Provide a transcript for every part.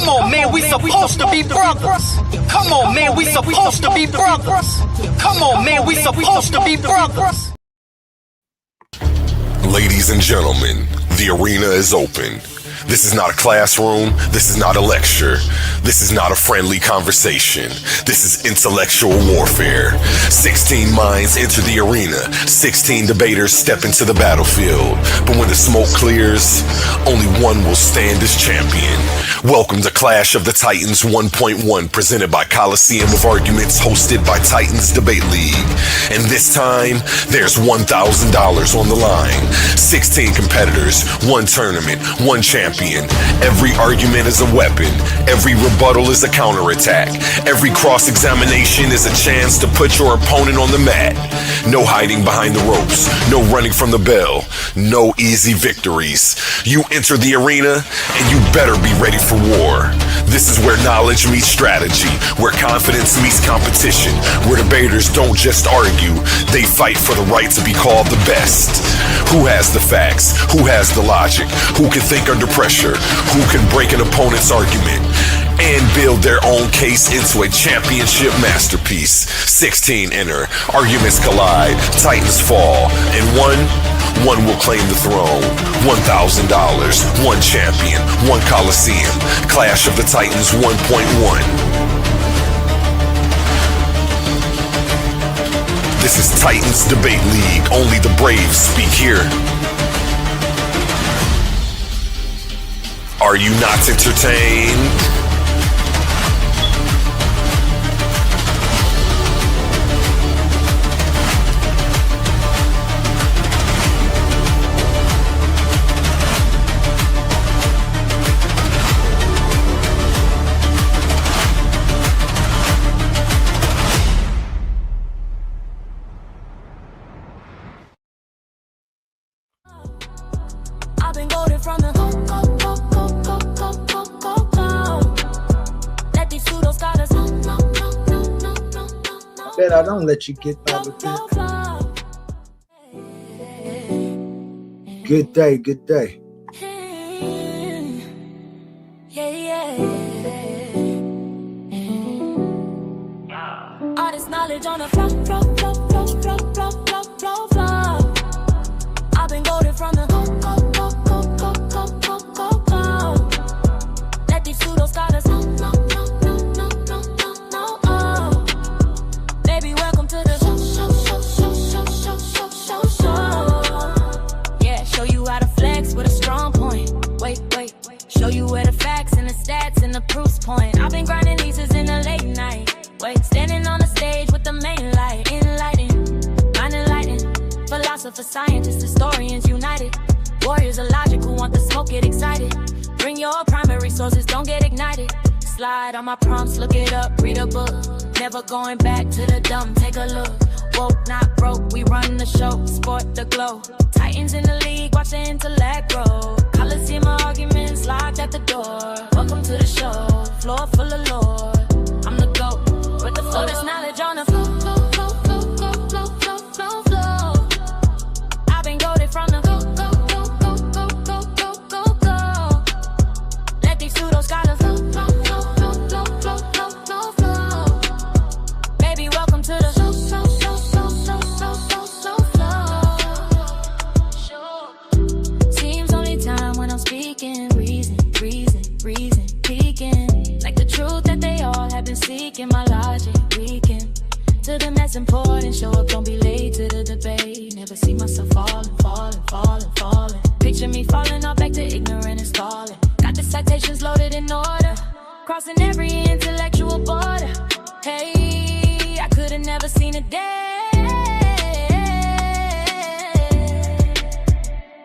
Come on, man, we supposed to be brothers. Come on, man, we supposed to be brothers. Come on, man, we supposed to be brothers. Ladies and gentlemen, the arena is open. This is not a classroom. This is not a lecture. This is not a friendly conversation. This is intellectual warfare. 16 minds enter the arena. 16 debaters step into the battlefield. But when the smoke clears, only one will stand as champion. Welcome to Clash of the Titans 1.1, presented by Coliseum of Arguments, hosted by Titans Debate League. And this time, there's $1,000 on the line. 16 competitors, one tournament, one champion. Every argument is a weapon. Every rebuttal is a counterattack. Every cross-examination is a chance to put your opponent on the mat. No hiding behind the ropes. No running from the bell. No easy victories. You enter the arena, and you better be ready for war. This is where knowledge meets strategy, where confidence meets competition, where debaters don't just argue, they fight for the right to be called the best. Who has the facts? Who has the logic? Who can think under pressure? Who can break an opponent's argument and build their own case into a championship masterpiece? 16 enter, arguments collide, titans fall, and one will claim the throne. $1,000, one champion, one Coliseum. Clash of the Titans 1.1. This is Titans Debate League. Only the brave speak here. Are you not entertained? I've been golden from the let these pseudo scholars Bet I don't let you get by with it. Good day, good day. All this knowledge on the flow. I've been golden from the let these pseudo scholars baby, welcome to the show. Yeah, show you how to flex with a strong point. Wait, show you where the facts and the stats and the proofs point. I've been grinding leases in the late night. Wait, standing on the stage with the main light, enlightening. Philosophers, scientists, historians united. Warriors of logic who want the smoke, get excited. Bring your primary sources, don't get ignited. Slide on my prompts, look it up, read a book. Never going back to the dumb, take a look. Woke, not broke, we run the show, sport the glow. Titans in the league, watch the intellect grow. Coliseum arguments locked at the door. Welcome to the show, floor full of lore. I'm the GOAT, with the flow, there's knowledge on the flow. I've been goated from the let these pseudo scholars baby, welcome to the seems only time when I'm speaking. Reason, peeking like the truth that they all have been seeking. My logic weakened to them that's important. Show up, don't be late to the debate. Never see myself falling. Picture me falling off back to ignorant and stalling. Got the citations loaded in order, crossing every intellectual border. Hey, I could've never seen a day.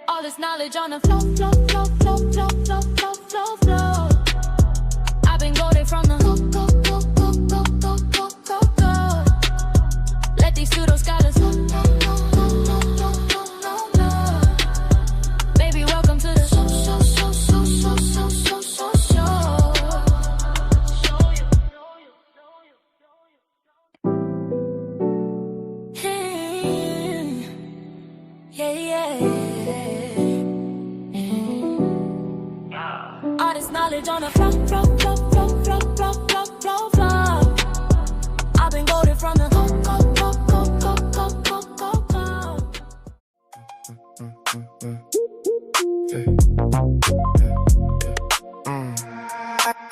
All this knowledge on the flow. I've been goated from the let these pseudo scholars baby, welcome to the all this knowledge on the flow, flow, flow, flow, flow, flow, flow, flow, flow. I've been golden from the go, go, go, go, go, go, go, go, go.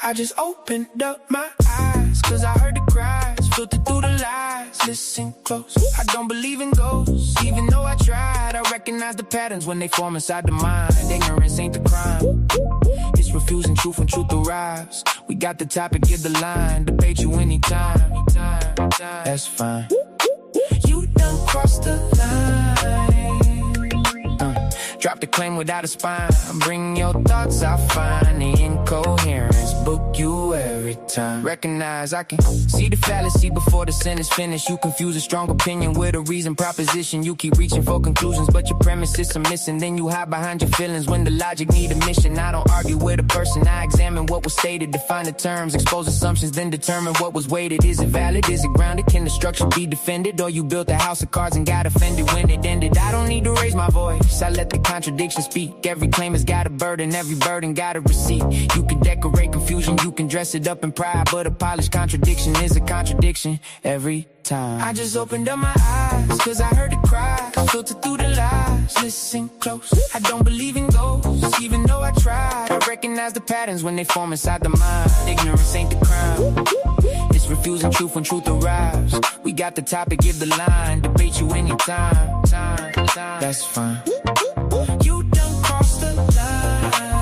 I just opened up my eyes, cause I heard the cries, filtered through the lies. Listen close, I don't believe in ghosts, even though I tried. I recognize the patterns when they form inside the mind. Ignorance ain't the crime, it's refusing truth when truth arrives. We got the topic, give the line, debate you anytime. That's fine. You done crossed the line. Drop the claim without a spine. Bring your thoughts, I find the incoherence. Book you every time. Recognize I can see the fallacy before the sentence finished. You confuse a strong opinion with a reasoned proposition. You keep reaching for conclusions, but your premises are missing. Then you hide behind your feelings when the logic need a mission. I don't argue with a person, I examine what was stated, define the terms, expose assumptions, then determine what was weighted. Is it valid? Is it grounded? Can the structure be defended? Or you built a house of cards and got offended when it ended? I don't need to raise my voice, I let the contradiction speak. Every claim has got a burden, every burden got a receipt. You can decorate confusion, you can dress it up in pride, but a polished contradiction is a contradiction every time. I just opened up my eyes, cause I heard the cry, filtered through the lies. Listen close, I don't believe in ghosts, even though I tried. I recognize the patterns when they form inside the mind. Ignorance ain't the crime, it's refusing truth when truth arrives. We got the topic, give the line, debate you anytime. That's fine. You done crossed the line.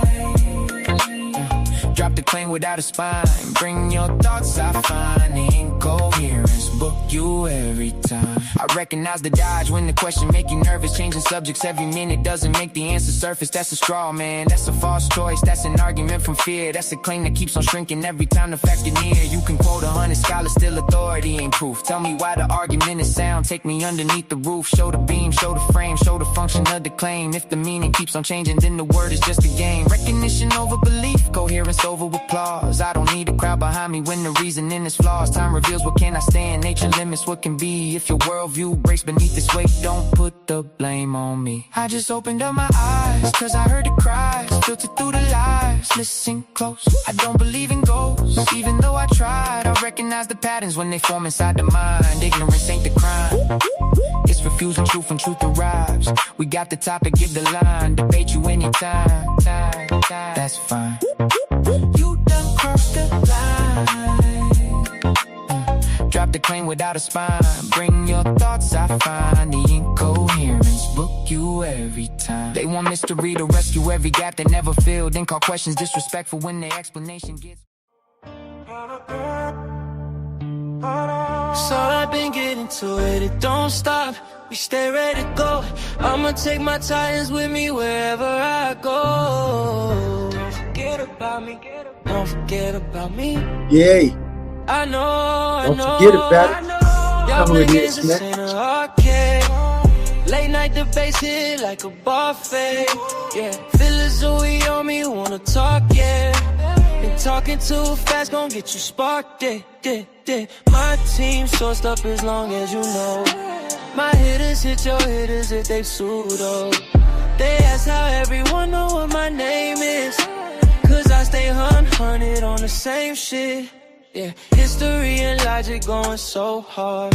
Drop the claim without a spine. Bring your thoughts, I find the incoherence. Book you every time. I recognize the dodge when the question make you nervous. Changing subjects every minute doesn't make the answer surface. That's a straw man, that's a false choice. That's an argument from fear. That's a claim that keeps on shrinking every time the fact is near. You can quote 100 scholars, still authority ain't proof. Tell me why the argument is sound. Take me underneath the roof. Show the beam, show the frame, show the function of the claim. If the meaning keeps on changing, then the word is just a game. Recognition over belief, coherence over applause. I don't need a crowd behind me when the reasoning is flaws. Time reveals what can I stand, nature limits what can be. If your worldview breaks beneath this weight, don't put the blame on me. I just opened up my eyes, cause I heard the cries, filtered through the lies. Listen close, I don't believe in ghosts, even though I tried. I recognize the patterns when they form inside the mind. Ignorance ain't the crime, it's refusing truth when truth arrives. We got the topic, give the line, debate you anytime. That's fine. You done crossed the line. Drop the claim without a spine. Bring your thoughts, I find the incoherence. Book you every time. They want mystery to rescue every gap they never filled. Then call questions disrespectful when the explanation gets. So I've been getting to it, it don't stop. We stay ready to go. I'ma take my titans with me wherever I go. Don't forget about me, don't forget about me. Yay. I know, Don't forget about it. Y'all Come with niggas it, is in an arcade. Late night debates hit like a buffet. Yeah, feelings who we on me, wanna talk, yeah. And talking too fast gon' get you sparked, yeah. My team sourced up as long as you know. My hitters hit your hitters if they pseudo. They ask how everyone know what my name is, cause I stay hunted on the same shit. Yeah, history and logic going so hard.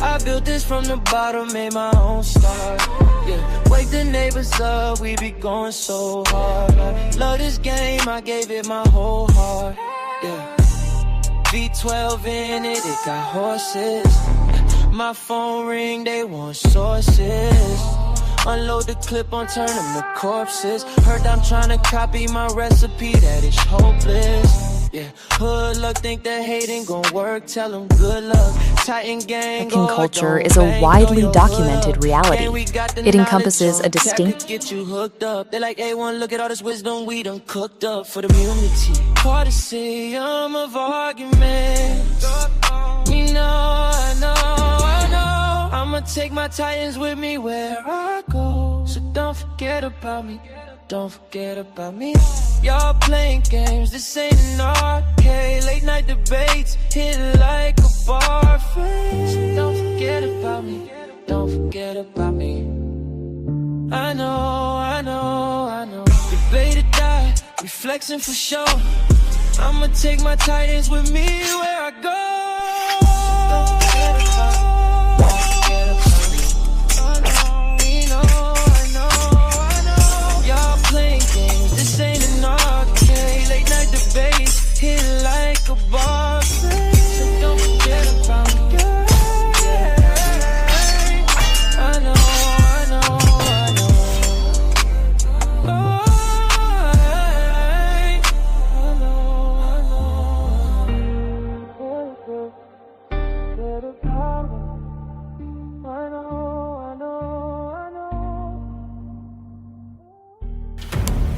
I built this from the bottom, made my own start. Yeah, wake the neighbors up, we be going so hard. I love this game, I gave it my whole heart. Yeah, V12 in it, it got horses. My phone ring, they want sources. Unload the clip on, turn them to corpses. Heard I'm trying to copy my recipe, that is hopeless. Yeah, hood luck, think that hating gon' work. Tell them good luck. Titan gang. Hacking culture is a widely documented reality. It encompasses a distinct. Get you hooked up. They're like, A1, look at all this wisdom we done cooked up for the community. Partisan of arguments. You know, I know. I'ma take my titans with me where I go. So don't forget about me. Don't forget about me. Y'all playing games, this ain't an arcade. Late night debates hit like a bar face. So don't forget about me. Don't forget about me. I know. Debate or die, we flexing for sure. I'ma take my titans with me where I go. Y'all playing games, this ain't an arcade. Late night debates, hit like a bar. So don't forget about me, girl. I know.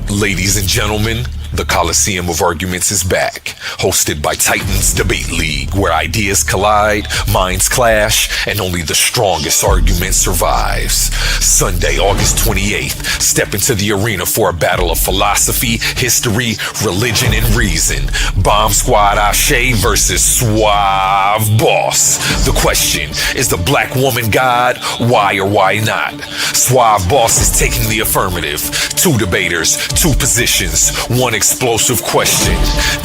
Ladies and gentlemen, the Coliseum of Arguments is back, hosted by Titans Debate League, where ideas collide, minds clash, and only the strongest argument survives. Sunday, August 28th, step into the arena for a battle of philosophy, history, religion, and reason. Bomb Squad Ashe versus Suave Boss. The question, is the black woman God? Why or why not? Suave Boss is taking the affirmative. Two debaters, two positions, one explosive question.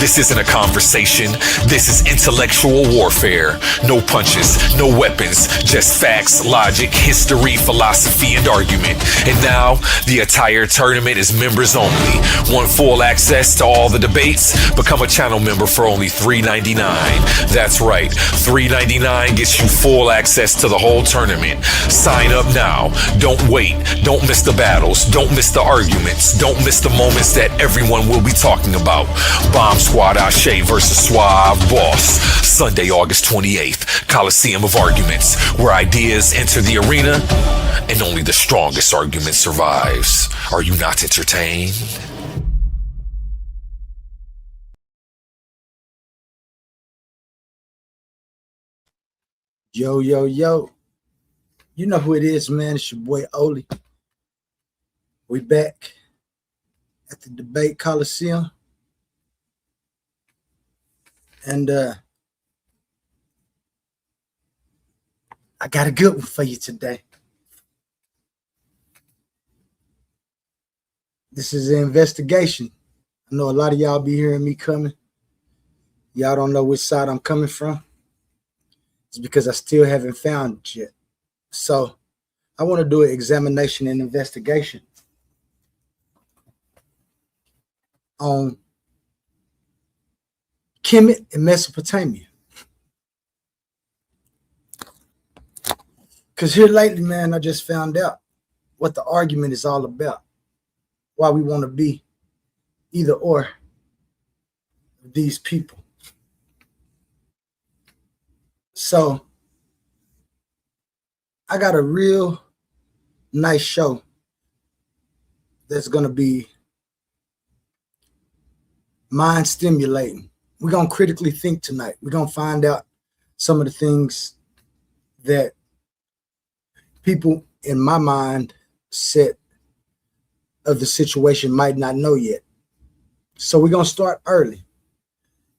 This isn't a conversation. This is intellectual warfare. No punches, no weapons, just facts, logic, history, philosophy, and argument. And now, the entire tournament is members only. Want full access to all the debates? Become a channel member for only $3.99. That's right, $3.99 gets you full access to the whole tournament. Sign up now. Don't wait. Don't miss the battles. Don't miss the arguments. Don't miss the moments that everyone will be talking about. Bomb Squad Ashe versus Suave Boss. Sunday, August 28th. Coliseum of Arguments, where ideas enter the arena and only the strongest argument survives. Are you not entertained? Yo. You know who it is, man. It's your boy Oli. We back at the Debate Coliseum. And I got a good one for you today. This is an investigation. I know a lot of y'all be hearing me coming. Y'all don't know which side I'm coming from. It's because I still haven't found it yet. So I want to do an examination and investigation on Kemet in Mesopotamia. Because here lately, man, I just found out what the argument is all about. Why we want to be either or of these people. So I got a real nice show that's going to be mind stimulating. We're going to critically think tonight. We're going to find out some of the things that people in my mind set of the situation might not know yet. So we're going to start early,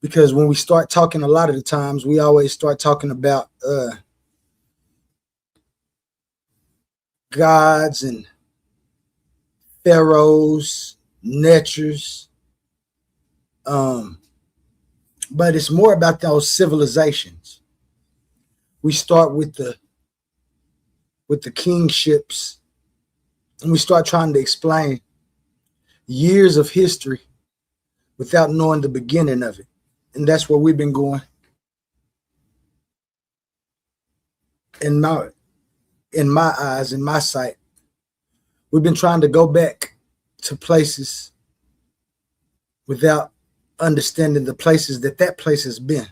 because when we start talking, a lot of the times we always start talking about gods and pharaohs, netchers, but it's more about those civilizations. We start with the kingships, and we start trying to explain years of history without knowing the beginning of it. And that's where we've been going. In my eyes, in my sight, we've been trying to go back to places without understanding the places that place has been.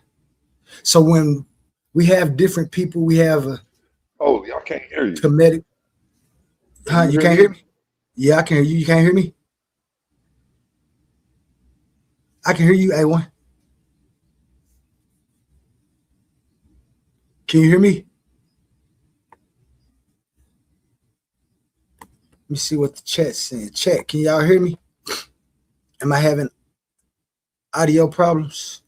So when we have different people, we have a I can't hear you. Kemetic. Huh, you can't hear me? Yeah, I can hear you. You can't hear me? I can hear you, A1. Can you hear me? Let me see what the chat's saying. Chat, can y'all hear me? Am I having audio problems?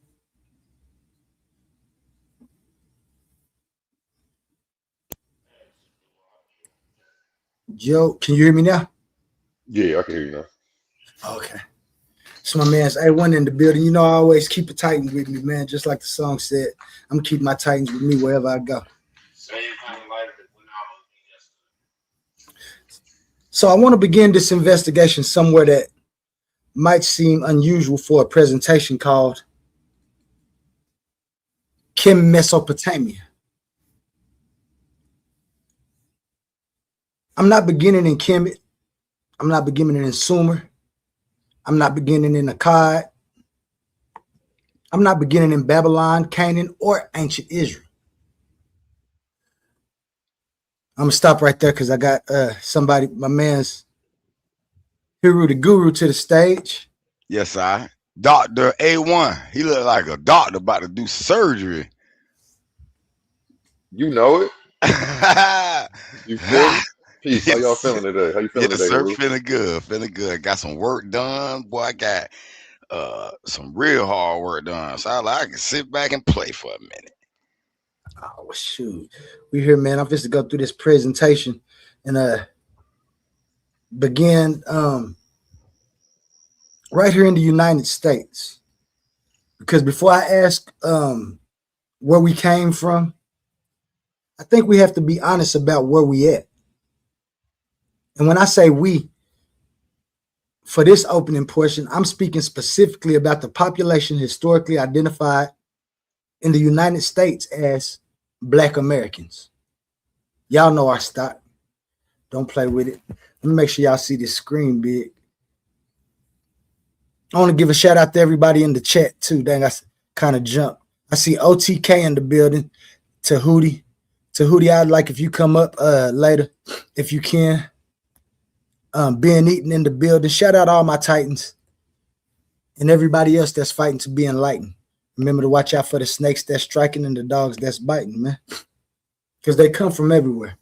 Joe, can you hear me now? Yeah, I can hear you now. Okay. So my man's A1 in the building. You know, I always keep a Titan with me, man. Just like the song said, I'm gonna keep my Titans with me wherever I go. So I want to begin this investigation somewhere that might seem unusual for a presentation called K.M.T.Sopatamia. I'm not beginning in Kemet. I'm not beginning in Sumer. I'm not beginning in Akkad. I'm not beginning in Babylon, Canaan, or ancient Israel. I'm gonna stop right there because I got somebody, my man's Hero the Guru, to the stage. Yes, I. Dr. A1. He looked like a doctor about to do surgery. You know it. You feel me? Peace. How y'all Yes. feeling today? How you feeling Yes, today, sir. Huru? Feeling good. Feeling good. Got some work done. Boy, I got some real hard work done. So I can sit back and play for a minute. Oh shoot. We here, man. I'm just to go through this presentation and begin right here in the United States. Because before I ask where we came from, I think we have to be honest about where we at. And when I say we, for this opening portion, I'm speaking specifically about the population historically identified in the United States as Black Americans. Y'all know our stock. Don't play with it. Let me make sure y'all see this screen big. I want to give a shout out to everybody in the chat too. Dang, I kind of jumped. I see OTK in the building. Tahuti. I'd like if you come up later, if you can. Ben Eaton in the building. Shout out all my Titans and everybody else that's fighting to be enlightened. Remember to watch out for the snakes that's striking and the dogs that's biting, man. Because they come from everywhere.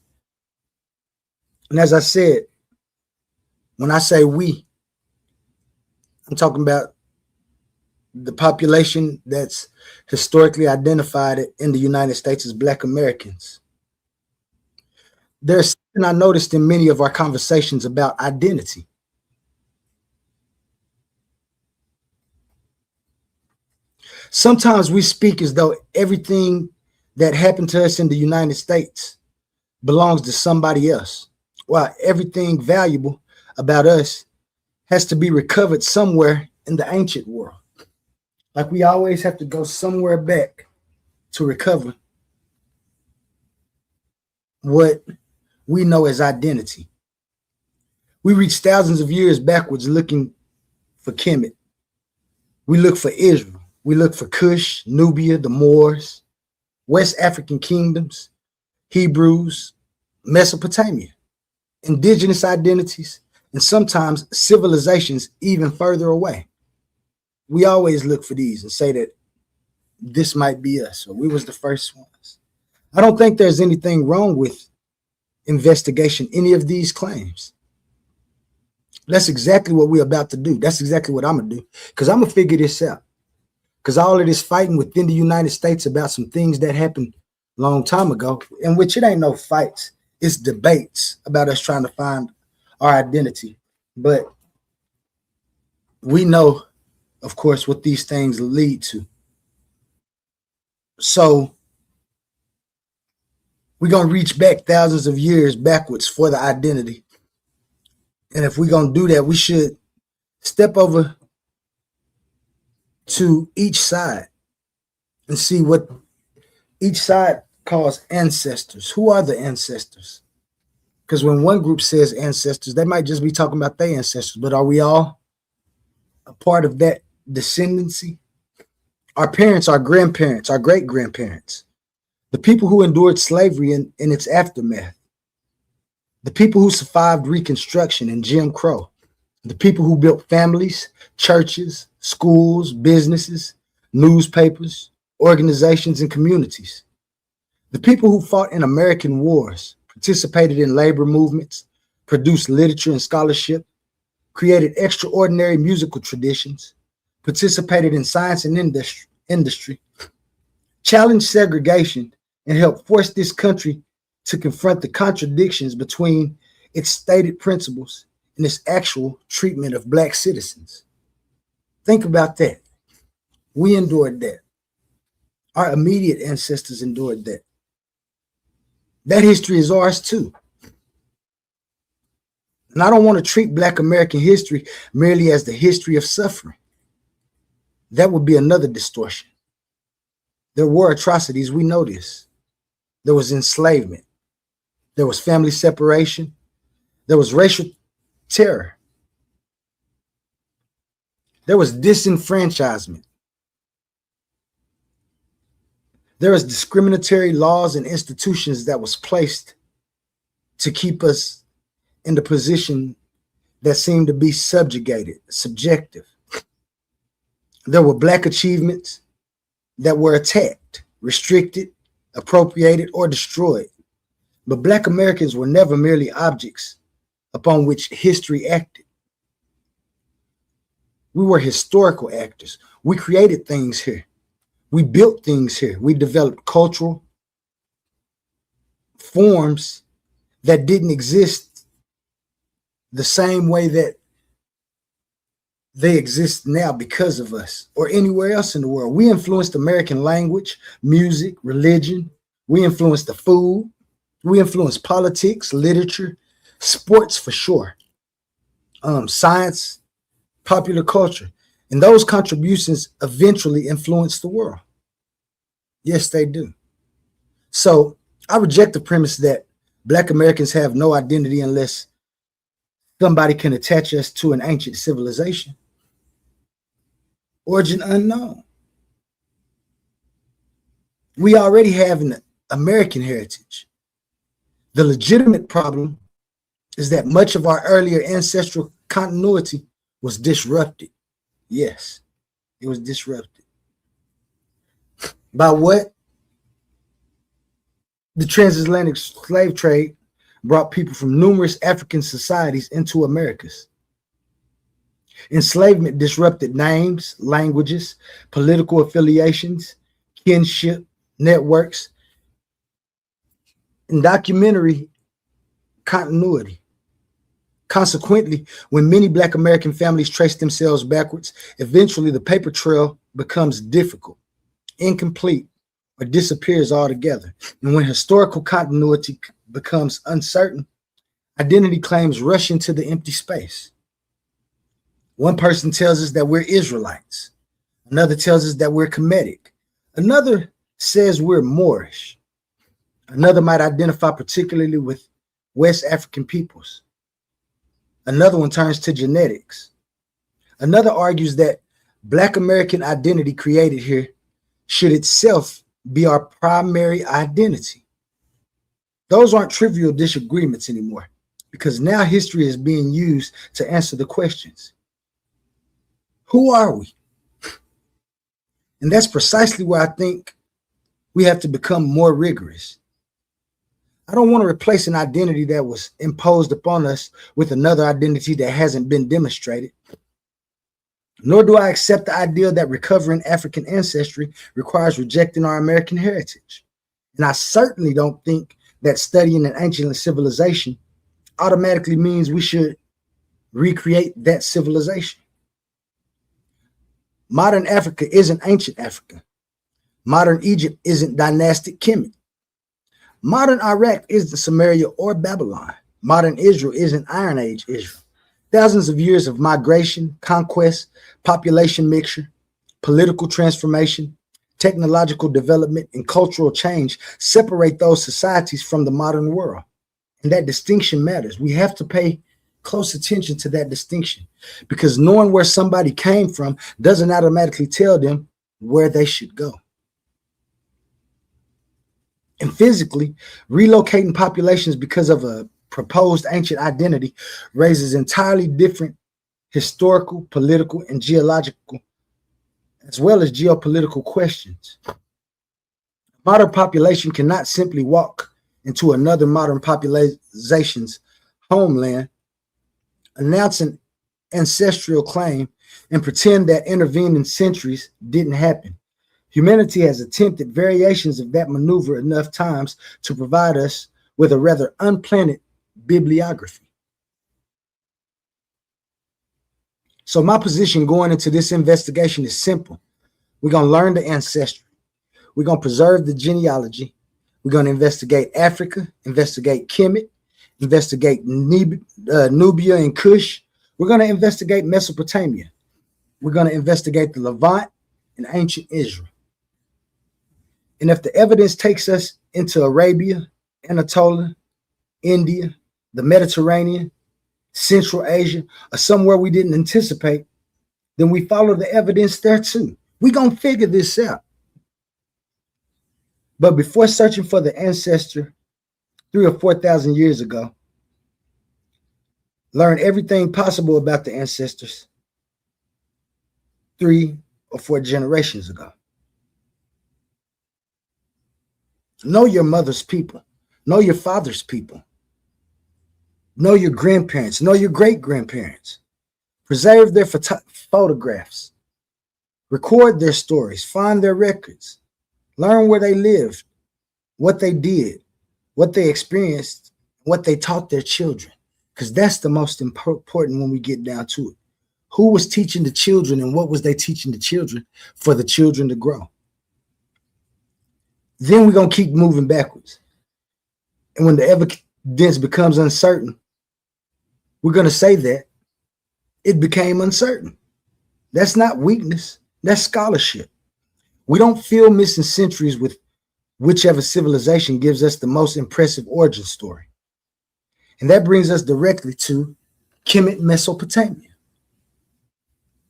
And as I said, when I say we, I'm talking about the population that's historically identified in the United States as Black Americans. There's something I noticed in many of our conversations about identity. Sometimes we speak as though everything that happened to us in the United States belongs to somebody else, while everything valuable about us has to be recovered somewhere in the ancient world. Like we always have to go somewhere back to recover what we know as identity. We reach thousands of years backwards looking for Kemet. We look for Israel. We look for Cush, Nubia, the Moors, West African kingdoms, Hebrews, Mesopotamia, indigenous identities, and sometimes civilizations even further away. We always look for these and say that this might be us, or we was the first ones. I don't think there's anything wrong with investigation any of these claims. That's exactly what we're about to do. That's exactly what I'm gonna do, because I'm gonna figure this out. Because all of this fighting within the United States about some things that happened a long time ago, in which it ain't no fights, it's debates about us trying to find our identity. But we know, of course, what these things lead to. So we're going to reach back thousands of years backwards for the identity. And if we're going to do that, we should step over to each side and see what each side calls ancestors. Who are the ancestors? Because when one group says ancestors, they might just be talking about their ancestors, but are we all a part of that descendancy? Our parents, our grandparents, our great-grandparents, the people who endured slavery in its aftermath, the people who survived Reconstruction and Jim Crow, the people who built families, churches, schools, businesses, newspapers, organizations, and communities, the people who fought in American wars, participated in labor movements, produced literature and scholarship, created extraordinary musical traditions, participated in science and industry, challenged segregation, and helped force this country to confront the contradictions between its stated principles and its actual treatment of Black citizens. Think about that. We endured that. Our immediate ancestors endured that. That history is ours too. And I don't want to treat Black American history merely as the history of suffering. That would be another distortion. There were atrocities, we know this. There was enslavement. There was family separation. There was racial terror. There was disenfranchisement. There was discriminatory laws and institutions that was placed to keep us in the position that seemed to be subjugated, subjective. There were Black achievements that were attacked, restricted, appropriated, or destroyed. But Black Americans were never merely objects upon which history acted. We were historical actors. We created things here. We built things here. We developed cultural forms that didn't exist the same way that they exist now because of us or anywhere else in the world. We influenced American language, music, religion. We influenced the food. We influenced politics, literature, sports for sure, science, popular culture. And those contributions eventually influence the world. Yes, they do. So I reject the premise that Black Americans have no identity unless somebody can attach us to an ancient civilization. Origin unknown. We already have an American heritage. The legitimate problem is that much of our earlier ancestral continuity was disrupted. Yes, it was disrupted. By what? The transatlantic slave trade brought people from numerous African societies into Americas. Enslavement disrupted names, languages, political affiliations, kinship, networks, and documentary continuity. Consequently, when many Black American families trace themselves backwards, eventually the paper trail becomes difficult, incomplete, or disappears altogether. And when historical continuity becomes uncertain, identity claims rush into the empty space. One person tells us that we're Israelites. Another tells us that we're Kemetic. Another says we're Moorish. Another might identify particularly with West African peoples. Another one turns to genetics. Another argues that Black American identity created here should itself be our primary identity. Those aren't trivial disagreements anymore, because now history is being used to answer the questions. Who are we? And that's precisely where I think we have to become more rigorous. I don't want to replace an identity that was imposed upon us with another identity that hasn't been demonstrated. Nor do I accept the idea that recovering African ancestry requires rejecting our American heritage. And I certainly don't think that studying an ancient civilization automatically means we should recreate that civilization. Modern Africa isn't ancient Africa. Modern Egypt isn't dynastic Kemet. Modern Iraq isn't Samaria or Babylon. Modern Israel isn't Iron Age Israel. Thousands of years of migration, conquest, population mixture, political transformation, technological development, and cultural change separate those societies from the modern world. And that distinction matters. We have to pay close attention to that distinction, because knowing where somebody came from doesn't automatically tell them where they should go. And physically, relocating populations because of a proposed ancient identity raises entirely different historical, political, and geological, as well as geopolitical questions. Modern population cannot simply walk into another modern population's homeland, announce an ancestral claim, and pretend that intervening centuries didn't happen. Humanity has attempted variations of that maneuver enough times to provide us with a rather unplanned bibliography. So my position going into this investigation is simple. We're going to learn the ancestry. We're going to preserve the genealogy. We're going to investigate Africa, investigate Kemet, investigate Nubia and Kush. We're going to investigate Mesopotamia. We're going to investigate the Levant and ancient Israel. And if the evidence takes us into Arabia, Anatolia, India, the Mediterranean, Central Asia, or somewhere we didn't anticipate, then we follow the evidence there too. We're going to figure this out. But before searching for the ancestor 3,000 or 4,000 years ago, learn everything possible about the ancestors 3 or 4 generations ago. Know your mother's people. Know your father's people. Know your grandparents. Know your great-grandparents. Preserve their photographs. Record their stories. Find their records. Learn where they lived, what they did, what they experienced, what they taught their children. Because that's the most important when we get down to it. Who was teaching the children and what was they teaching the children for the children to grow? Then we're going to keep moving backwards. And when the evidence becomes uncertain, we're going to say that it became uncertain. That's not weakness. That's scholarship. We don't fill missing centuries with whichever civilization gives us the most impressive origin story. And that brings us directly to Kemet, Mesopotamia.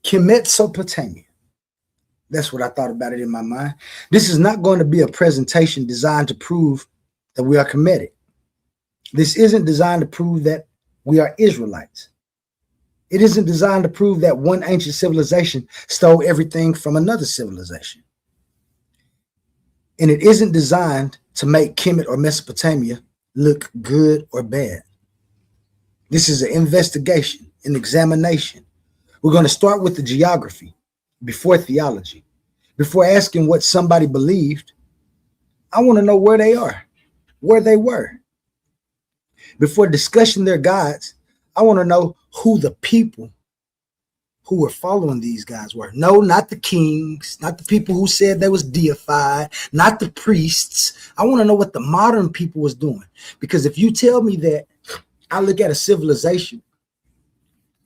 K.M.T.Sopatamia. That's what I thought about it in my mind. This is not going to be a presentation designed to prove that we are Kemetic. This isn't designed to prove that we are Israelites. It isn't designed to prove that one ancient civilization stole everything from another civilization. And it isn't designed to make Kemet or Mesopotamia look good or bad. This is an investigation, an examination. We're going to start with the geography before theology. Before asking what somebody believed, I want to know where they are, where they were. Before discussing their gods, I want to know who the people who were following these guys were. No, not the kings, not the people who said they was deified, not the priests. I want to know what the modern people was doing. Because if you tell me that I look at a civilization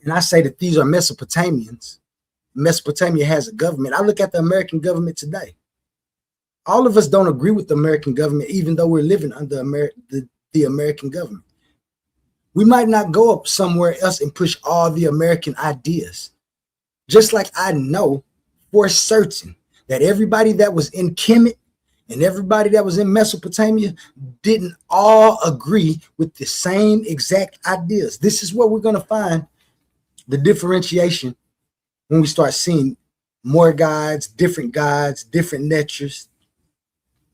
and I say that these are Mesopotamians, Mesopotamia has a government, I look at the American government today. All of us don't agree with the American government, even though we're living under the American government. We might not go up somewhere else and push all the American ideas. Just like I know for certain that everybody that was in Kemet and everybody that was in Mesopotamia didn't all agree with the same exact ideas. This is where we're going to find the differentiation when we start seeing more gods, different natures.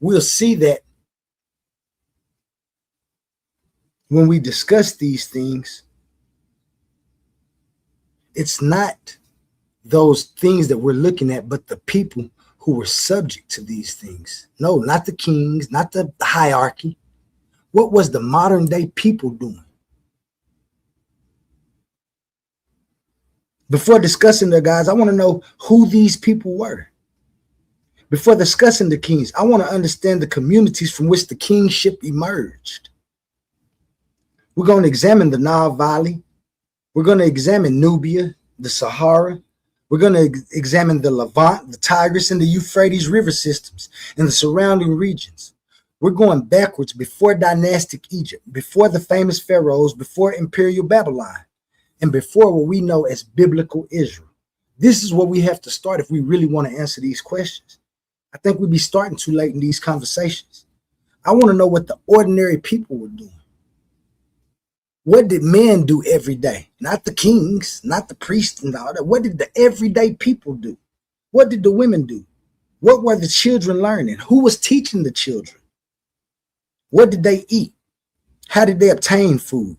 We'll see that when we discuss these things, it's not those things that we're looking at, but the people who were subject to these things. No, not the kings, not the hierarchy. What was the modern day people doing? Before discussing their gods, I want to know who these people were. Before discussing the kings, I want to understand the communities from which the kingship emerged. We're going to examine the Nile Valley. We're going to examine Nubia, the Sahara. We're going to examine the Levant, the Tigris, and the Euphrates river systems and the surrounding regions. We're going backwards before dynastic Egypt, before the famous pharaohs, before imperial Babylon, and before what we know as biblical Israel. This is where we have to start if we really want to answer these questions. I think we'd be starting too late in these conversations. I want to know what the ordinary people were doing. What did men do every day? Not the kings, not the priests and all that. What did the everyday people do? What did the women do? What were the children learning? Who was teaching the children? What did they eat? How did they obtain food?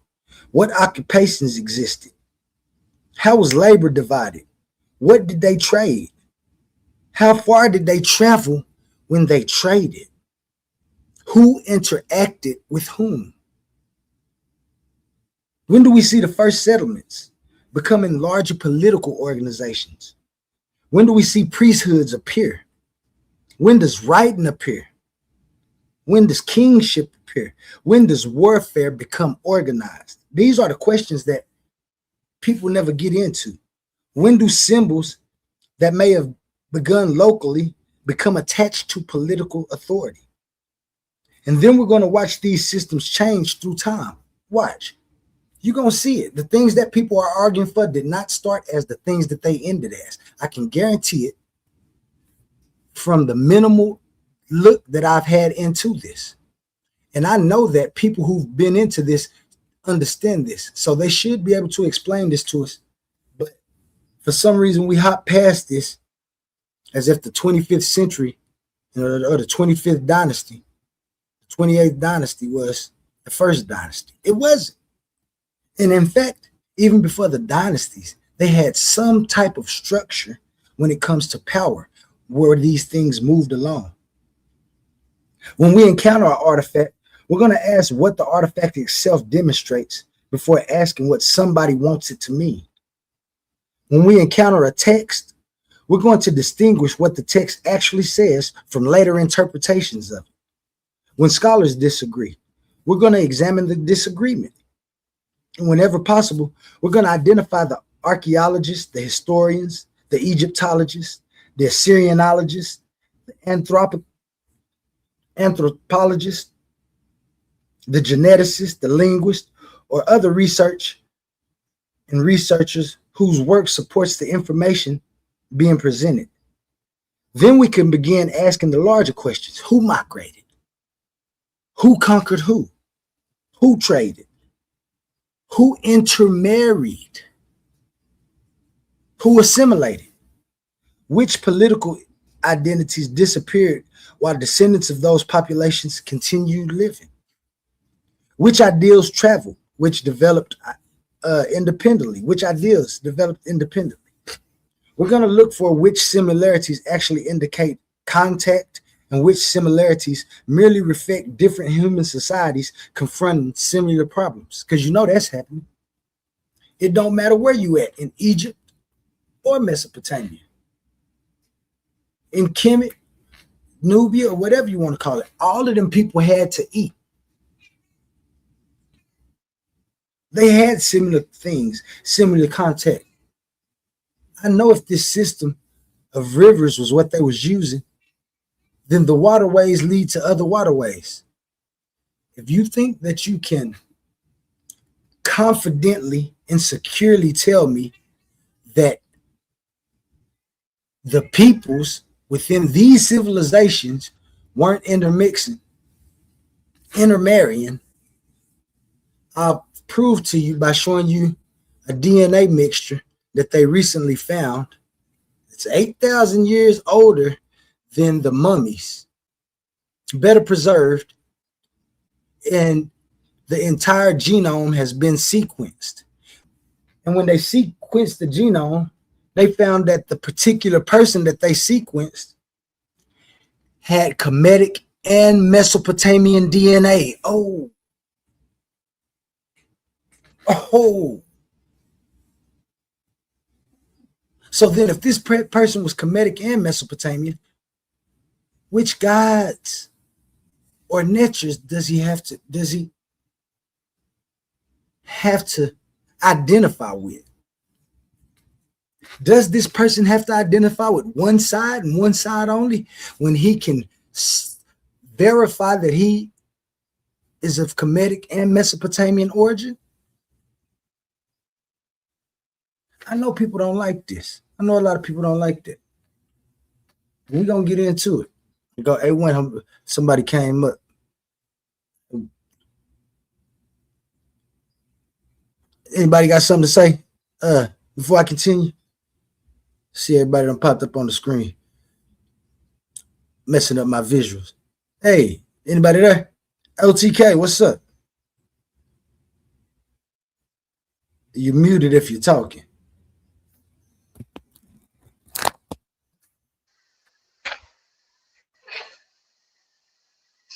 What occupations existed? How was labor divided? What did they trade? How far did they travel when they traded? Who interacted with whom? When do we see the first settlements? becoming larger political organizations? When do we see priesthoods appear? When does writing appear? When does kingship appear? When does warfare become organized? These are the questions that people never get into. When do symbols that may have begun locally become attached to political authority? And then we're going to watch these systems change through time. Watch. You're going to see it. The things that people are arguing for did not start as the things that they ended as. I can guarantee it from the minimal look that I've had into this. And I know that people who've been into this understand this. So they should be able to explain this to us. But for some reason, we hop past this as if the 25th century, or the 25th dynasty, the 28th dynasty was the first dynasty. It wasn't. And in fact, even before the dynasties, they had some type of structure when it comes to power, where these things moved along. When we encounter an artifact, we're going to ask what the artifact itself demonstrates before asking what somebody wants it to mean. When we encounter a text, we're going to distinguish what the text actually says from later interpretations of it. When scholars disagree, we're going to examine the disagreement. And whenever possible, we're going to identify the archaeologists, the historians, the Egyptologists, the Assyrianologists, the anthropologists, the geneticists, the linguists, or other researchers whose work supports the information being presented. Then we can begin asking the larger questions. Who migrated? Who conquered who? Who traded? Who intermarried? Who assimilated? Which political identities disappeared while descendants of those populations continued living? Which ideals traveled, which developed independently? Which ideals developed independently? We're going to look for which similarities actually indicate contact and which similarities merely reflect different human societies confronting similar problems. Because you know that's happening. It don't matter where you at, in Egypt or Mesopotamia, in Kemet, Nubia, or whatever you want to call it. All of them people had to eat. They had similar things, similar contact. I know if this system of rivers was what they was using, then the waterways lead to other waterways. If you think that you can confidently and securely tell me that the peoples within these civilizations weren't intermarrying, I'll prove to you by showing you a DNA mixture that they recently found. It's 8,000 years older than the mummies, better preserved, and the entire genome has been sequenced. And when they sequenced the genome, they found that the particular person that they sequenced had Kemetic and Mesopotamian DNA. Oh. So then if this person was Kemetic and Mesopotamian, which gods or natures does he have to identify with? Does this person have to identify with one side and one side only when he can verify that he is of Kemetic and Mesopotamian origin? I know people don't like this. I know a lot of people don't like that. We're going to get into it. We go, A1, somebody came up. Anybody got something to say before I continue? See, everybody done popped up on the screen, messing up my visuals. Hey, anybody there? LTK, what's up? You're muted if you're talking.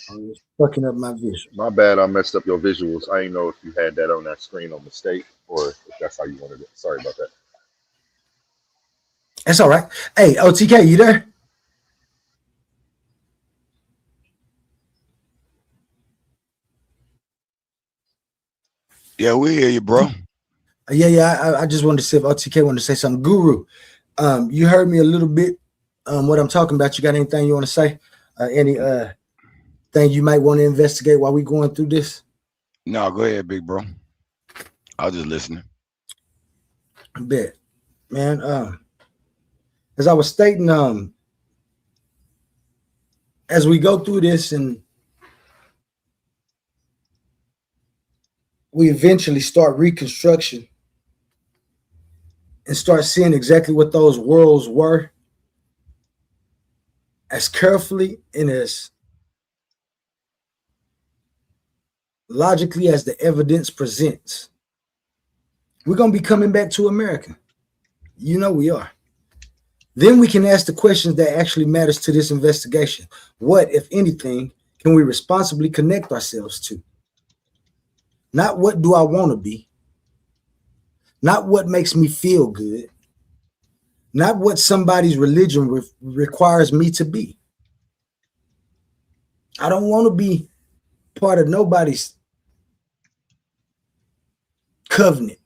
I'm just fucking up my visual. My bad, I messed up your visuals. I didn't know if you had that on that screen on mistake or if that's how you wanted it. Sorry about that. That's all right. Hey, OTK, you there? Yeah, we hear you, bro. Yeah. I just wanted to see if OTK wanted to say something. Guru, you heard me a little bit. What I'm talking about. You got anything you want to say? Any thing you might want to investigate while we going through this? No, go ahead, big bro. I was just listening. Bet, man. As I was stating, as we go through this and we eventually start reconstruction and start seeing exactly what those worlds were, as carefully and as logically as the evidence presents, we're going to be coming back to America. You know we are. Then we can ask the questions that actually matters to this investigation. What, if anything, can we responsibly connect ourselves to? Not what do I want to be, not what makes me feel good, not what somebody's religion requires me to be. I don't want to be part of nobody's covenant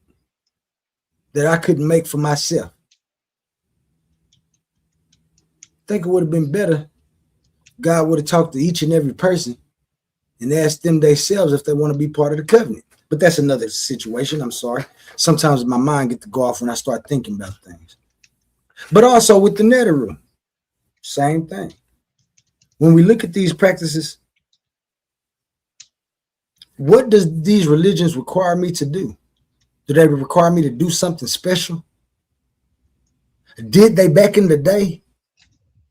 that I couldn't make for myself. I think it would have been better God would have talked to each and every person and asked them themselves if they want to be part of the covenant. But that's another situation. I'm sorry. Sometimes my mind gets to go off when I start thinking about things. But also with the Neteru, same thing. When we look at these practices, what does these religions require me to do? Do they require me to do something special? Did they back in the day?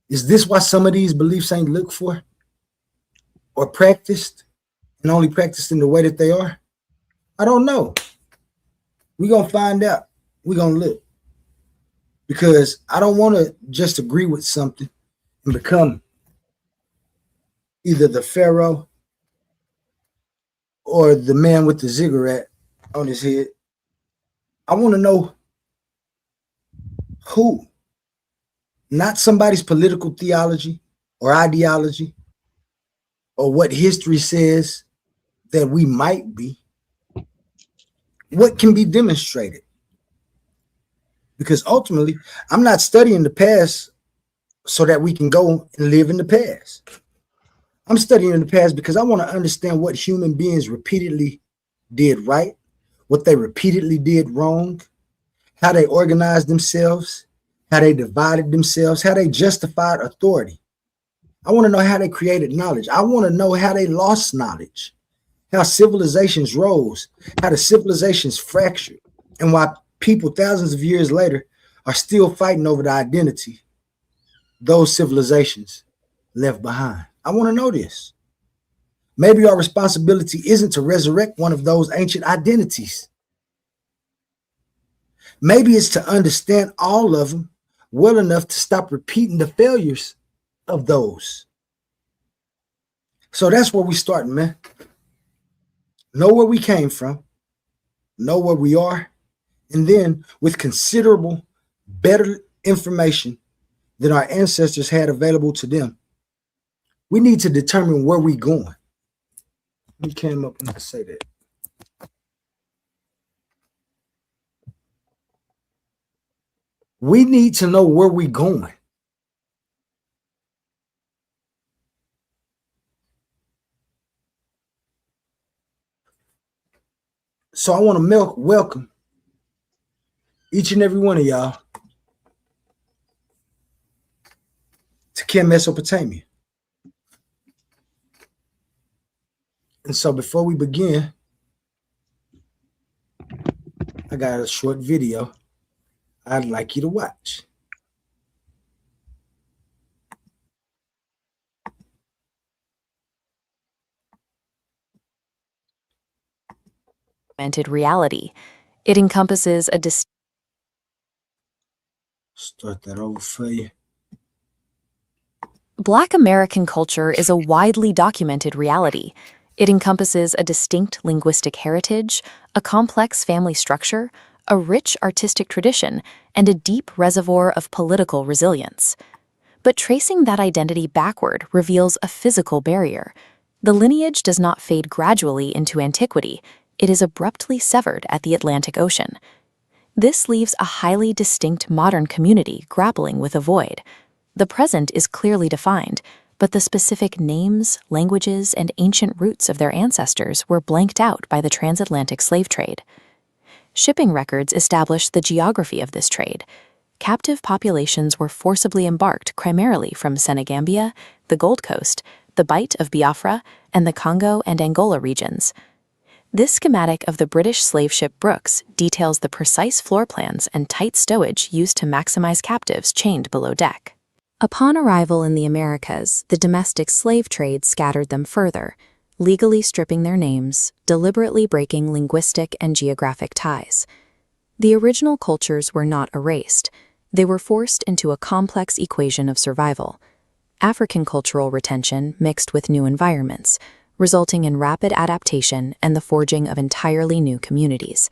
Is this why some of these beliefs ain't looked for or practiced and only practiced in the way that they are? I don't know. We're going to find out. We're going to look. Because I don't want to just agree with something and become either the Pharaoh or the man with the ziggurat on his head. I want to know who. Not somebody's political theology or ideology or what history says that we might be. What can be demonstrated? Because ultimately, I'm not studying the past so that we can go and live in the past. I'm studying the past because I want to understand what human beings repeatedly did right, what they repeatedly did wrong, how they organized themselves, how they divided themselves, how they justified authority. I want to know how they created knowledge. I want to know how they lost knowledge, how civilizations rose, how the civilizations fractured, and why people thousands of years later are still fighting over the identity those civilizations left behind. I want to know this. Maybe our responsibility isn't to resurrect one of those ancient identities. Maybe it's to understand all of them well enough to stop repeating the failures of those. So that's where we starting, man. Know where we came from, know where we are, and then with considerable better information than our ancestors had available to them, we need to determine where we're going. We came up and say that. We need to know where we're going. So I want to welcome each and every one of y'all to K.M.T.Sopatamia. And so before we begin, I got a short video I'd like you to watch. Reality. It encompasses a Start that over for you. Black American culture is a widely documented reality. It encompasses a distinct linguistic heritage, a complex family structure, a rich artistic tradition, and a deep reservoir of political resilience. But tracing that identity backward reveals a physical barrier. The lineage does not fade gradually into antiquity, it is abruptly severed at the Atlantic Ocean. This leaves a highly distinct modern community grappling with a void. The present is clearly defined, but the specific names, languages, and ancient roots of their ancestors were blanked out by the transatlantic slave trade. Shipping records establish the geography of this trade. Captive populations were forcibly embarked primarily from Senegambia, the Gold Coast, the Bight of Biafra, and the Congo and Angola regions. This schematic of the British slave ship Brooks details the precise floor plans and tight stowage used to maximize captives chained below deck. Upon arrival in the Americas, the domestic slave trade scattered them further, legally stripping their names, deliberately breaking linguistic and geographic ties. The original cultures were not erased. They were forced into a complex equation of survival. African cultural retention mixed with new environments, resulting in rapid adaptation and the forging of entirely new communities.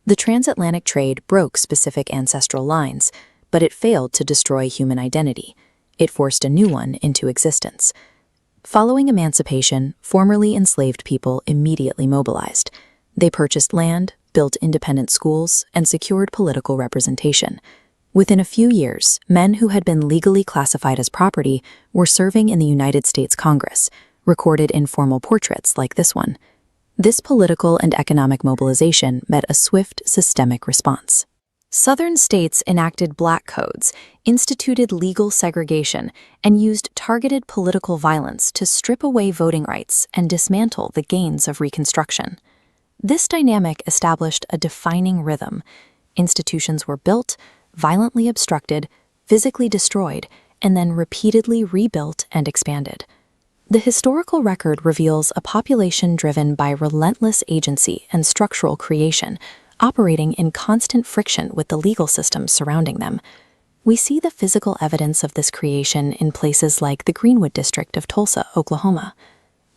The transatlantic trade broke specific ancestral lines, but it failed to destroy human identity. It forced a new one into existence. Following emancipation, formerly enslaved people immediately mobilized. They purchased land, built independent schools, and secured political representation. Within a few years, men who had been legally classified as property were serving in the United States Congress, recorded in formal portraits like this one. This political and economic mobilization met a swift, systemic response. Southern states enacted black codes, instituted legal segregation, and used targeted political violence to strip away voting rights and dismantle the gains of Reconstruction. This dynamic established a defining rhythm. Institutions were built, violently obstructed, physically destroyed, and then repeatedly rebuilt and expanded. The historical record reveals a population driven by relentless agency and structural creation, operating in constant friction with the legal systems surrounding them. We see the physical evidence of this creation in places like the Greenwood district of Tulsa, Oklahoma.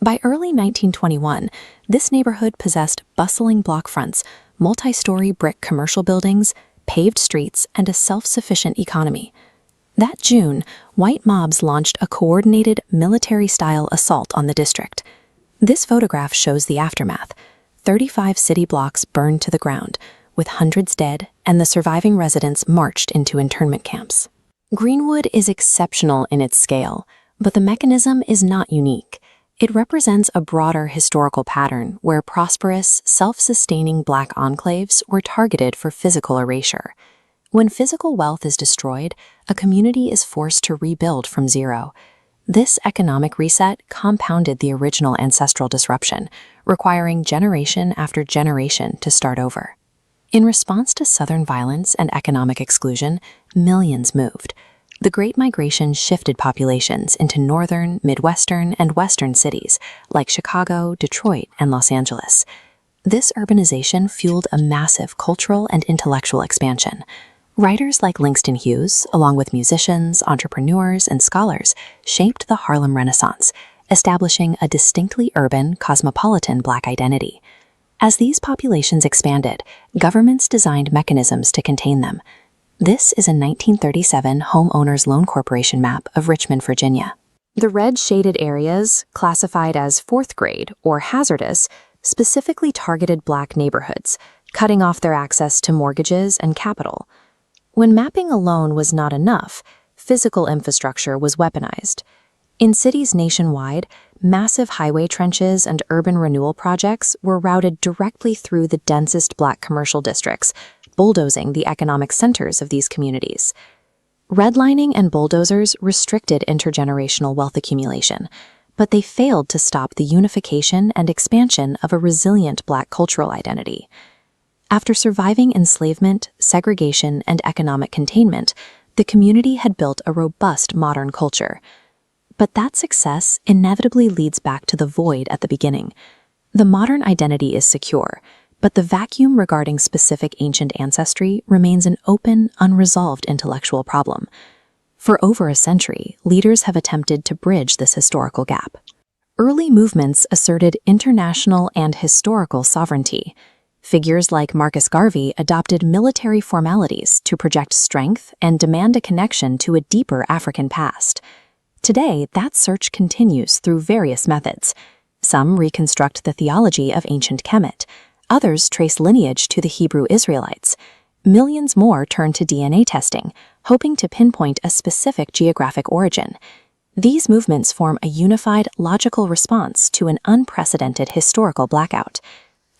By early 1921, this neighborhood possessed bustling block fronts, multi-story brick commercial buildings, paved streets, and a self-sufficient economy. That June, white mobs launched a coordinated military-style assault on the district. This photograph shows the aftermath. 35 city blocks burned to the ground, with hundreds dead, and the surviving residents marched into internment camps. Greenwood is exceptional in its scale, but the mechanism is not unique. It represents a broader historical pattern where prosperous, self-sustaining black enclaves were targeted for physical erasure. When physical wealth is destroyed, a community is forced to rebuild from zero. This economic reset compounded the original ancestral disruption, requiring generation after generation to start over. In response to Southern violence and economic exclusion, millions moved. The Great Migration shifted populations into northern, midwestern, and western cities like Chicago, Detroit, and Los Angeles. This urbanization fueled a massive cultural and intellectual expansion. Writers like Langston Hughes, along with musicians, entrepreneurs, and scholars, shaped the Harlem Renaissance, establishing a distinctly urban, cosmopolitan Black identity. As these populations expanded, governments designed mechanisms to contain them. This is a 1937 Homeowners Loan Corporation map of Richmond, Virginia. The red shaded areas, classified as fourth grade or hazardous, specifically targeted Black neighborhoods, cutting off their access to mortgages and capital. When mapping alone was not enough, physical infrastructure was weaponized. In cities nationwide, massive highway trenches and urban renewal projects were routed directly through the densest Black commercial districts, bulldozing the economic centers of these communities. Redlining and bulldozers restricted intergenerational wealth accumulation, but they failed to stop the unification and expansion of a resilient Black cultural identity. After surviving enslavement, segregation, and economic containment, the community had built a robust modern culture. But that success inevitably leads back to the void at the beginning. The modern identity is secure, but the vacuum regarding specific ancient ancestry remains an open, unresolved intellectual problem. For over a century, leaders have attempted to bridge this historical gap. Early movements asserted international and historical sovereignty. Figures like Marcus Garvey adopted military formalities to project strength and demand a connection to a deeper African past. Today, that search continues through various methods. Some reconstruct the theology of ancient Kemet. Others trace lineage to the Hebrew Israelites. Millions more turn to DNA testing, hoping to pinpoint a specific geographic origin. These movements form a unified, logical response to an unprecedented historical blackout.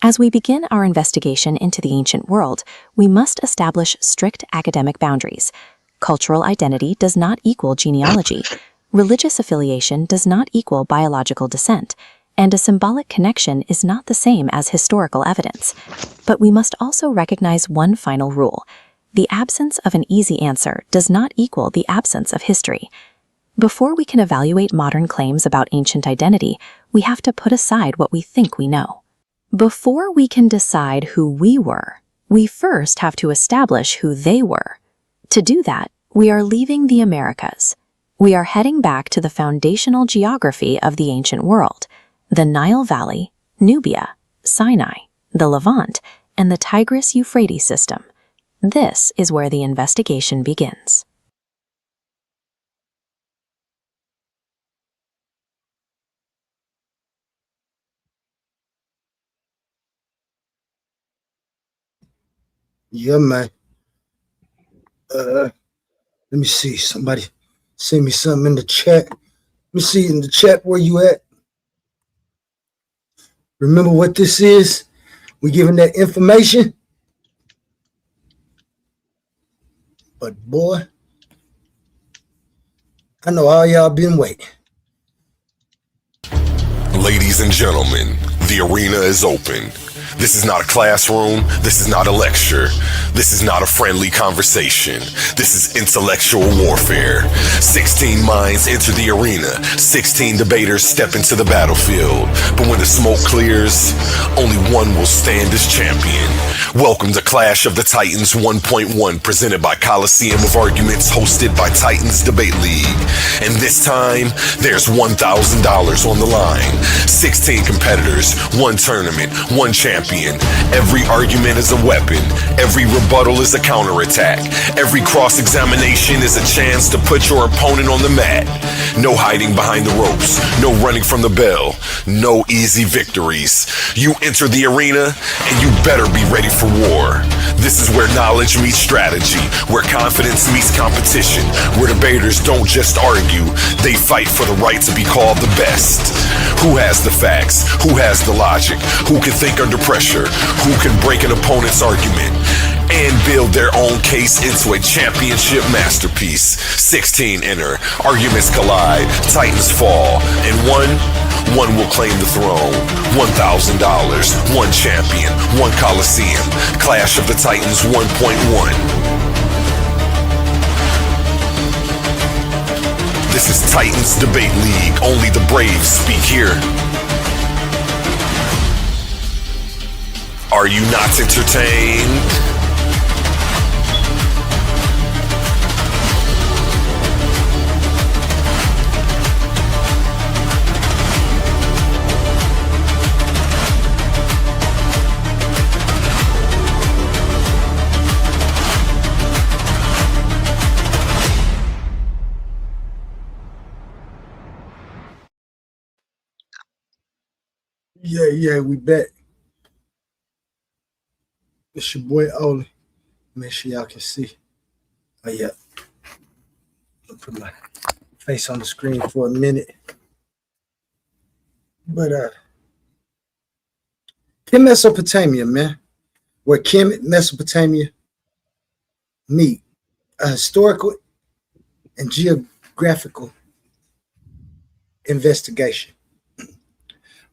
As we begin our investigation into the ancient world, we must establish strict academic boundaries. Cultural identity does not equal genealogy. Religious affiliation does not equal biological descent. And a symbolic connection is not the same as historical evidence. But we must also recognize one final rule. The absence of an easy answer does not equal the absence of history. Before we can evaluate modern claims about ancient identity, we have to put aside what we think we know. Before we can decide who we were, we first have to establish who they were. To do that, we are leaving the Americas. We are heading back to the foundational geography of the ancient world, the Nile Valley, Nubia, Sinai, the Levant, and the Tigris-Euphrates system. This is where the investigation begins. Yeah, man. Let me see. Somebody send me something in the chat. Let me see in the chat where you at. Remember what this is? We giving that information. But boy, I know all y'all been waiting. Ladies and gentlemen, the arena is open. This is not a classroom. This is not a lecture. This is not a friendly conversation. This is intellectual warfare. 16 minds enter the arena. 16 debaters step into the battlefield. But when the smoke clears, only one will stand as champion. Welcome to Clash of the Titans 1.1, presented by Coliseum of Arguments, hosted by Titans Debate League. And this time, there's $1,000 on the line. 16 competitors, one tournament, one champion. Every argument is a weapon. Every rebuttal is a counterattack. Every cross-examination is a chance to put your opponent on the mat. No hiding behind the ropes. No running from the bell. No easy victories. You enter the arena, and you better be ready for war. This is where knowledge meets strategy, where confidence meets competition, where debaters don't just argue, they fight for the right to be called the best. Who has the facts? Who has the logic? Who can think under pressure? Who can break an opponent's argument and build their own case into a championship masterpiece? 16 enter, arguments collide, titans fall, and one will claim the throne. $1,000, one champion, one Coliseum. Clash of the Titans 1.1. This is Titans Debate League. Only the brave speak here. Are you not entertained? Yeah, we back. It's your boy Oli. Make sure y'all can see. Oh yeah. I'll put my face on the screen for a minute. But K.M.T.Sopatamia, man. Where Kemet, Mesopotamia meet. A historical and geographical investigation.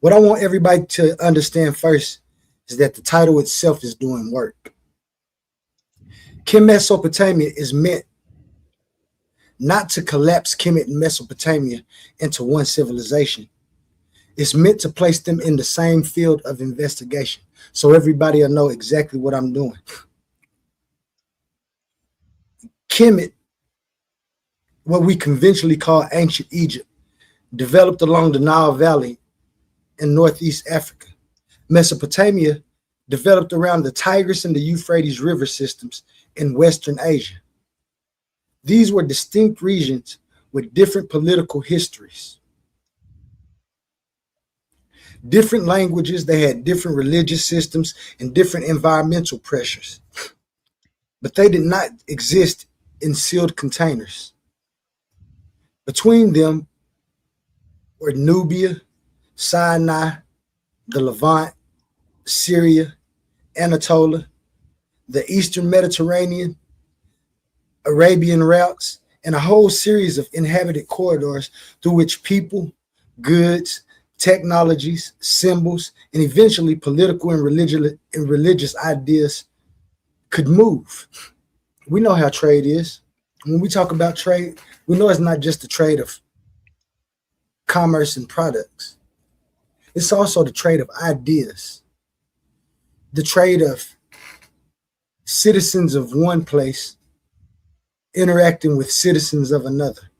What I want everybody to understand first is that the title itself is doing work. K.M.T.Sopatamia is meant not to collapse Kemet and Mesopotamia into one civilization. It's meant to place them in the same field of investigation so everybody will know exactly what I'm doing. Kemet, what we conventionally call ancient Egypt, developed along the Nile Valley in Northeast Africa. Mesopotamia developed around the Tigris and the Euphrates river systems in Western Asia. These were distinct regions with different political histories, different languages. They had different religious systems and different environmental pressures, but they did not exist in sealed containers. Between them were Nubia, Sinai, the Levant, Syria, Anatolia, the Eastern Mediterranean, Arabian routes, and a whole series of inhabited corridors through which people, goods, technologies, symbols, and eventually political and religious ideas could move. We know how trade is. When we talk about trade, we know it's not just the trade of commerce and products. It's also the trade of ideas, the trade of citizens of one place interacting with citizens of another.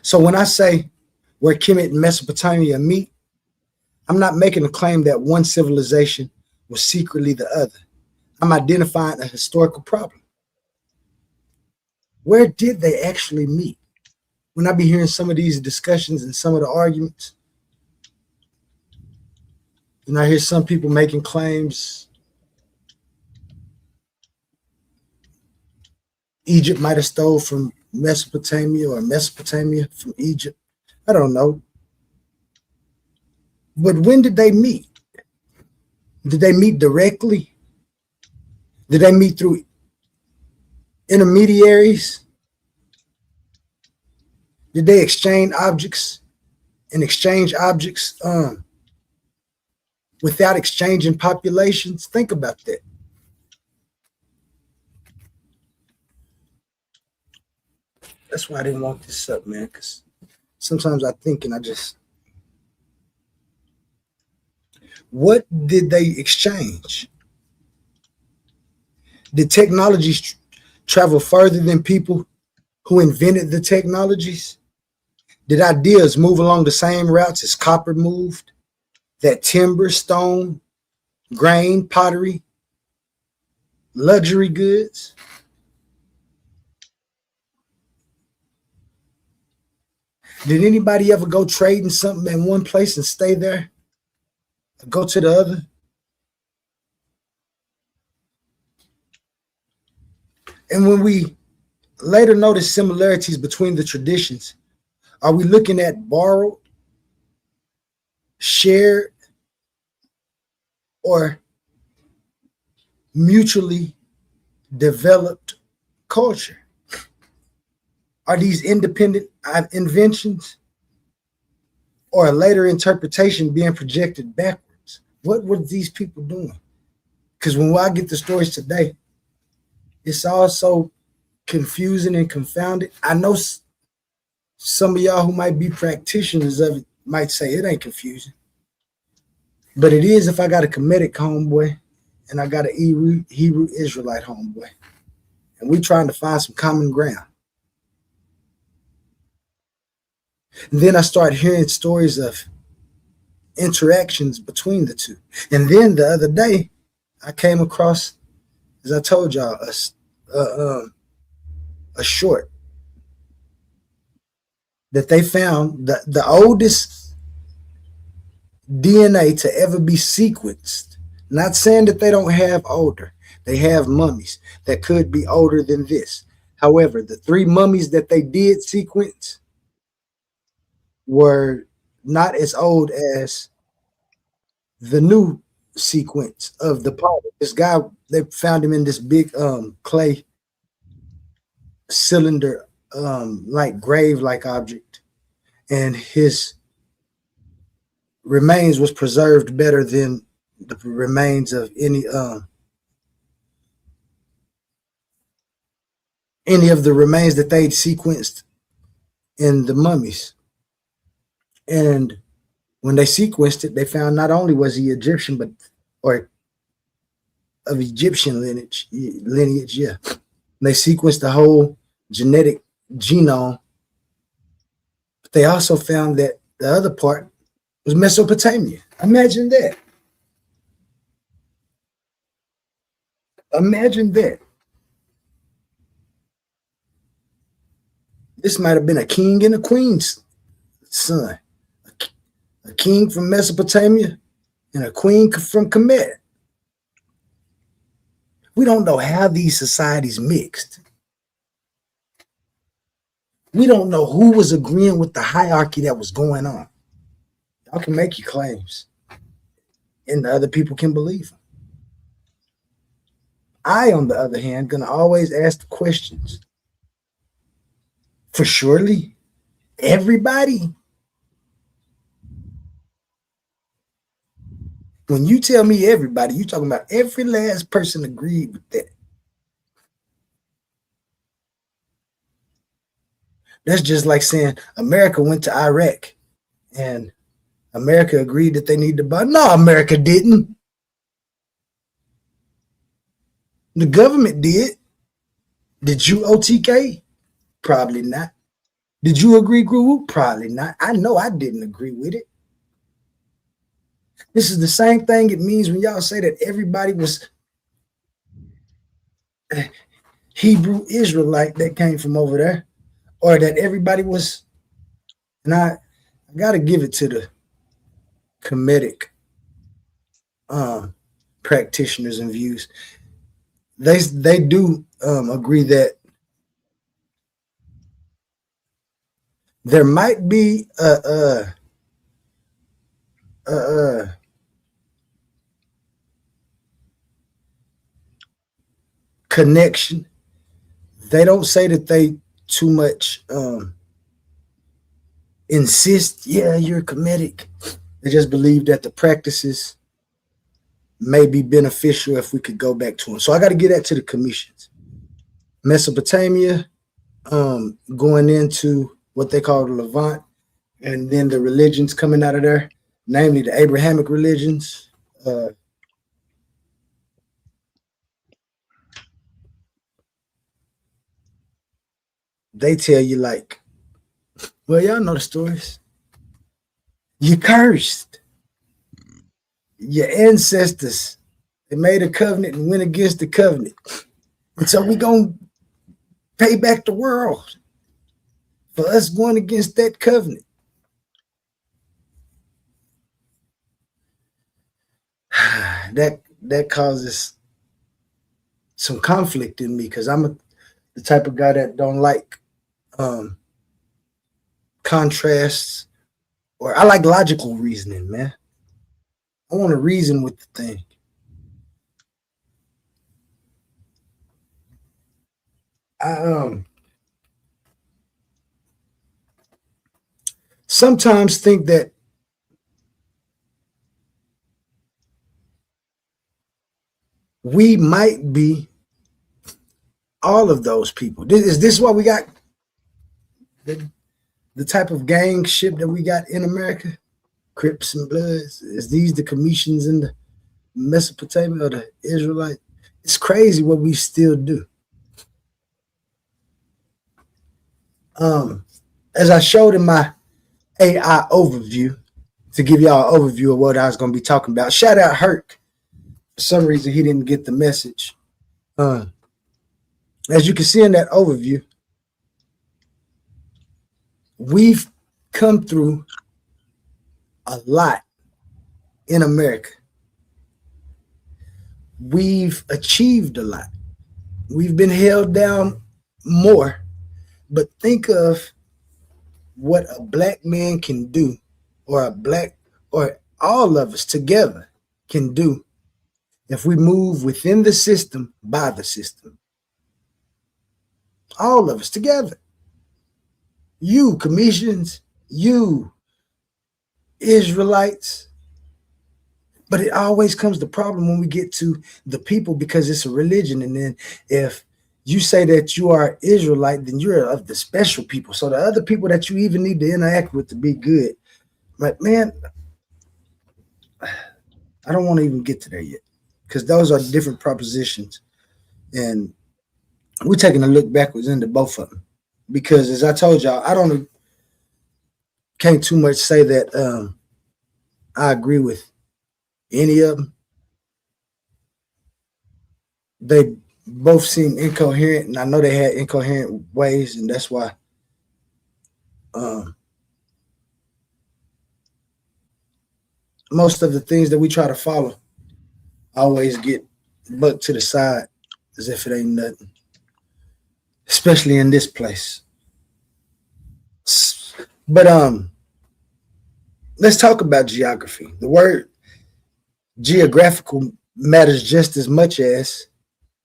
So when I say where Kemet and Mesopotamia meet, I'm not making a claim that one civilization was secretly the other. I'm identifying a historical problem. Where did they actually meet? When I be hearing some of these discussions and some of the arguments, and I hear some people making claims Egypt might have stole from Mesopotamia or Mesopotamia from Egypt. I don't know. But when did they meet? Did they meet directly? Did they meet through intermediaries? Did they exchange objects without exchanging populations? Think about that. That's why I didn't want this up, man, because sometimes I think and I just, what did they exchange? Did technologies travel further than people who invented the technologies? Did ideas move along the same routes as copper moved? That timber, stone, grain, pottery, luxury goods? Did anybody ever go trading something in one place and stay there? Go to the other? And when we later notice similarities between the traditions, are we looking at borrowed, shared, or mutually developed culture? Are these independent inventions or a later interpretation being projected backwards? What were these people doing? Because when I get the stories today, it's all so confusing and confounded. I know some of y'all who might be practitioners of it might say it ain't confusing. But it is if I got a Kemetic homeboy and I got an Hebrew Israelite homeboy. And we trying to find some common ground. And then I start hearing stories of interactions between the two. And then the other day, I came across, as I told y'all, a short that they found, the oldest DNA to ever be sequenced. Not saying that they don't have older. They have mummies that could be older than this. However, the 3 mummies that they did sequence were not as old as the new sequence of the potter. This guy, they found him in this big clay cylinder, like grave-like object, and his remains was preserved better than the remains of any of the remains that they'd sequenced in the mummies. And when they sequenced it, they found not only was he Egyptian, but or of Egyptian lineage, yeah. They sequenced the whole genetic genome. But they also found that the other part was Mesopotamia. Imagine that. Imagine that. This might have been a king and a queen's son. A king from Mesopotamia and a queen from Kemet. We don't know how these societies mixed. We don't know who was agreeing with the hierarchy that was going on. Y'all can make your claims, and the other people can believe them. I, on the other hand, gonna always ask the questions. For surely, everybody. When you tell me everybody, you're talking about every last person agreed with that. That's just like saying America went to Iraq and America agreed that they need to buy. No, America didn't. The government did. Did you, OTK? Probably not. Did you agree, Guru? Probably not. I know I didn't agree with it. This is the same thing it means when y'all say that everybody was Hebrew Israelite that came from over there, or that everybody was. And I got to give it to the Kemetic practitioners and views. They do agree that there might be a connection. They don't say that they too much insist, yeah, you're Kemetic. They just believe that the practices may be beneficial if we could go back to them. So I got to get that to the commissions. Mesopotamia, going into what they call the Levant, and then the religions coming out of there, namely the Abrahamic religions. They tell you like, well, y'all know the stories. You're cursed. Your ancestors, they made a covenant and went against the covenant. And so we're going to pay back the world for us going against that covenant. That causes some conflict in me because I'm the type of guy that don't like contrasts, or I like logical reasoning, man. I want to reason with the thing. I sometimes think that we might be all of those people. Is this why we got the type of gang ship that we got in America? Crips and Bloods? Is these the Cometians in the Mesopotamia or the Israelite? It's crazy what we still do. As I showed in my AI overview, to give y'all an overview of what I was going to be talking about. Shout out Herc. For some reason, he didn't get the message. As you can see in that overview, we've come through a lot in America. We've achieved a lot. We've been held down more. But think of what a black man can do, or all of us together can do if we move within the system, by the system. All of us together. You commissions, you Israelites. But it always comes the problem when we get to the people, because it's a religion. And then if you say that you are Israelite, then you're of the special people. So the other people that you even need to interact with to be good. But man, I don't want to even get to there yet, because those are different propositions. And we're taking a look backwards into both of them. Because as I told y'all, can't too much say that I agree with any of them. they both seem incoherent, and I know they had incoherent ways, and that's why most of the things that we try to follow always get bucked to the side as if it ain't nothing, especially in this place. But let's talk about geography. The word geographical matters just as much as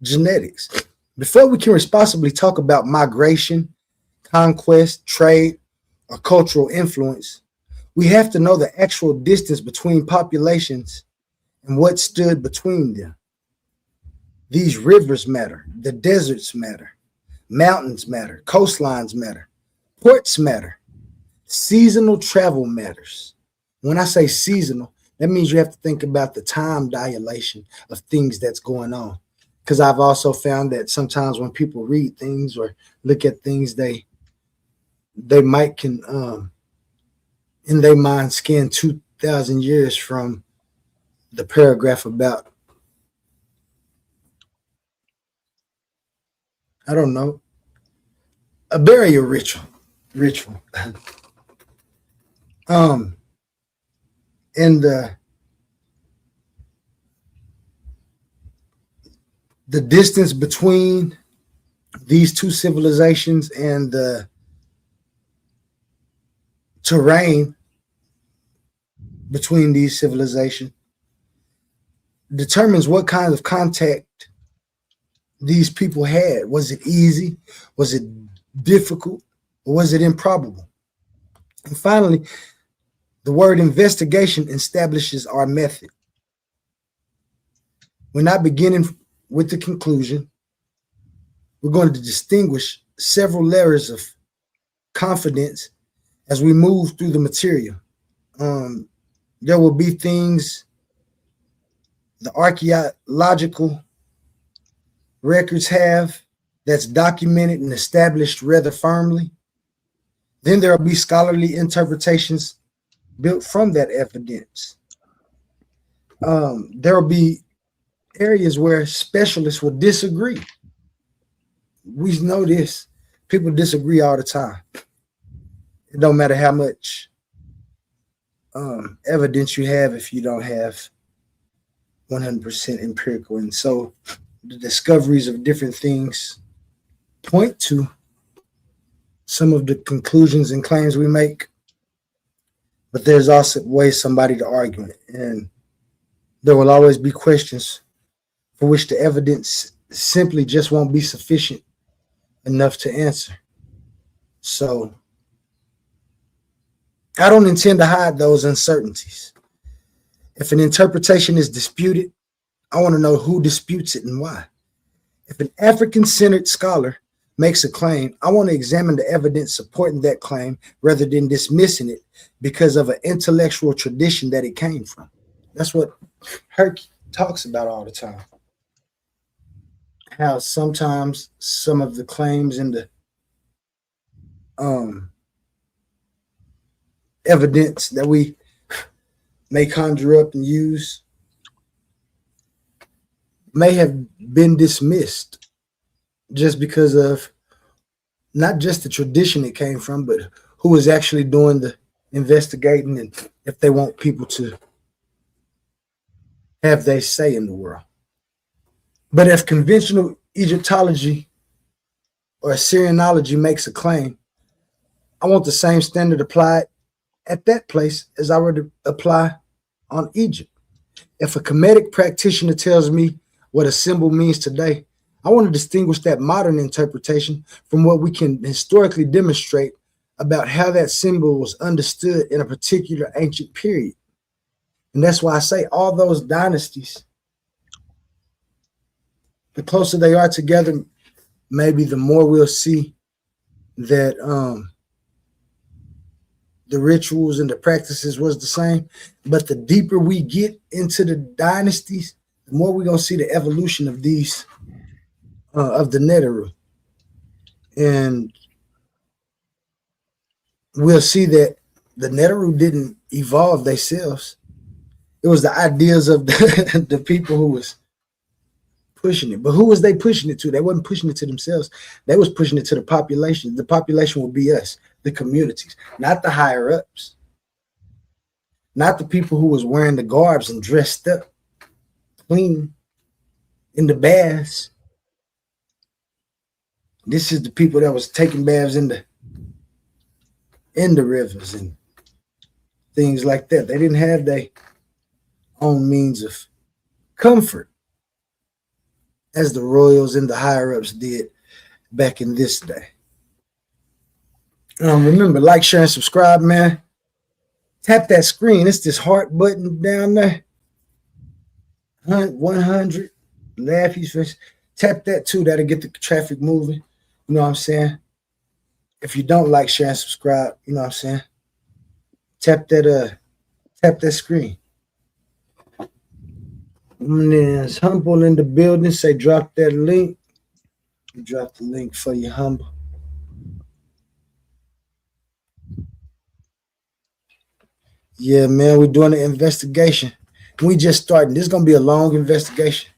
genetics. Before we can responsibly talk about migration, conquest, trade, or cultural influence, we have to know the actual distance between populations and what stood between them. These rivers matter, the deserts matter, mountains matter, coastlines matter, ports matter, seasonal travel matters. When I say seasonal, that means you have to think about the time dilation of things that's going on. Because I've also found that sometimes when people read things or look at things, they might can in their mind scan 2,000 years from the paragraph about, I don't know, a burial ritual. And the distance between these two civilizations and the terrain between these civilizations determines what kind of contact these people had. Was it easy? Was it difficult? Or was it improbable? And finally, the word investigation establishes our method. We're not beginning with the conclusion. We're going to distinguish several layers of confidence as we move through the material. There will be things the archaeological records have that's documented and established rather firmly. Then there will be scholarly interpretations built from that evidence. There will be areas where specialists will disagree. We know this. People disagree all the time. It don't matter how much evidence you have if you don't have 100% empirical. And so the discoveries of different things point to some of the conclusions and claims we make, but there's also ways somebody to argue it. And there will always be questions for which the evidence simply just won't be sufficient enough to answer. So I don't intend to hide those uncertainties. If an interpretation is disputed, I want to know who disputes it and why. If an African-centered scholar makes a claim, I want to examine the evidence supporting that claim rather than dismissing it because of an intellectual tradition that it came from. That's what Herc talks about all the time. How sometimes some of the claims in the evidence that we may conjure up and use may have been dismissed just because of not just the tradition it came from, but who is actually doing the investigating and if they want people to have their say in the world. But if conventional Egyptology or Assyrianology makes a claim, I want the same standard applied at that place as I would apply on Egypt. If a Kemetic practitioner tells me what a symbol means today, I want to distinguish that modern interpretation from what we can historically demonstrate about how that symbol was understood in a particular ancient period. And that's why I say all those dynasties, the closer they are together, maybe the more we'll see that the rituals and the practices was the same. But the deeper we get into the dynasties, the more we're going to see the evolution of these, of the Neteru. And we'll see that the Neteru didn't evolve themselves. It was the ideas of the people who was pushing it. But who was they pushing it to? They wasn't pushing it to themselves. They was pushing it to the population. The population would be us, the communities, not the higher ups, not the people who was wearing the garbs and dressed up, clean in the baths. This is the people that was taking baths in the rivers and things like that. They didn't have their own means of comfort as the royals and the higher ups did back in this day. Remember, like, share, and subscribe, man. Tap that screen. It's this heart button down there. 100. Laughy's face. Tap that too. That'll get the traffic moving. You know what I'm saying? If you don't like, share, and subscribe, you know what I'm saying? Tap that screen. And then it's Humble in the building. Say drop that link. Drop the link for you, Humble. Yeah, man, we're doing an investigation. We just starting. This is gonna be a long investigation.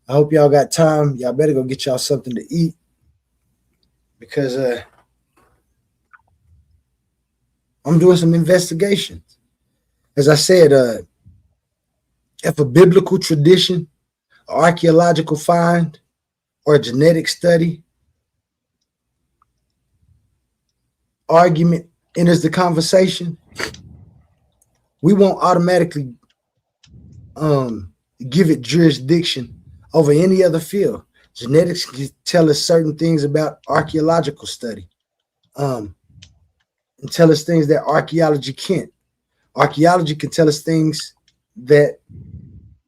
I hope y'all got time. Y'all better go get y'all something to eat, because I'm doing some investigations. As I said, if a biblical tradition, an archaeological find, or a genetic study argument enters the conversation, we won't automatically give it jurisdiction over any other field. Genetics can tell us certain things about archaeological study, and tell us things that archaeology can't. Archaeology can tell us things that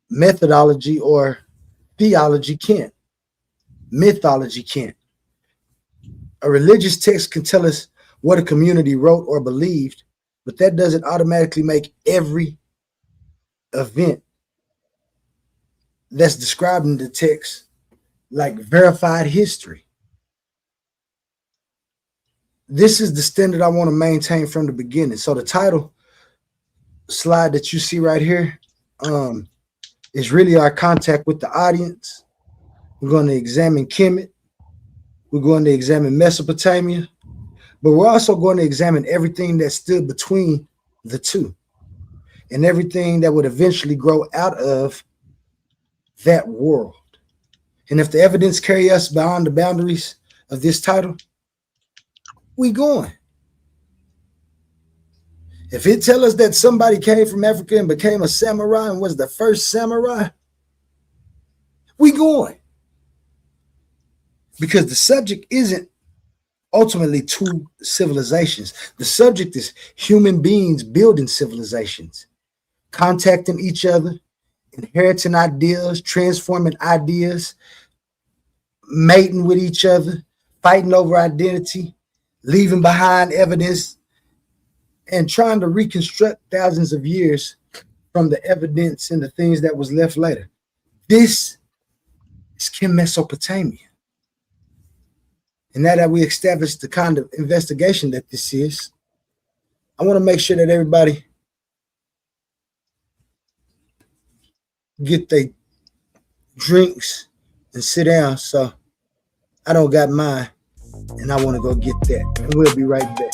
methodology or theology can't. Mythology can't. A religious text can tell us what a community wrote or believed, but that doesn't automatically make every event that's described in the text like verified history. This is the standard I want to maintain from the beginning. So the title slide that you see right here is really our contact with the audience. We're going to examine Kemet. We're going to examine Mesopotamia. But we're also going to examine everything that stood between the two and everything that would eventually grow out of that world. And if the evidence carry us beyond the boundaries of this title, we going. If it tell us that somebody came from Africa and became a samurai and was the first samurai, we going. Because the subject isn't ultimately two civilizations. The subject is human beings building civilizations, contacting each other, inheriting ideas, transforming ideas, mating with each other, fighting over identity, leaving behind evidence, and trying to reconstruct thousands of years from the evidence and the things that was left later. This is K.M.T.Sopatamia. And now that we established the kind of investigation that this is, I want to make sure that everybody get their drinks and sit down. So I don't got mine, and I want to go get that. And we'll be right back.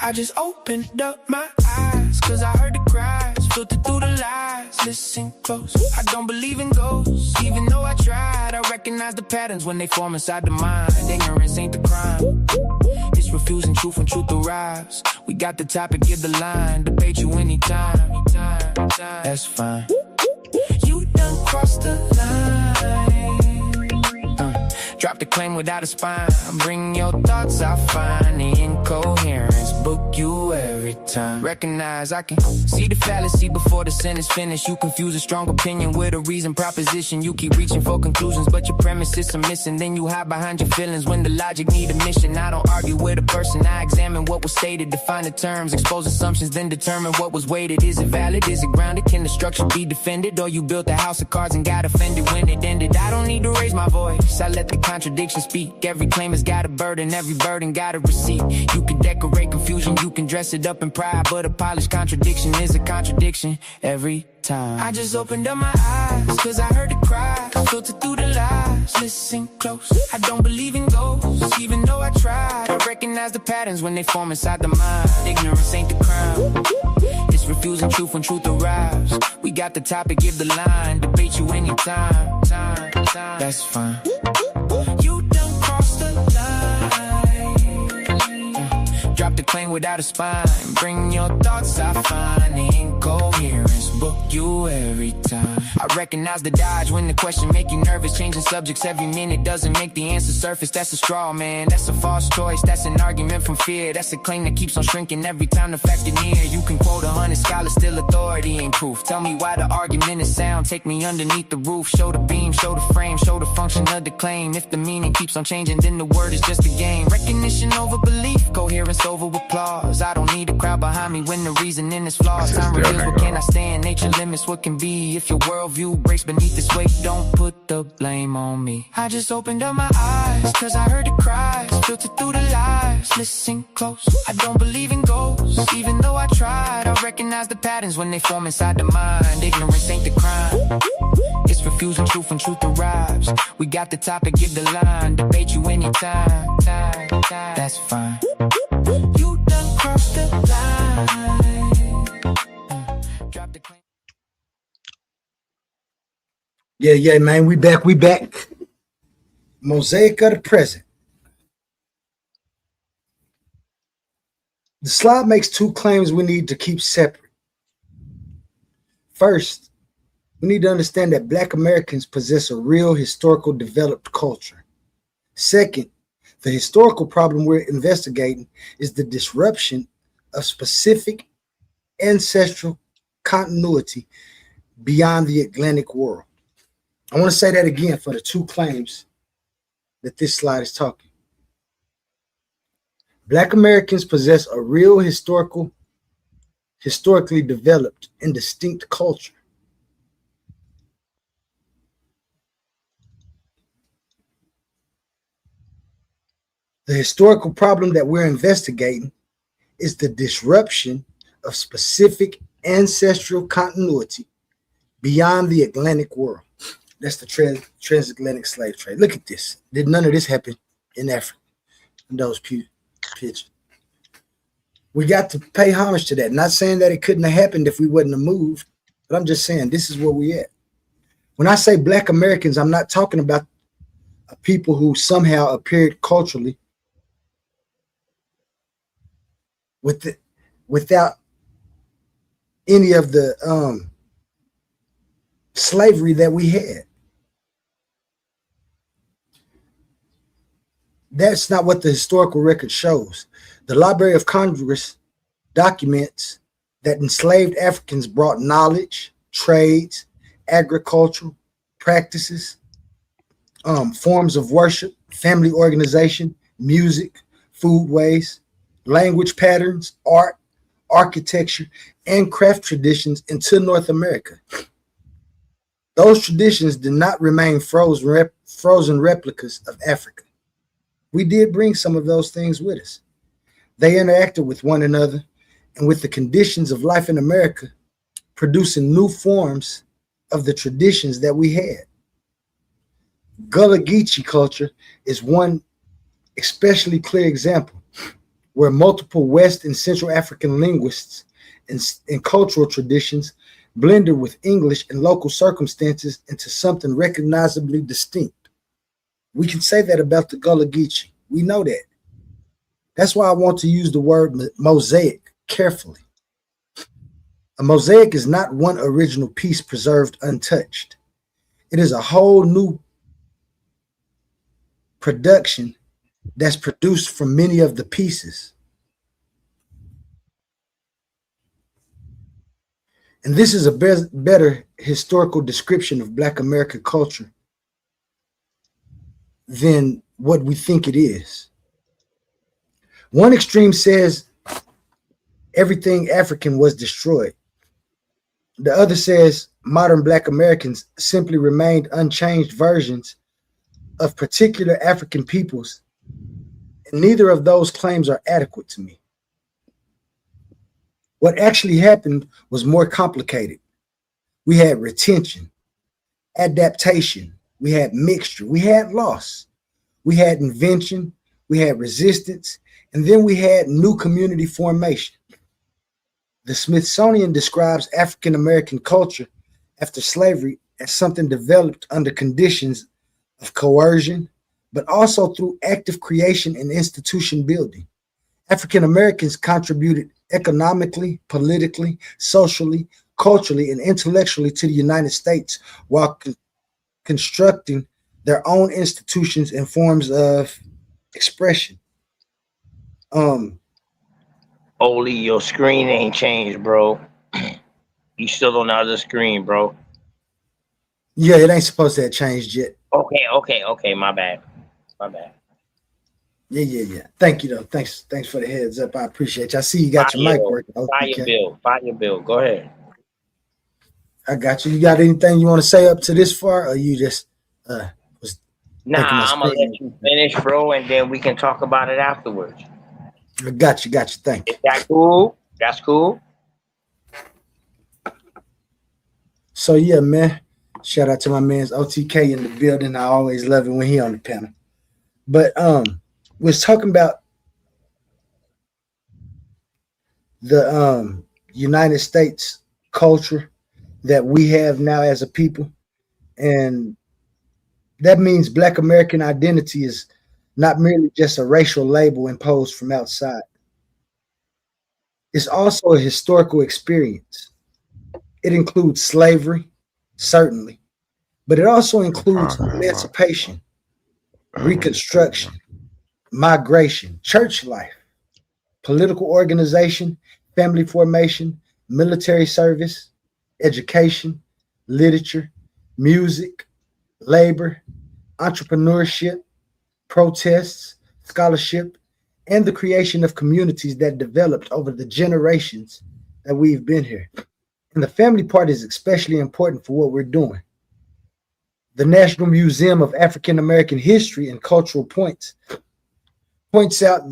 I just opened up my eyes, cause I heard the cries, filtered through the lies. Listen close, I don't believe in ghosts, even though I tried. I recognize the patterns when they form inside the mind. Ignorance ain't the crime, it's refusing truth when truth arrives. We got the topic, give the line, debate you anytime. That's fine. You done crossed the line. Drop the claim without a spine. Bring your thoughts, I find the incoherence. Book you every time. Recognize I can see the fallacy before the sentence finished. You confuse a strong opinion with a reason proposition. You keep reaching for conclusions, but your premises are missing. Then you hide behind your feelings when the logic need a mission. I don't argue with a person, I examine what was stated, define the terms, expose assumptions, then determine what was weighted. Is it valid? Is it grounded? Can the structure be defended? Or you built a house of cards and got offended when it ended? I don't need to raise my voice, I let the contradiction speak. Every claim has got a burden, every burden got a receipt. You can decorate confusion, you can dress it up up in pride, but a polished contradiction is a contradiction every time. I just opened up my eyes, cause I heard the cry, filtered through the lies, listen close. I don't believe in ghosts, even though I tried. I recognize the patterns when they form inside the mind. Ignorance ain't the crime, it's refusing truth when truth arrives. We got the topic, give the line, debate you anytime, that's fine. You done crossed the line, drop the claim without a spine. Bring your thoughts, I find the incoherence, book you every time. I recognize the dodge when the question make you nervous. Changing subjects every minute doesn't make the answer surface. That's a straw man, that's a false choice. That's an argument from fear, that's a claim that keeps on shrinking every time the fact is near. You can quote 100 scholars, still authority ain't proof. Tell me why the argument is sound, take me underneath the roof. Show the beam, show the frame, show the function of the claim. If the meaning keeps on changing, then the word is just a game. Recognition over belief, coherence over applause. I don't need a crowd behind me when the reasoning is flawed. Time reveals what can I stand, nature limits what can be. If your worldview breaks beneath this weight, don't put the blame on me. I just opened up my eyes, cause I heard the cries, filtered through the lies, listen close. I don't believe in ghosts, even though I tried. I recognize the patterns when they form inside the mind. Ignorance ain't the crime, it's refusing truth when truth arrives. We got the topic, give the line, debate you anytime, that's fine. You done crossed the line, drop the claim. Yeah, man, we back. Mosaic of the present. The slide makes two claims we need to keep separate. First, we need to understand that Black Americans possess a real historical developed culture. Second, the historical problem we're investigating is the disruption of specific ancestral continuity beyond the Atlantic world. I want to say that again for the two claims that this slide is talking. Black Americans possess a real historically developed and distinct culture. The historical problem that we're investigating is the disruption of specific ancestral continuity beyond the Atlantic world. That's the transatlantic slave trade. Look at this. Did none of this happen in Africa? In those pictures. We got to pay homage to that. Not saying that it couldn't have happened if we wouldn't have moved, but I'm just saying this is where we at. When I say Black Americans, I'm not talking about people who somehow appeared culturally without any of the slavery that we had. That's not what the historical record shows. The Library of Congress documents that enslaved Africans brought knowledge, trades, agricultural practices, forms of worship, family organization, music, foodways, language patterns, art, architecture, and craft traditions into North America. Those traditions did not remain frozen replicas of Africa. We did bring some of those things with us. They interacted with one another and with the conditions of life in America, producing new forms of the traditions that we had. Gullah Geechee culture is one especially clear example where multiple West and Central African linguists and cultural traditions blended with English and local circumstances into something recognizably distinct. We can say that about the Gullah Geechee. We know that. That's why I want to use the word mosaic carefully. A mosaic is not one original piece preserved untouched. It is a whole new production that's produced from many of the pieces. And this is a better historical description of Black American culture than what we think it is. One extreme says everything African was destroyed. The other says modern Black Americans simply remained unchanged versions of particular African peoples. And neither of those claims are adequate to me. What actually happened was more complicated. We had retention, adaptation, we had mixture, we had loss, we had invention, we had resistance, and then we had new community formation. The Smithsonian describes African American culture after slavery as something developed under conditions of coercion, but also through active creation and institution building. African Americans contributed economically, politically, socially, culturally, and intellectually to the United States while constructing their own institutions and forms of expression. Um, Oli, your screen ain't changed, bro. You still on the other screen, bro. yeah, it ain't supposed to have changed yet. Okay. My bad. Yeah. Thank you though. Thanks for the heads up. I appreciate you. I see you got your mic working. Fire bill. Go ahead. I got you. You got anything you want to say up to this far, or you just was Nah, thinking my I'm gonna screen? let you finish, bro, and then we can talk about it afterwards. I got you. Thank you. Is that cool? That's cool. So yeah, man. Shout out to my man's OTK in the building. I always love it when he on the panel. But was talking about the United States culture that we have now as a people, and that means Black American identity is not merely just a racial label imposed from outside. It's also a historical experience. It includes slavery, certainly, but it also includes emancipation, Reconstruction, migration, church life, political organization, family formation, military service, education, literature, music, labor, entrepreneurship, protests, scholarship, and the creation of communities that developed over the generations that we've been here. And the family part is especially important for what we're doing. The National Museum of African American History and Cultural points out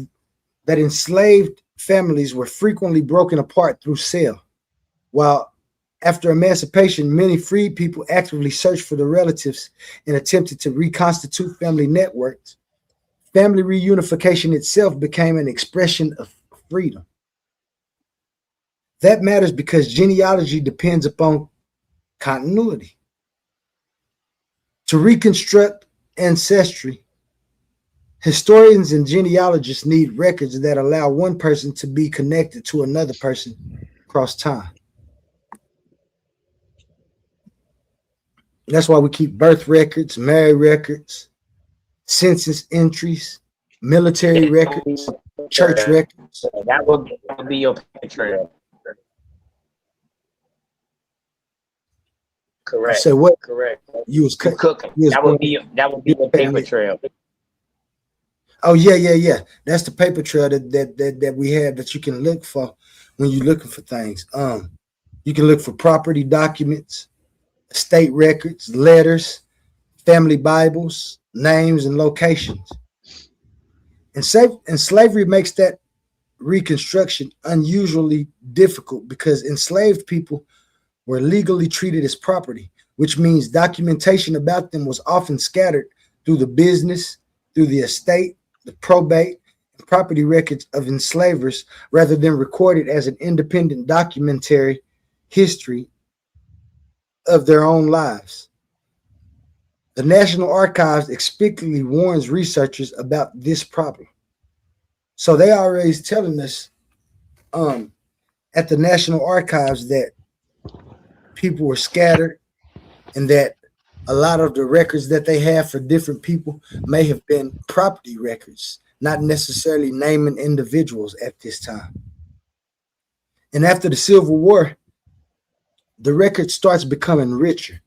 that enslaved families were frequently broken apart through sale, while after emancipation, many freed people actively searched for their relatives and attempted to reconstitute family networks. Family reunification itself became an expression of freedom. That matters because genealogy depends upon continuity. To reconstruct ancestry, historians and genealogists need records that allow one person to be connected to another person across time. That's why we keep birth records, marriage records, census entries, military records, church records. That would be your picture. Correct. So what? Correct. You was cooking. You was that would be your paper trail. Oh yeah. That's the paper trail that we have that you can look for when you're looking for things. You can look for property documents, estate records, letters, family Bibles, names, and locations. And slavery makes that reconstruction unusually difficult because enslaved people were legally treated as property, which means documentation about them was often scattered through the business, through the estate, the probate, and property records of enslavers rather than recorded as an independent documentary history of their own lives. The National Archives explicitly warns researchers about this problem. So they are always telling us at the National Archives that people were scattered and that a lot of the records that they have for different people may have been property records, not necessarily naming individuals at this time. And after the Civil War, the record starts becoming richer.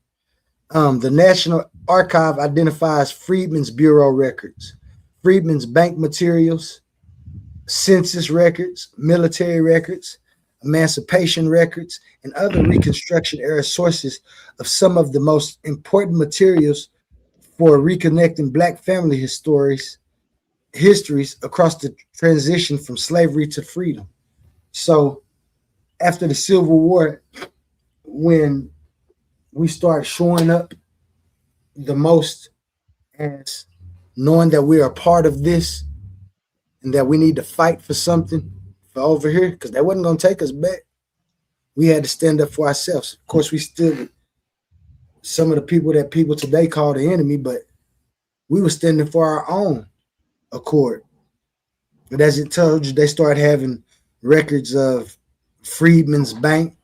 The National Archive identifies Freedmen's Bureau records, Freedmen's bank materials, census records, military records, emancipation records, and other Reconstruction era sources of some of the most important materials for reconnecting Black family histories across the transition from slavery to freedom. So after the Civil War, when we start showing up the most as knowing that we are part of this and that we need to fight for something for over here, because they wasn't going to take us back. We had to stand up for ourselves. Of course, we still some of the people that people today call the enemy, but we were standing for our own accord. But as it told you, they started having records of Freedmen's Bank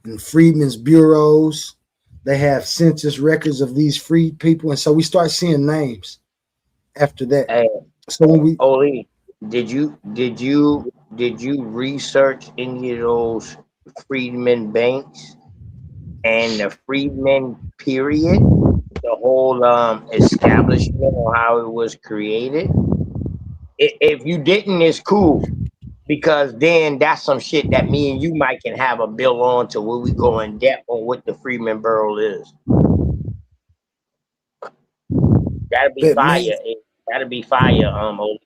and Freedmen's Bureaus. They have census records of these freed people. And so we start seeing names after that. Hey, So when we Oli, did you research any of those freedmen banks and the freedmen period, the whole establishment or how it was created? If you didn't, it's cool, because then that's some shit that me and you might can have a bill on to where we go in depth on what the Freeman Borough is. That'd be that fire. name, That'd be fire. Oli.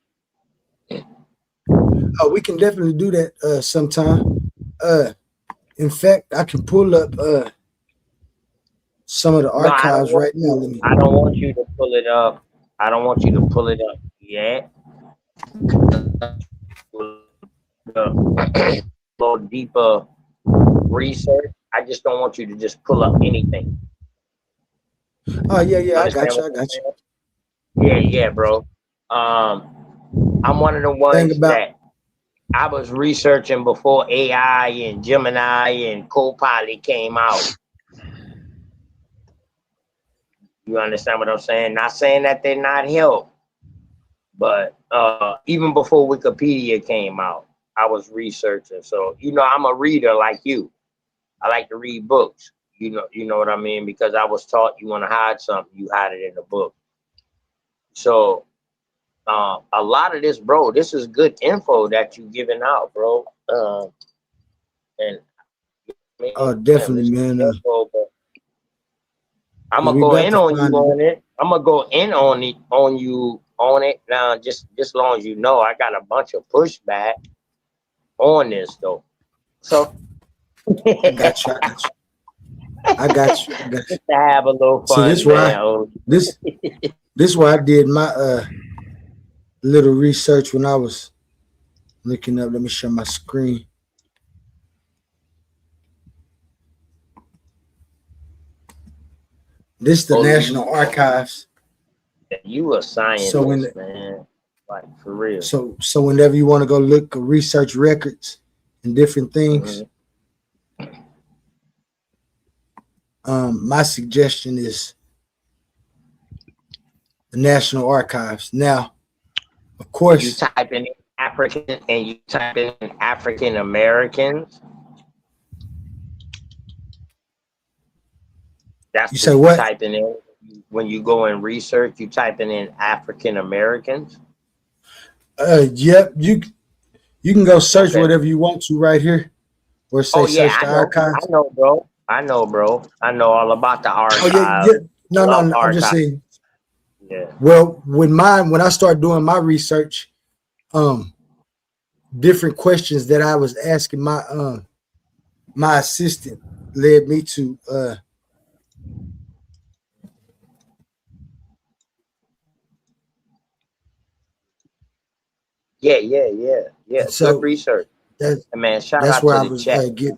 oh, we can definitely do that sometime. In fact, I can pull up some of the No, I don't archives want right now. you. Let me. I don't want you to pull it up. I don't want you to pull it up yet. A little deeper research. I just don't want you to just pull up anything. Oh yeah, You yeah, I understand got you. what I I'm got you. saying? Yeah, bro. I'm one of the Thing ones about that I was researching before AI and Gemini and Copilot came out. You understand what I'm saying? Not saying that they're not help, but even before Wikipedia came out, I was researching. So I'm a reader like you. I like to read books. You know what I mean? Because I was taught you want to hide something, you hide it in the book. So a lot of this, bro, this is good info that you giving out, bro. And I mean, oh, damn, definitely, this good man. info, but I'm Because gonna we go got in to on you find it. on it. I'm gonna go in on it on you on it now. Just as long as you know, I got a bunch of pushback on this though. So I got you. I got you. I got you. I got you. just to have a little See, this fun, why man. Oh, this this why I did my little research when I was looking up. Let me share my screen. This is the Oli, National Archives. you a So scientist, man. Like for real. so whenever you want to go look or research records and different things, Mhm. my suggestion is the National Archives. Now, of And you course, type in African and you type in African Americans. That's you what say you what? typing in when you go and research. You typing in African Americans. Yep, you can go search Okay. whatever you want to right here, or say Oh yeah, search I the know. I archives. know, bro. I know, bro. I know all about the Oh yeah, archive. yeah. I No, no, love no. I'm just archive. saying. Yeah. Well, when I started doing my research, um, different questions that I was asking my assistant led me to Yeah. and Good so research. that And man, shout that's out where to I the was chat. getting.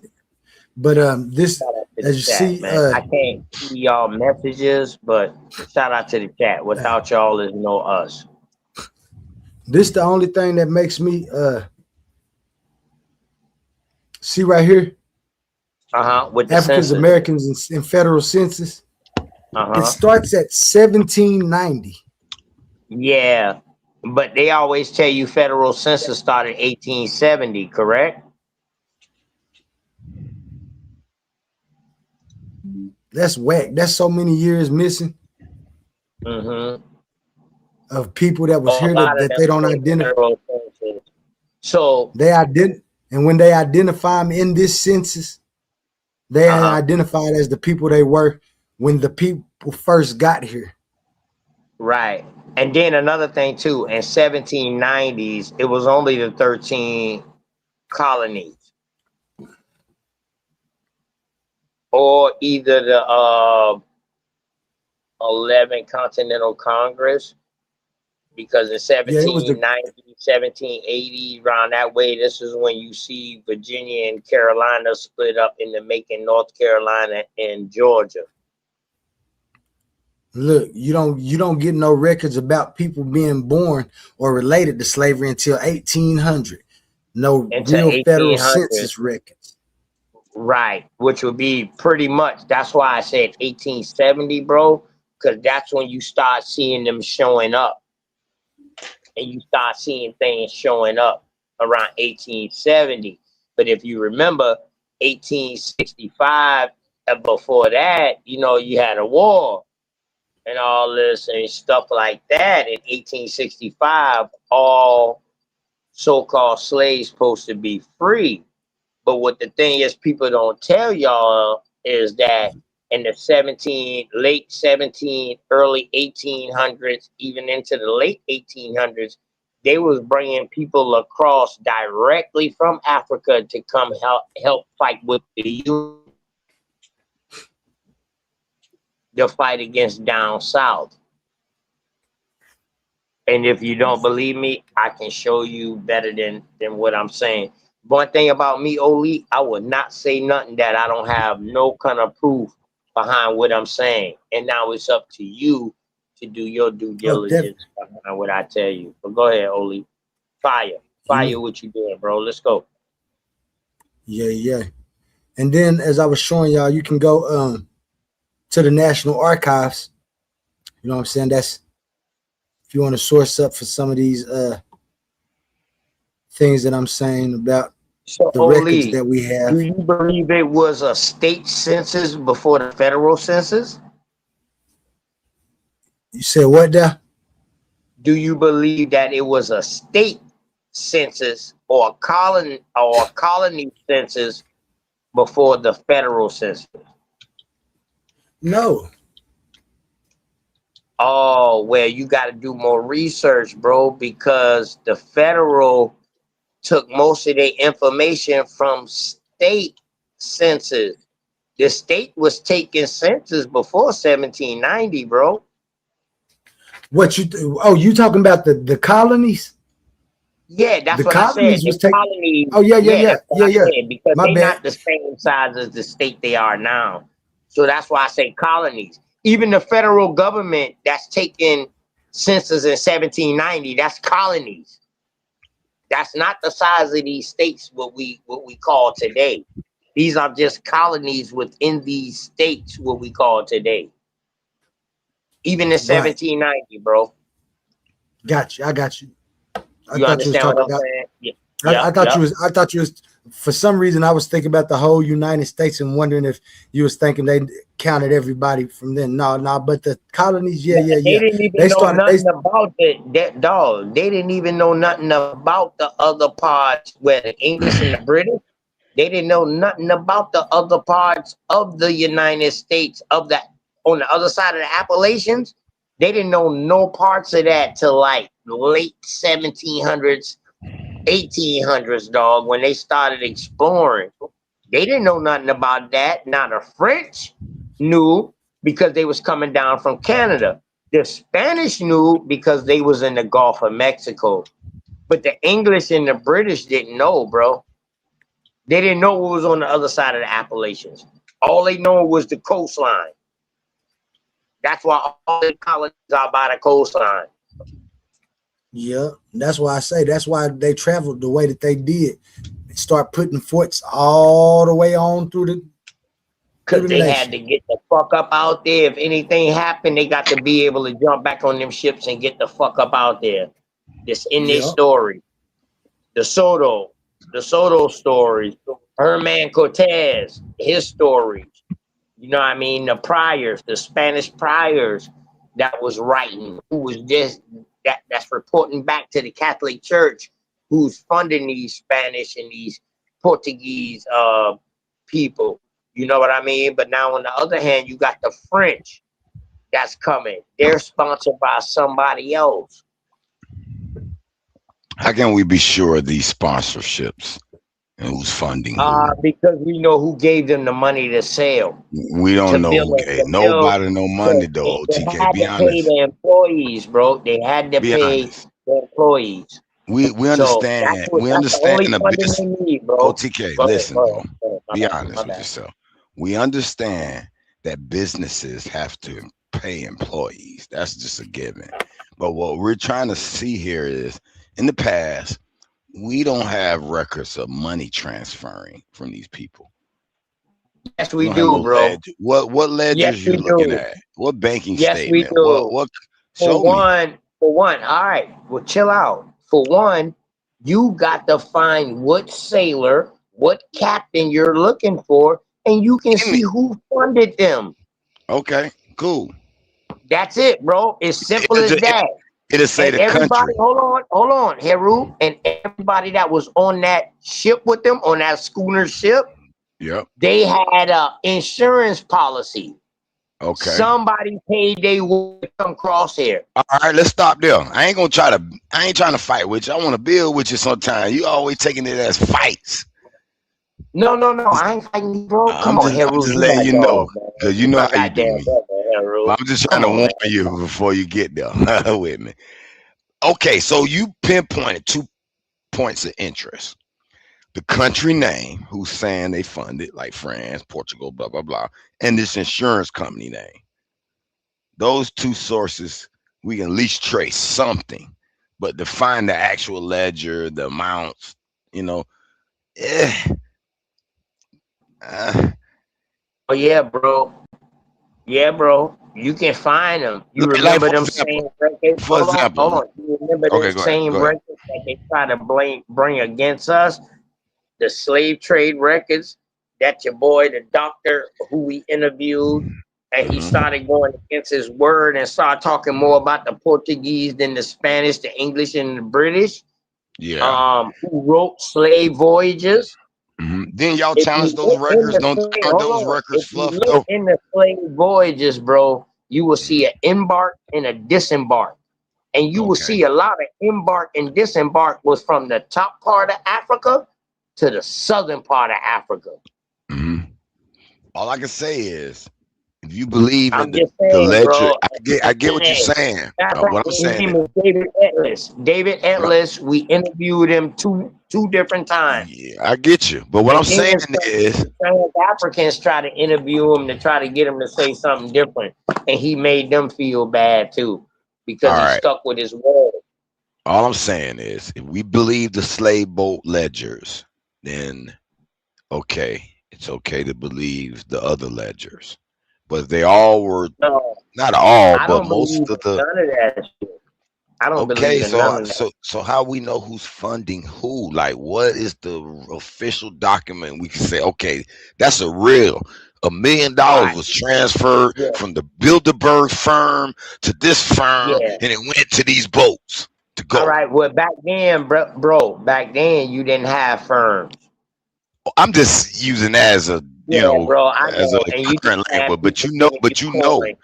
But this, Shout out to the as you chat, see, man. I can't see y'all messages, but shout out to the chat. Without y'all is no us. this the only thing that makes me see right here, With the Africans census. Americans in federal census. It Uh-huh. starts at 1790. Yeah. But they always tell you federal census started 1870, correct? That's whack. That's so many years missing Mm-hmm. of people that was A here lot of that them they don't say identify. federal census. So, They and when they identify them in this census, they are uh-huh. identified as the people they were when the people first got here. Right. And then another thing too, in 1790s, it was only the 13 colonies. or either the 11th Continental Congress, because in Yeah, it was the 1790, 1780, around that way, this is when you see Virginia and Carolina split up into making North Carolina and Georgia. look. You don't get no records about people being born or related to slavery until 1800. No Into real federal 1800. census records. Right, which would be pretty much, that's why I said 1870, bro, because that's when you start seeing them showing up, and you start seeing things showing up around 1870. But if you remember 1865, and before that, you know, you had a war and all this and stuff like that. In 1865, all so-called slaves supposed to be free. But what the thing is, people don't tell y'all is that in the late 17, early 1800s, even into the late 1800s, they was bringing people across directly from Africa to come help fight with the Union, the fight against down south. And if you don't believe me, I can show you better than what I'm saying. One thing about me, Oli, I would not say nothing that I don't have no kind of proof behind what I'm saying. And now it's up to you to do your due Oh, diligence behind what I tell you. But go ahead, Oli. Fire what you doing, bro. Let's go. Yeah. And then, as I was showing y'all, you can go to the National Archives. You know what I'm saying? That's if you want to source up for some of these things that I'm saying about So, the records Oli, that we do have. you believe it was a state census before the federal census? You said what there? Do you believe that it was a state census or a colony census before the federal census? No. Oh, well, you got to do more research, bro, because the federal took most of their information from state census. The state was taking census before 1790, bro. What you? You talking about the colonies? Yeah, that's The what I said. colonies The was taking. colonies, Oh yeah. that's what I said, because My they're bad. not the same size as the state they are now. So that's why I say colonies. Even the federal government that's taking census in 1790, that's colonies. That's not the size of these states what we call today. These are just colonies within these states what we call today. Even in Right. 1790, bro. Got you. I got you. I You thought you was understand what talking I'm about. saying? Yeah. I thought you was. I thought you was. For some reason, I was thinking about the whole United States and wondering if you was thinking they counted everybody from then. No. But the colonies, yeah. They didn't even know nothing about it. That dog. They didn't even know nothing about the other parts where the English and the British. They didn't know nothing about the other parts of the United States on the other side of the Appalachians. They didn't know no parts of that till like late 1700s, 1800s, dog, when they started exploring. They didn't know nothing about that. Now the French knew because they was coming down from Canada. The Spanish knew because they was in the Gulf of Mexico. But the English and the British didn't know, bro. They didn't know what was on the other side of the Appalachians. All they know was the coastline. That's why all the colonies are by the coastline. Yeah, that's why I say that's why they traveled the way that they did. They start putting forts all the way on through the. Because they had to get the fuck up out there. If anything happened, they got to be able to jump back on them ships and get the fuck up out there. This in their story. The Soto stories. Herman Cortez, his stories. You know what I mean? The priors, the Spanish priors that was writing, who was just that's reporting back to the Catholic Church, who's funding these Spanish and these Portuguese people. You know what I mean? But now on the other hand, you got the French that's coming. They're sponsored by somebody else. How can we be sure of these sponsorships? And who's funding who? Because we know who gave them the money to sell. We don't know who To gave build. nobody no money though. They OTK, had be to pay honest. the employees, bro. They had to Be pay honest. the employees. We So understand. We that's the understand only the funding business. they need, bro. OTK, Go ahead, listen, go bro. ahead, go ahead. Be My honest with bad. yourself. We understand that businesses have to pay employees. That's just a given. But what we're trying to see here is, in the past, we don't have records of money transferring from these people. Yes, We we don't have do, no bro. ledger. What Yes, ledgers you we looking do. at? What banking Yes, we statement? do. What For show me? one, all right. Well, chill out. For one, you got to find what sailor, what captain you're looking for, and you can Give me. see who funded them. Okay, cool. That's it, bro. It's simple It'll, as just, that. it'll say And the everybody, country. hold on, Heru, and everybody that was on that ship with them, on that schooner ship, Yep. they had a insurance policy. Okay. Somebody paid they would come cross here. All right, let's stop there. I ain't trying to fight with you. I want to build with you sometime. You always taking it as fights. No, I ain't fighting you, bro. Come on, I'm Heru, just you letting my you know dog, man. because you You know my how you do goddamn me. brother, Heru. But I'm just trying Come to on, warn man. you before you get there with me. Okay, so you pinpointed 2 points of interest. The country name, who's saying they funded, like France, Portugal, blah, blah, blah, and this insurance company name. Those 2 sources, we can at least trace something. But to find the actual ledger, the amounts, you know, eh, Oh yeah, bro. Yeah, bro. You can find them. You like remember for them example, same records? Hold on, hold on. You remember okay, them go ahead, same go ahead. records that they try to bring against us? The slave trade records that your boy, the doctor who we interviewed, and he started going against his word and started talking more about the Portuguese than the Spanish, the English, and the British. Yeah. Who wrote slave voyages? Then y'all If challenge you those look in records. the Don't slave, aren't hold those on. records If you fluff look though? in the slave voyages, bro, you will see an embark and a disembark. And you will Okay. see a lot of embark and disembark was from the top part of Africa to the southern part of Africa. All I can say is, if you believe in I'm the just the saying, ledger, bro. I get what you're saying. What I'm His saying name is, is David Atlas. David bro, Atlas. We interviewed him two different times. yeah, I get you. But what And I'm saying is, South Africans try to interview him to try to get him to say something different, and he made them feel bad too because all he right. stuck with his word. All I'm saying is, if we believe the slave boat ledgers, then okay, it's okay to believe the other ledgers. But they all were No, not all, I but don't most believe of in the. none of that shit. I don't Okay, believe in so none of that. so how we know who's funding who? Like, what is the official document we can say? Okay, that's a real. $1 million All right. was transferred Yeah. from the Bilderberg firm to this firm, Yeah. and it went to these boats to All go. right. Well, back then, bro, back then you didn't have firms. I'm just using that as a Yeah, bro. I as a know. And you just current had language, people giving you but you know. coin.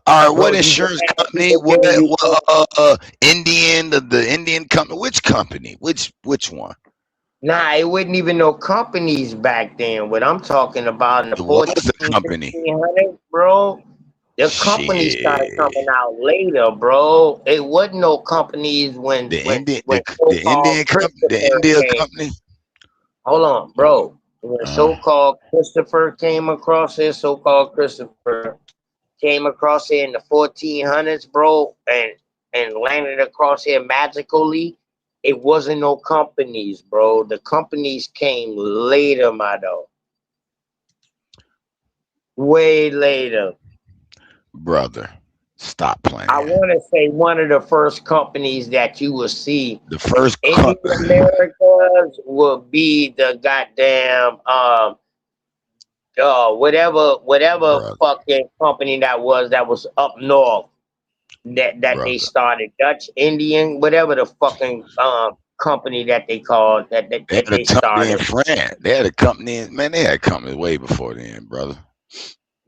All right, Bro, what you just insurance had company? people giving you coin. Indian, the Indian company. Which company? Which one? Nah, it wasn't even no companies back then. What I'm talking about in the It was 14, the company. 1500s, bro. The companies started coming Shit. out later, bro. It wasn't no companies when The when Indian, when the so-called the Christopher India came. company. Hold on, bro. When Uh, so-called Christopher came across here, so-called Christopher came across here in the 1400s, bro, and landed across here magically. It wasn't no companies, bro. The companies came later, my dog. Way later. brother, stop I playing. want to say one of the first companies that you will see The first in the Americas will be the goddamn whatever brother, fucking company that was up north that they brother. started, Dutch Indian, whatever the fucking company that they called They had a they company in started. France. They had a company man, they had companies way before then, brother.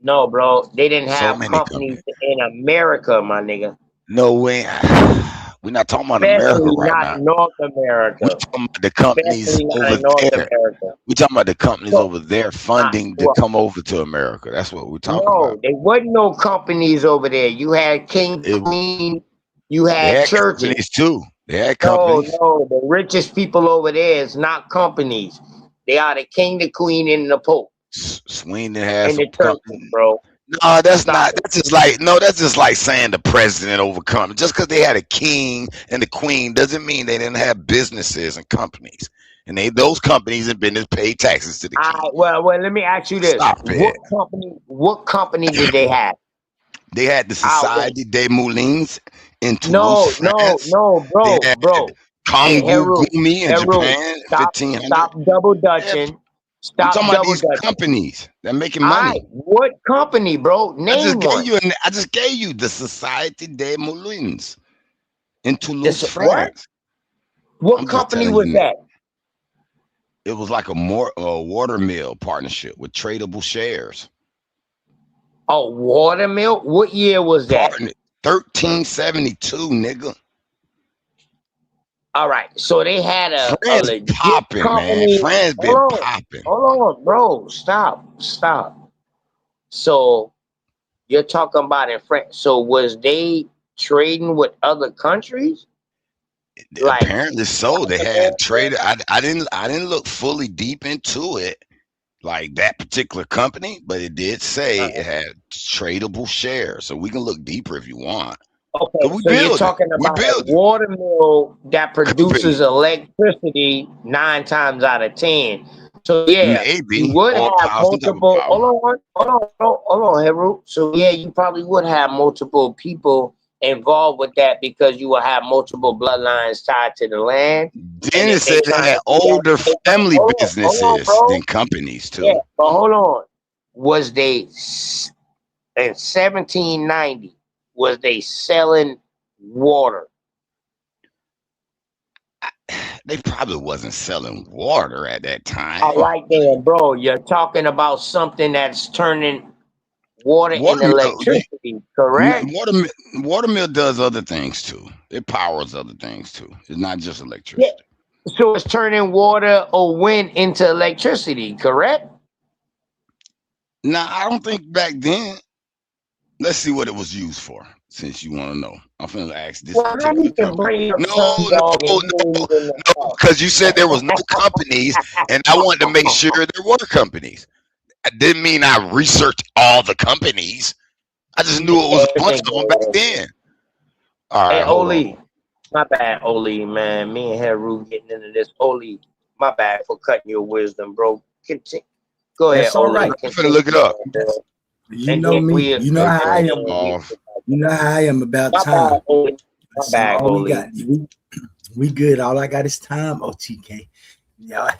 No, bro, they didn't So have many companies companies. in America, my nigga. No way. We're not talking about America Especially right not now. North We're America. talking about the companies Especially not over in North there. America. We're talking about the companies So, over there funding to well, come over to America. That's what we're talking no, about. there wasn't no companies over there. You had king, It, queen, you they had had churches. companies too. They had No, companies. no, the richest people over there is not companies. They are the king, the queen, and the pope, Sweden had and some the churches, companies. bro. No, that's Stop not. it. That's just like no. That's just like saying the president over company. Just because they had a king and the queen doesn't mean they didn't have businesses and companies. And those companies and business paid taxes to the All king. right, well, let me ask you this: Stop it. What company did they have? They had the Our Société des Moulins in Toulouse, No, no, France. no, They bro, had bro. Hey, Kongu Heru, Gumi in Heru, Japan, stop, 1500. stop double Yeah, dutching. I'm Stop talking about double these dutching. companies that making All right, money. what company, bro? Name one. I just gave you the Société des Moulins in Toulouse, This what? France. What I'm just company telling was you. that? It was like a water mill partnership with tradable shares. A watermill? What year was that? 1372, nigga. All right, so they had a France legit popping, man. company. France been popping. Hold on, bro. Stop. So you're talking about in France. So was they trading with other countries? Like Apparently so. They South had America? traded. I didn't look fully deep into it, like that particular company, but it did say it had tradable shares. So we can look deeper if you want. Okay, We so you're building. talking We about a building. water mill that produces Company. electricity 9 times out of 10. So yeah, Maybe you would or have power, some type of multiple. power. Hold on, Heru. So yeah, you probably would have multiple people involved with that because you will have multiple bloodlines tied to the land. Then And it if they said they trying had to do that, older family hold on, businesses bro. than companies Yeah, too. but hold on. Was they in 1790? Was they selling water? They probably wasn't selling water at that All time. right then, bro. You're talking about something that's turning water into Watermill, electricity, correct? watermill does other things too. It powers other things too. It's not just Yeah. electricity. So it's turning water or wind into electricity, correct? Now I don't think back then. Let's see what it was used for. Since you want to know, I'm finna ask this Well, how particular you can company. bring up No, some dog and you ain't even know? because you said there was no companies, and I wanted to make sure there were companies. I didn't mean I researched all the companies. I just knew it was a bunch of them back then. All Hey, right, hold on. Oli, my bad, Oli, man. Me and Heru getting into this. Oli, my bad for cutting your wisdom, bro. Continue. Go ahead, That's all Oli. right. I'm finna look it up. That's, you And know then me. we You know how I am. Off. You know how I am about my time. bad, Oli. My That's bad, all we Oli. got. We good. All I got is time. OTK. Yeah,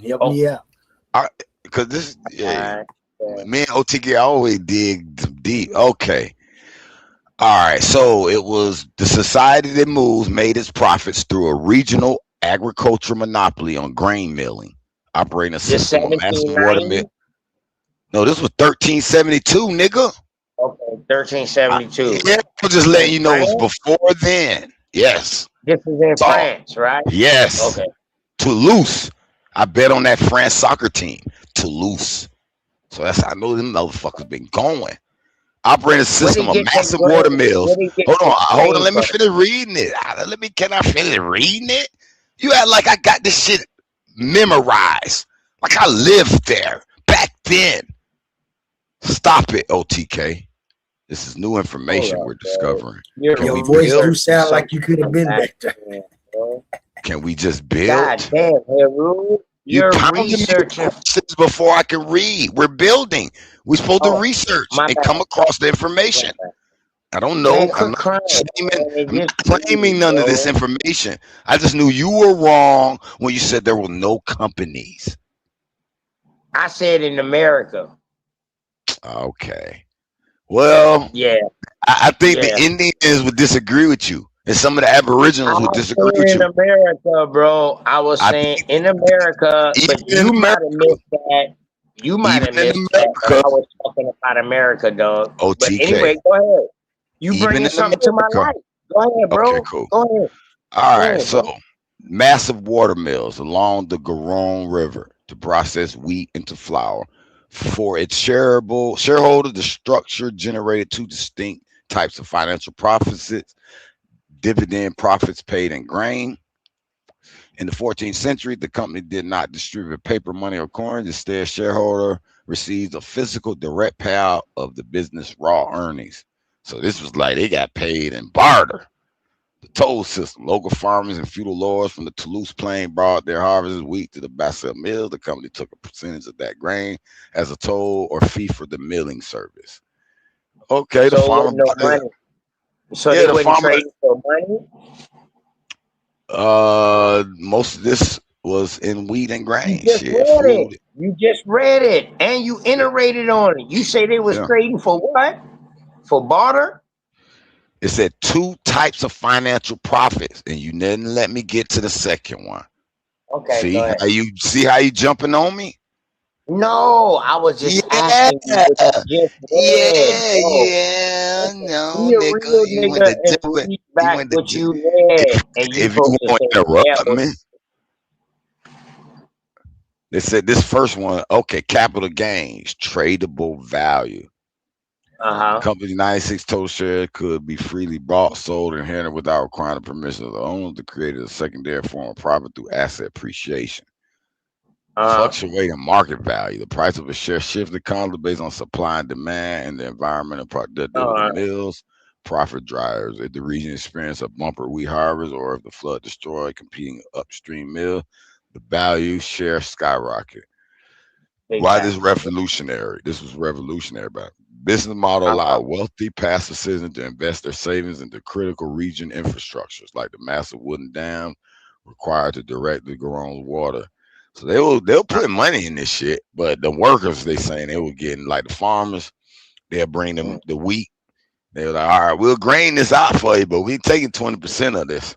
help me out. Because this, yeah, Yeah. me and OTK always dig deep. Okay. All right. So it was the society that moves made its profits through a regional agriculture monopoly on grain milling, operating a This system of massive water mill. 1790? No, this was 1372, nigga. Okay, 1372. Yeah, I'm just letting you know it was France? before then. Yes. This is in So, France, right? yes. Okay. Toulouse. I bet on that France soccer team. Toulouse. So that's how I know them motherfuckers been going. Operating a system of massive water mills. Hold on. Let me finish reading it. Can I finish reading it? You act like I got this shit memorized. Like I lived there back then. Stop it, OTK. This is new information we're discovering. Your voice do sound like you could have been back there. Can we just build? God damn, Heru. You're researching before I can read. We're building. We're supposed to research and come across the information. I don't know. Man, I'm not claiming none of this information. I just knew you were wrong when you said there were no companies. I said in America. Okay. Well, yeah. I think the Indians would disagree with you. And some of the Aboriginals would disagree with you. In America, bro. I was saying in America, but you might have missed that. You might have missed that. I was talking about America, dog. OTK. But anyway, go ahead. You bringing something to my life. Go ahead, bro. Okay, cool. Go ahead. All Go right, ahead, so bro. massive water mills along the Garonne River to process wheat into flour. For its shareholder, the structure generated two distinct types of financial profits: dividend profits paid in grain. In the 14th century, the company did not distribute paper money or coins. Instead, shareholder received a physical direct payout of the business raw earnings. So this was like they got paid in barter. The toll system. Local farmers and feudal lords from the Toulouse Plain brought their harvested wheat to the Bassett Mill. The company took a percentage of that grain as a toll or fee for the milling service. Okay, the So it farmer wasn't no bought it. money. So Yeah, they the wasn't farmer. trading for money. Most of this was in wheat and You grain. just Shit, read it. food. You just read it, and you iterated on it. You say they was Yeah. trading for what? For barter? It said two types of financial profits, and you didn't let me get to the second one. Okay, go ahead. See how you jumping on me? No, I was just Yeah, asking you what you just read, bro. no, Be a nigga, real you went nigga to and do it. read You back went to what do. you read, and you If you supposed to want say, to yeah, interrupt but me, they said this first one. Okay, capital gains, tradable value. The uh-huh. company's 96 total shares could be freely bought, sold, and handled without requiring the permission of the owner to create a secondary form of profit through asset appreciation. Uh-huh. Fluctuating market value. The price of a share shifts constantly based on supply and demand and the environmental productivity of the Uh-huh. mills. Profit drivers. If the region experiences a bumper wheat harvest or if the flood destroyed competing upstream mill, the value share skyrocket. Big Why time. this revolutionary? This was revolutionary, but business model Uh-huh. allowed wealthy passive citizens to invest their savings into critical region infrastructures like the massive wooden dam required to direct the Garonne's water. So they'll put money in this shit, but the workers they saying they were getting like the farmers, they'll bring them the wheat. They were like, all right, we'll grain this out for you, but we taking 20% of this.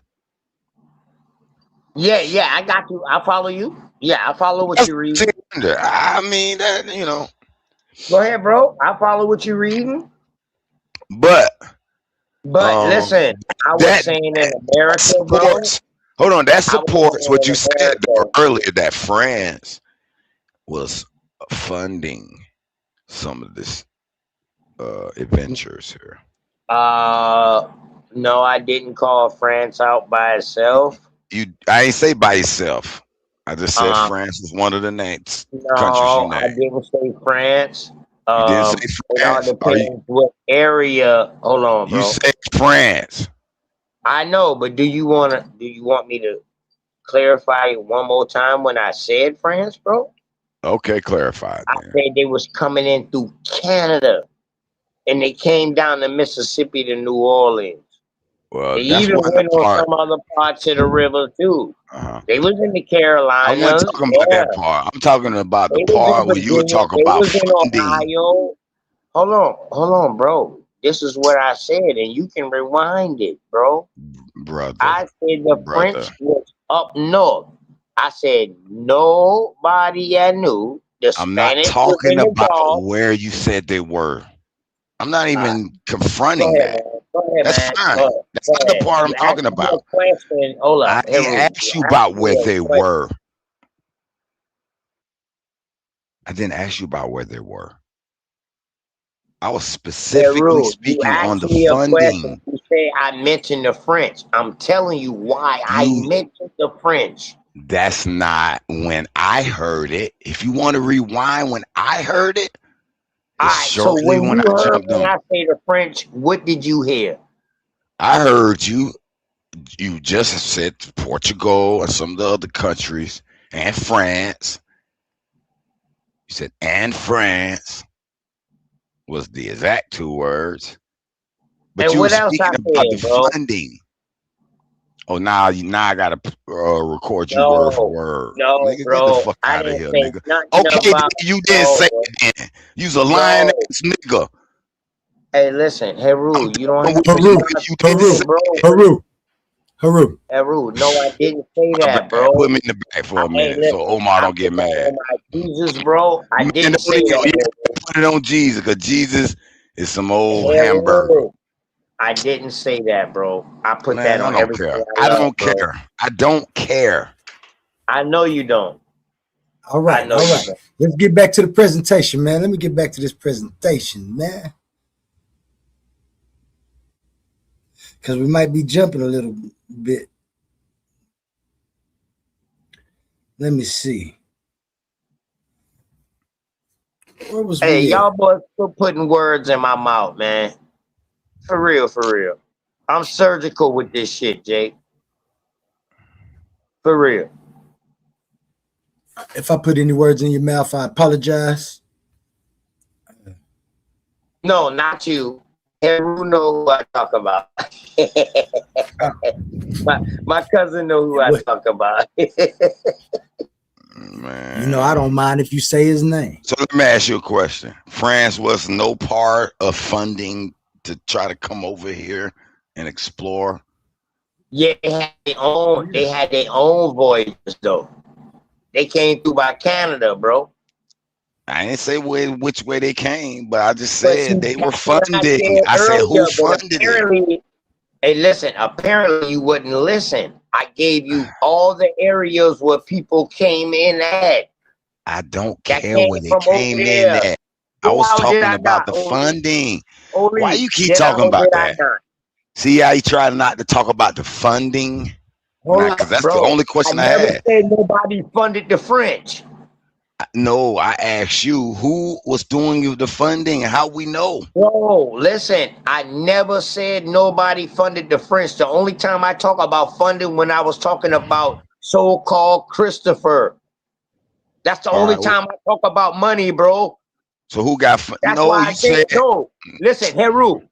Yeah, I got you. I follow you. Yeah, I follow what That's you're reading. I mean that Go ahead, bro. I follow what you're reading. but But um listen, I was that, saying in that America, bro. supports. Hold on, that I was supports saying what you in said America. earlier that France was funding some of this adventures here. Uh, no, I didn't call France out by itself. I ain't say by yourself. I just said Uh, France was one of the names countries you no, I named. didn't say France. You didn't say It all France. depends what area. Hold on, You bro. said France? I know, but do you want me to clarify one more time when I said France, bro? Okay, clarified I then. said they was coming in through Canada and they came down the Mississippi to New Orleans. Well, They that's even one went on part. some other parts of the river too. Uh-huh. They was in the I wasn't Carolinas, talking about yeah. that part. I'm talking about the They was in part where you were Virginia. talking They about was in funding. Ohio. Hold on, bro. This is what I said, and you can rewind it, bro. Brother, I said the brother. French was up north. I said nobody I knew. The I'm not Spanish was talking in the about Gulf. where you said they were. I'm not All right, even go confronting ahead, that. man. Go ahead, That's man. fine. Go ahead. That's Go not the ahead. part I'm You asked talking me a about. question. Hold I up, didn't Heru. ask You you asked about me where a they question. were. I didn't ask you about where they were. I was specifically Heru, you speaking on asked the me a question. funding. You say I mentioned the French. I'm telling you why I You mentioned the French. That's not when I heard it. If you want to rewind when I heard it, All it's right. So shortly when when you I heard jumped when on. I say the French, what did you hear? I heard you just said Portugal and some of the other countries and France. You said and France was the exact two words. But And you were what else I speaking about the said, bro? funding. Oh, now I gotta record you word for No, word, no, nigga. Get the bro. fuck I out of didn't here, say nigga. nothing Okay, then about you didn't no, say bro. it. Then you's a lying No. ass nigga. Hey, listen, I'm Heru, you don't talking have with to you, Haru, and try you didn't Haru, say to, bro. it. Haru, Haru. Heru, no, I didn't say My that, bad. Put bro. me in the back for a Hey, minute so listen, Omar I don't get put that mad. on my Jesus, bro. I Man, didn't say that, put it on Jesus, because Jesus is some old hamburger. Heru. I didn't say that, bro. I put Man, that I on don't everything care. I I love, don't bro. care. I don't care. I know you don't. All right, know all you right. don't. Let's get back to the presentation, man. Let me get back to this presentation, man. Because we might be jumping a little bit. Let me see. Where was Hey, we y'all at? boys still putting words in my mouth, man. For real, for real. I'm surgical with this shit, Jake. For real. If I put any words in your mouth, I apologize. No, not you. Heru know who I talk about. my cousin know who I talk about. Man. You know, I don't mind if you say his name. So let me ask you a question. France was no part of funding to try to come over here and explore. Yeah, they had their own voyages though. They came through by Canada, bro. I didn't say which way they came, but I just But see, said they were that's what funding. I said who funded it? apparently, hey, listen, apparently you wouldn't listen. I gave you all the areas where people came in at. I don't That care came where they from over came in there. at. I was How did talking I about not? the funding. Only Why you keep did talking I, about did I that? not? See how you try not to talk about the funding? Hold Because up, that's bro. the only I question I never had. said nobody funded the French. No, I asked you who was doing the funding and how we know. Bro, listen, I never said nobody funded the French. The only time I talk about funding when I was talking about so-called Christopher. That's the All only right. time I talk about money, bro. So who got? That's No, why I you said said. no. Listen, Heru,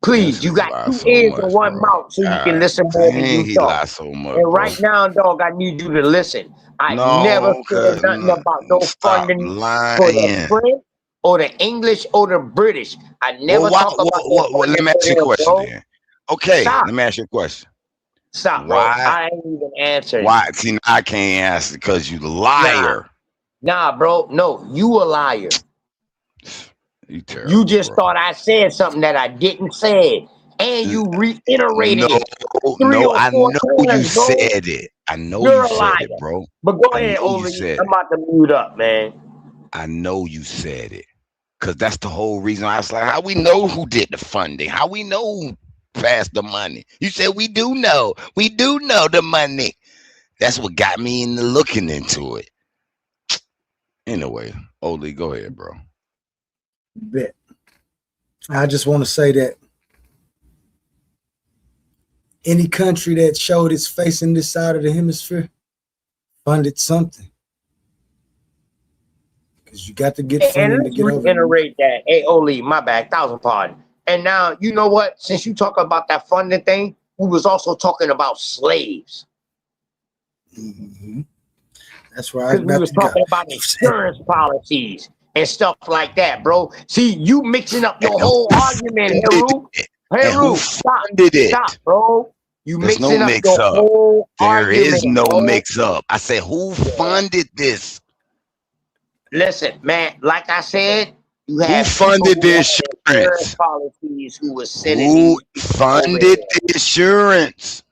please, This you nigga got lies 2 so ears much, and 1 bro. mouth, so you can God listen more than dang, you he talk. lies so much, And bro. right now, dog, I need you to listen. I never No, said cause nothing about no stop funding for the lying. French or the English or the British. I never Well, why? talk about that Let funding me for ask you a them, question bro. then. Okay, Stop. let me ask you a question. Stop, bro. Why? I ain't even answering. Why? See, now I can't answer because you the liar. Nah, bro. No, you a liar. You terrible, You just bro. thought I said something that I didn't say. And you reiterated it 3 or I 4 know you times, bro. said it. I know You're you a said liar. it, bro. But go I ahead, know you Oli. said I'm it. about to mute up, man. I know you said it. Because that's the whole reason I was like, how we know who did the funding? How we know who passed the money? You said we do know. We do know the money. That's what got me into looking into it. Anyway, Oli, go ahead, bro. Bet. I just want to say that any country that showed its face in this side of the hemisphere funded something. Because you got to get And funding to let's get over. reiterate that. Hey, Oli, my bad. 1,000 pardon. And now, you know what? Since you talk about that funding thing, we was also talking about slaves. Mm-hmm. That's where I was Because we about was to go. talking about insurance policies and stuff like that, bro. See, you mixing up your whole argument, Heru. Heru, stop, bro. You There's mixing no up mix your up. whole There argument, is no bro. mix up. I said, who funded this? Listen, man, like I said, you had Who funded the insurance? Policies who was sending Who these funded the insurance?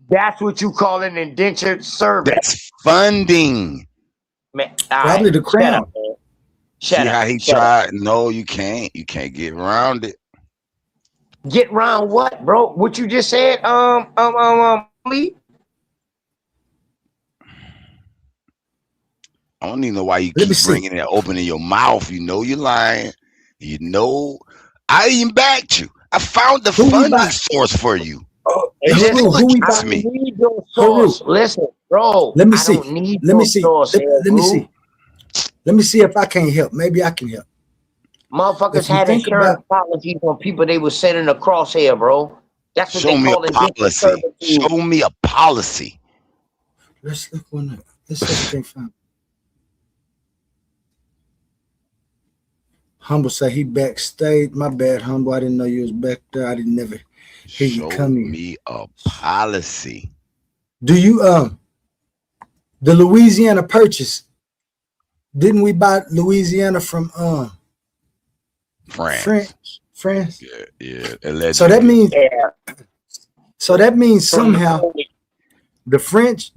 That's what you call an indentured servant. That's funding. Man, probably the crown. Shut up, man. See how he tried? No, you can't. You can't get around it. Get around what, bro? What you just said? Lee? I don't even know why you keep bringing it, opening your mouth. You know you're lying. You know, I even backed you. I found the funding source for you. Oh, You still against me. Need your source. Listen, bro. Let me see. I don't need let me see. Source, let me see. Let me see if I can't help. Maybe I can help. Motherfuckers had insurance policies on people they were sending a crosshair, bro. That's what Show they me call a policy. Show me a policy. Let's look one up. Let's see if we can find. Humble say he backstage. My bad, Humble. I didn't know you was back there. I didn't never hear you come in. Show me a policy. Do you the Louisiana Purchase? Didn't we buy Louisiana from France? France. Yeah. So that means Yeah. somehow the French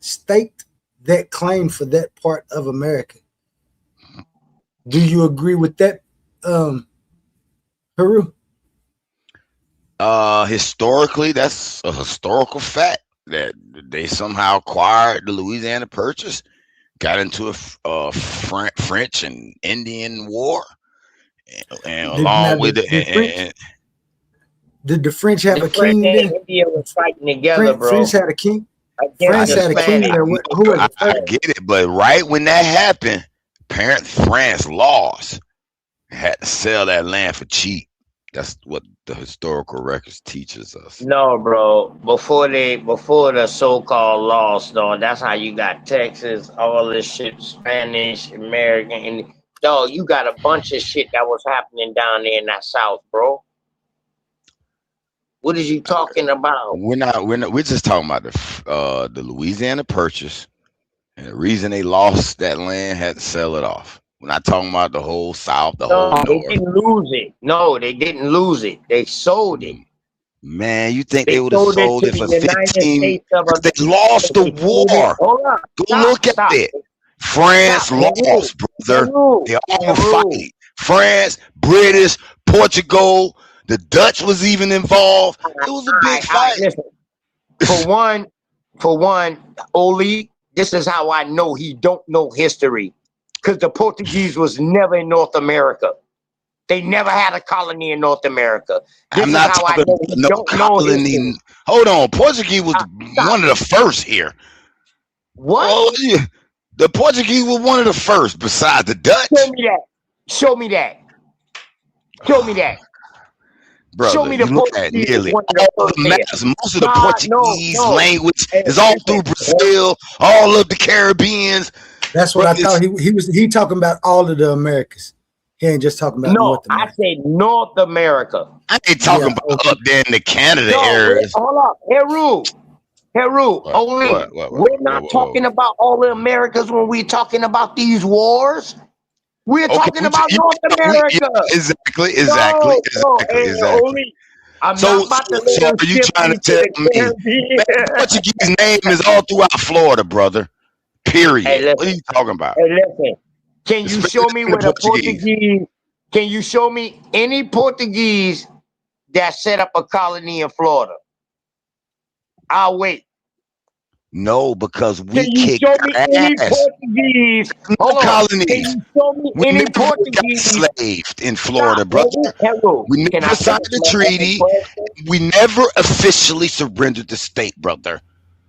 staked that claim for that part of America. Do you agree with that, Peru? Historically, that's a historical fact that they somehow acquired the Louisiana Purchase, got into a French and Indian war, and along with it. Did the French have The a king French then? and India was fighting together, bro. France had a king. France Against had the a king Spanish. there. Who was I get it, but right when that happened, apparently France lost, had to sell that land for cheap. That's what the historical records teaches us. No, bro. Before the so-called lost, though, that's how you got Texas, all this shit, Spanish, American, and dog, you got a bunch of shit that was happening down there in that South, bro. What is you talking about? We're just talking about the Louisiana Purchase, and the reason they lost that land, had to sell it off. We're not talking about the whole South, the whole No, they North. didn't lose it. No, they didn't lose it. They sold it. Man, you think They they would have sold to it for the United 15? States of They lost the They sold it- war. Hold on. Go Stop, look stop. at it. France Stop. lost, brother. Peru. They all were Peru. fighting. France, British, Portugal, the Dutch was even involved. It was a big fight. Listen, for one, Oli, this is how I know he don't know history. Because the Portuguese was never in North America. They never had a colony in North America. This I'm is not how I talking know about he no don't know colony. history. Hold on. Portuguese was Stop. one of the first here. What? Oh, yeah. The Portuguese were one of the first besides the Dutch. Show me that. Show me that. Show me that. Brother, Show me the you look at Portuguese nearly one of the all the first maps. Most of the Nah, Portuguese no. language Hey, is all listen. through Brazil, all of the Caribbeans. That's what I thought. He talking about all of the Americas. He ain't just talking about No, North America. I said North America. I ain't talking about up there in the Canada areas. Hold up. Heru. Only. What? We're not talking about all the Americas when we're talking about these wars. We're talking about North America. Exactly. Only. I'm not about to So are you trying to tell me man, Portuguese name is all throughout Florida, brother? Period. Hey, what are you talking about? Hey, listen. Can you show me where the Portuguese? Can you show me any Portuguese that set up a colony in Florida? I'll wait. No, because we Can you kicked show me any ass. Portuguese? No Hold on. colonies. Can you show me We any never got Portuguese? enslaved in Florida, Stop, brother. Harold. We Can I never signed finish the my treaty. question? We never officially surrendered the state, brother.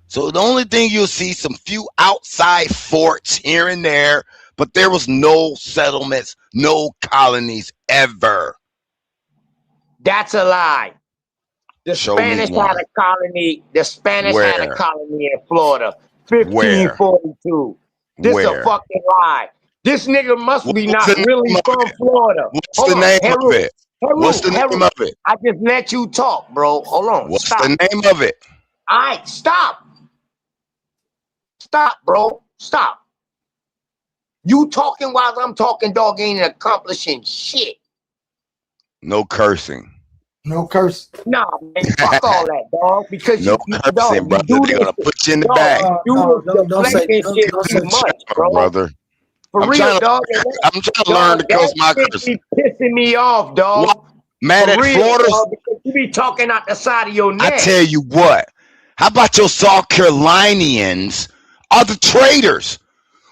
So the only thing you'll see some few outside forts here and there, but there was no settlements, no colonies ever. That's a lie. The Show me Spanish one. had a colony. The Spanish had a Where? colony in Florida. Where? 1542. This is a Where? fucking lie. This nigga must be What's not the really name of from it? Florida. What's Hold the on, name Harold. of it? What's the name of it? I just let you talk, bro. Hold on. What's Stop. the name of it? All right, stop. Stop, bro. Stop. You talking while I'm talking, dog, ain't accomplishing shit. No cursing. No curse. Nah, man, fuck all that, dog. Because No you cursing, dog, brother. you do They're gonna this. put you in the Dog, bag. you No, do don't say- deflecting shit don't too say- much, bro. Brother. For I'm real, trying to- dog. I'm trying to learn to curse my That cursing. shit be pissing me off, dog. What? Mad For at real, Florida? dog, because you be talking out the side of your neck. I tell you what. How about your South Carolinians are the traitors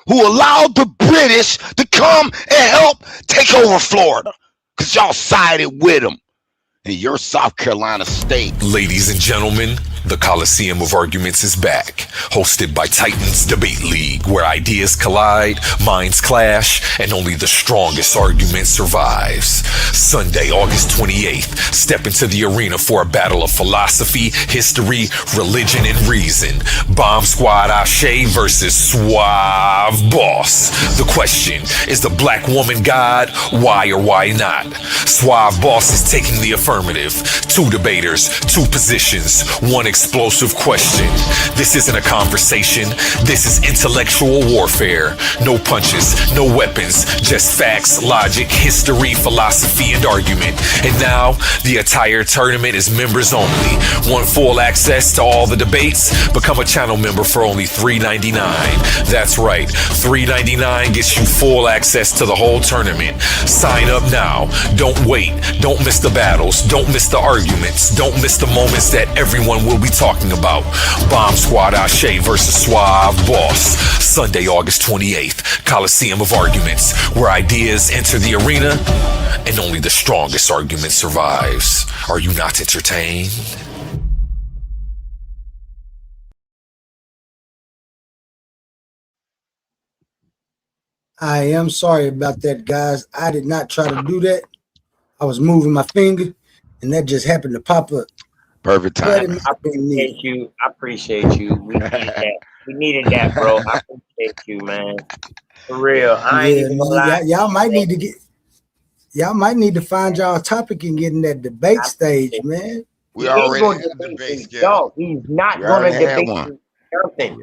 who allowed the British to come and help take over Florida? Because y'all sided with them in your South Carolina state. Ladies and gentlemen, the Coliseum of Arguments is back, hosted by Titans Debate League, where ideas collide, minds clash, and only the strongest argument survives. Sunday, August 28th, step into the arena for a battle of philosophy, history, religion, and reason. Bomb Squad Ashe versus Suave Boss. The question, is the black woman God? Why or why not? Suave Boss is taking the affirmative. Two debaters, two positions, one explosive question. This isn't a conversation. This is intellectual warfare. No punches, no weapons, just facts, logic, history, philosophy, and argument. And now, the entire tournament is members only. Want full access to all the debates? Become a channel member for only $3.99. That's right, $3.99 gets you full access to the whole tournament. Sign up now. Don't wait. Don't miss the battles. Don't miss the arguments. Don't miss the moments that everyone will be talking about. Bomb Squad Ashe versus Suave Boss. Sunday, August 28th. Coliseum of Arguments, where ideas enter the arena and only the strongest argument survives. Are you not entertained? I am sorry about that, guys. I did not try to do that. I was moving my finger, and that just happened to pop up. Perfect time. I appreciate you. I appreciate you. We needed that. We needed that, bro. I appreciate you, man. For real. I ain't even gonna lie. Y'all might need to get. Y'all might need to find y'all a topic and get in that debate stage, man. We already had a debate. He's not going to debate something.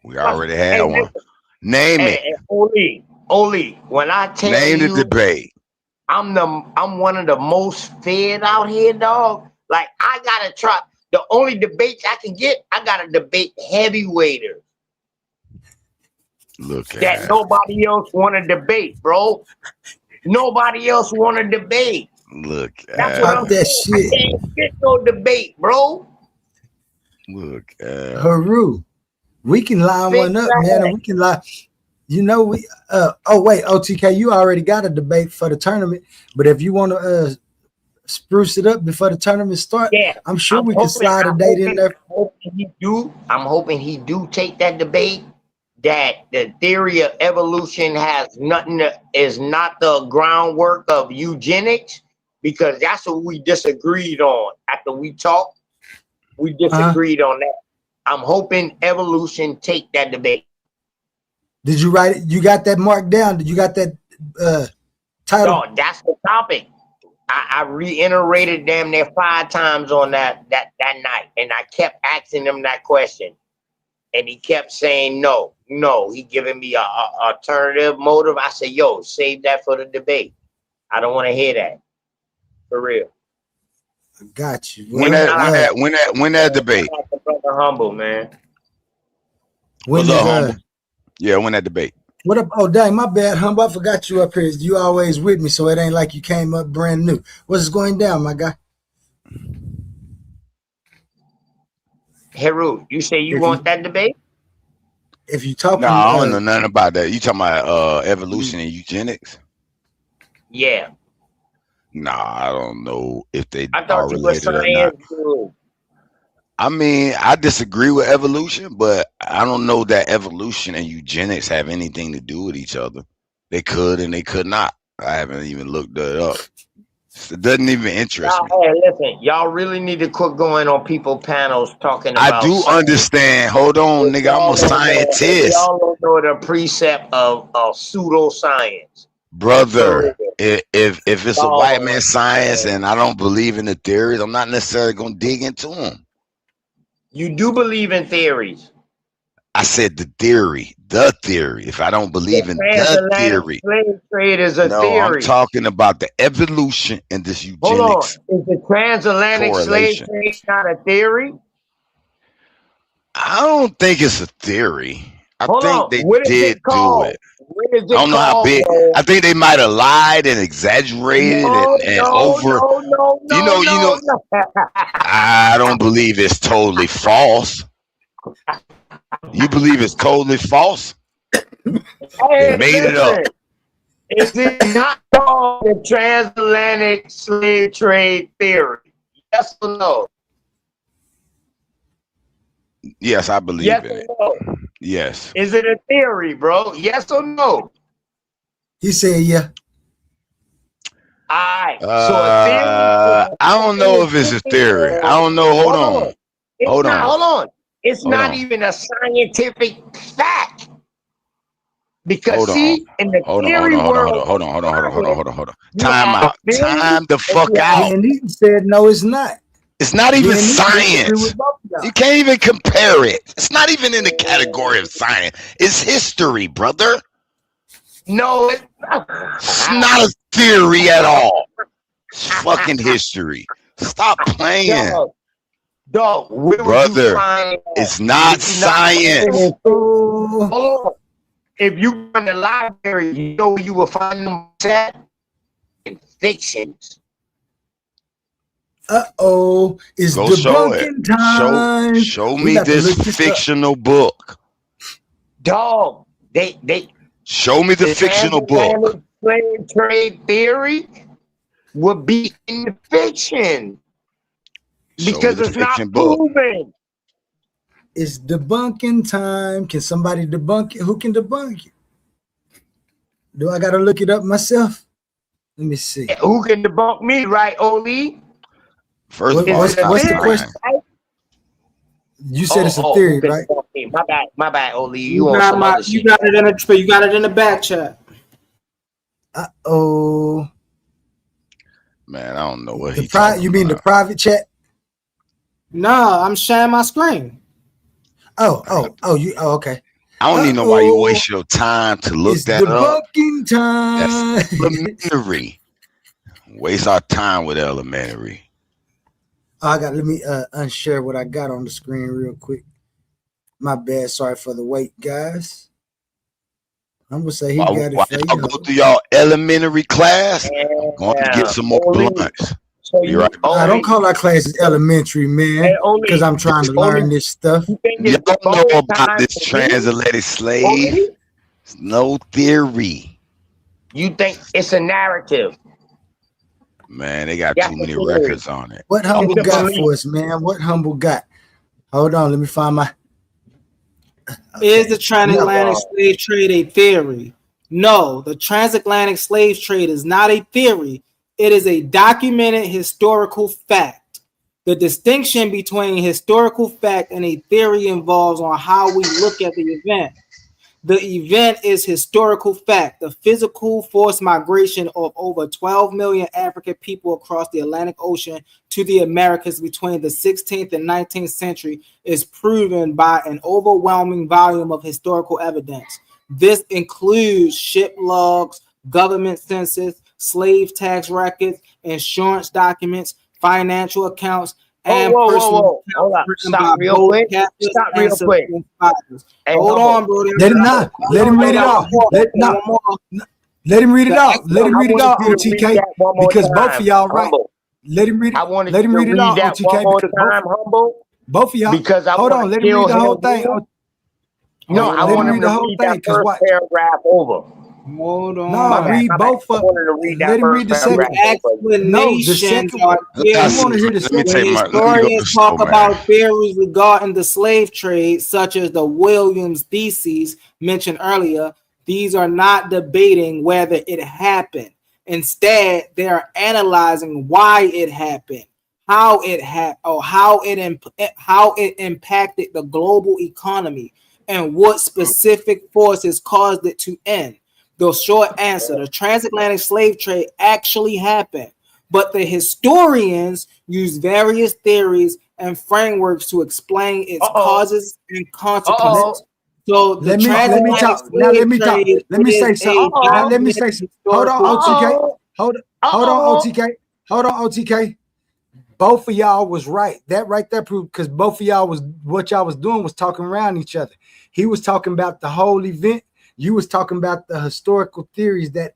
We already had one. Name it. Oli, when I tell name you, the debate. I'm one of the most fed out here, dog. Like, I gotta try. The only debates I can get, I gotta debate heavyweighters. Look at that. Nobody else want to debate, bro. Nobody else want to debate. Look That's what I'm saying. Shit. I can't get no debate, bro. Look at Haru. We can line one up, man, and we can line. You know, we oh wait, OTK, you already got a debate for the tournament, but if you want to spruce it up before the tournament start, I'm sure we can slide a date in there. I'm hoping he do take that debate, that the theory of evolution is not the groundwork of eugenics, because that's what we disagreed on. After we talked, we disagreed on that. I'm hoping evolution take that debate. Did you write it? You got that marked down? Did you got that title? No, that's the topic. I reiterated damn near 5 times on that night, and I kept asking him that question, and he kept saying no. He giving me a alternative motive. I said, yo, save that for the debate. I don't want to hear that. For real. I got you. When that debate? Brother Humble, man. When that debate. What up? Oh, dang, my bad, Humble. I forgot you up here. You always with me, so it ain't like you came up brand new. What's going down, my guy? Heru, you say you want that debate? If you talk, no, I don't know nothing about that. You talking about evolution and eugenics? Yeah. Nah, I don't know if they I thought are you were related or not. dude. I mean, I disagree with evolution, but I don't know that evolution and eugenics have anything to do with each other. They could and they could not. I haven't even looked that up. It doesn't even interest me. Hey, listen, y'all really need to quit going on people panels talking about. I do understand. Hold on, nigga. I'm a scientist. Y'all don't know the precept of pseudoscience. Brother, if it's a white man science and I don't believe in the theories, I'm not necessarily going to dig into them. You do believe in theories. I said the theory. If I don't believe in the theory. Slave trade is a theory. I'm talking about the evolution and this eugenics. Hold on. Is the transatlantic slave trade not a theory? I don't think it's a theory. I think they did do it. I don't know how big. I think they might have lied and exaggerated and over. I don't believe it's totally false. You believe it's totally false? They made it up. Is it not called the transatlantic slave trade theory? Yes or no? Yes, I believe in it. No? Yes. Is it a theory, bro? Yes or no? He said, yeah. All right. So a theory, I don't know if it's a theory. I don't know. Hold on. Hold on. It's not even a scientific fact. Because in the theory world. Hold on. Time out. Time the fuck out. And he said, no, it's not. It's not even science. You can't even compare it. It's not even in the category of science. It's history, brother. No, it's not a theory at all. It's fucking history. Stop playing. Dog, brother, it's not science. If you go in the library, you know you will find them set in fictions. It's go show it. debunking time. Show me this fictional book. Dog, they show me the fictional book. Slave trade theory would be in fiction because it's not proven. It's debunking time. Can somebody debunk it? Who can debunk it? Do I gotta look it up myself? Let me see. Who can debunk me, right, Oli? First of all, what's the question? You said it's a theory, right? My bad, Oli. You got it in the back chat. Man, I don't know what you mean the private chat? No, I'm sharing my screen. Okay. I don't need nobody to waste your time to look that up. Debunking time. That's elementary. Waste our time with elementary. Let me unshare what I got on the screen real quick. My bad. Sorry for the wait, guys. I'm gonna say he got it. While y'all go through y'all elementary class, I'm going to get some more blunts. You're right. I don't call our classes elementary, man, because I'm trying to learn this stuff. You don't know about this transatlantic slave. It's no theory. You think it's a narrative? Man, they got too many records on it. What Humble got for us, man? What Humble got? Hold on, let me find my. Is the transatlantic slave trade a theory? No, the transatlantic slave trade is not a theory. It is a documented historical fact. The distinction between historical fact and a theory involves on how we look at the event. The event is historical fact. The physical forced migration of over 12 million African people across the Atlantic Ocean to the Americas between the 16th and 19th century is proven by an overwhelming volume of historical evidence. This includes ship logs, government census, slave tax records, insurance documents, financial accounts, and personal accounts. Stop real quick. Hold on, bro. Let him read it out. Let him read it out. Let him read it out, OTK, because both of y'all right. Let him read it. Let him read it out, OTK. Both of y'all. Because hold on. Let him read the whole thing. No, I want to read the whole thing. First paragraph over. Hold on. No, read both of them. Let him read the second. No, the second one. I want to hear the second. Historians talk about theories regarding the slave trade, such as the Williams theses mentioned earlier. These are not debating whether it happened. Instead, they are analyzing why it happened, how it impacted the global economy, and what specific forces caused it to end. The short answer: the transatlantic slave trade actually happened, but the historians use various theories and frameworks to explain its causes and consequences. So let me talk. Let me say something. Let me say something. Hold on, OTK. Hold on, OTK. Both of y'all was right. That right there proved, because both of y'all what y'all was doing was talking around each other. He was talking about the whole event. You was talking about the historical theories that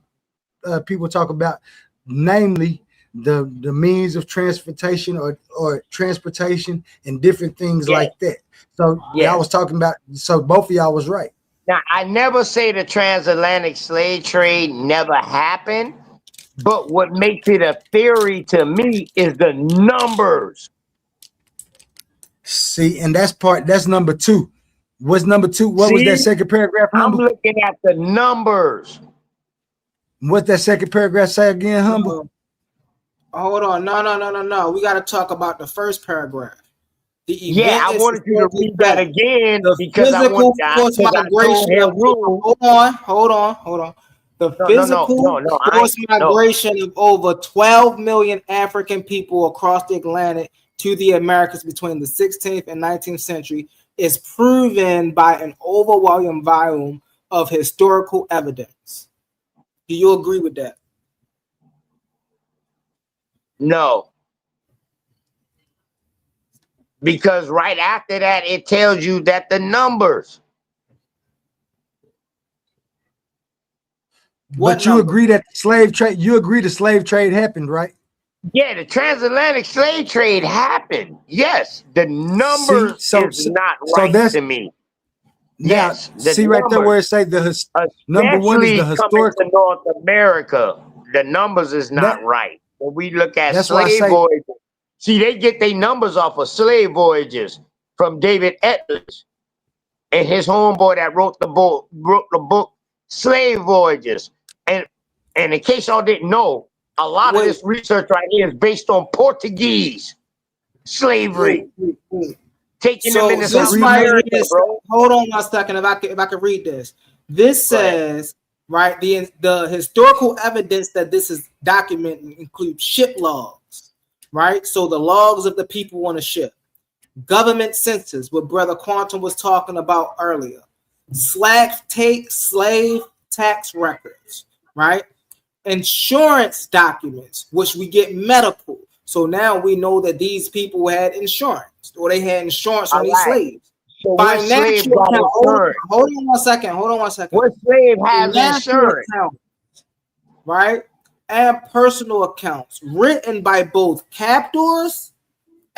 people talk about, namely the means of transportation or transportation and different things like that. So y'all was talking about, so both of y'all was right. Now, I never say the transatlantic slave trade never happened, but what makes it a theory to me is the numbers. See, and that's number two. What's number two? What was that second paragraph? Humble? I'm looking at the numbers. What's that second paragraph say again, Humble? Hold on. No. We got to talk about the first paragraph. I wanted you to read that again because I want forced migration. Hold on. The physical forced migration of over 12 million African people across the Atlantic to the Americas between the 16th and 19th century is proven by an overwhelming volume of historical evidence. Do you agree with that? No. Because right after that, it tells you that the numbers. But you agree that slave trade, you agree the slave trade happened, right? Yeah, the transatlantic slave trade happened. Yes, the numbers is not right to me. Now, Yes, see right there where it say number one is the historical. Coming to North America, the numbers is not right. When we look at slave voyages, see, they get their numbers off of slave voyages from David Etledge and his homeboy that wrote the book Slave Voyages. And in case y'all didn't know, a lot of this research right here is based on Portuguese slavery. Taking them into South America, bro. Hold on 1 second. If I could read this. This says, right, the historical evidence that this is documenting includes ship logs, right? So the logs of the people on a ship, government census, what Brother Quantum was talking about earlier, slave tax records, right? Insurance documents, which we get medical. So now we know that these people had insurance, or they had insurance on these slaves. So what slave got insurance? Hold on 1 second. What slave has insurance? Accounts, right? And personal accounts written by both captors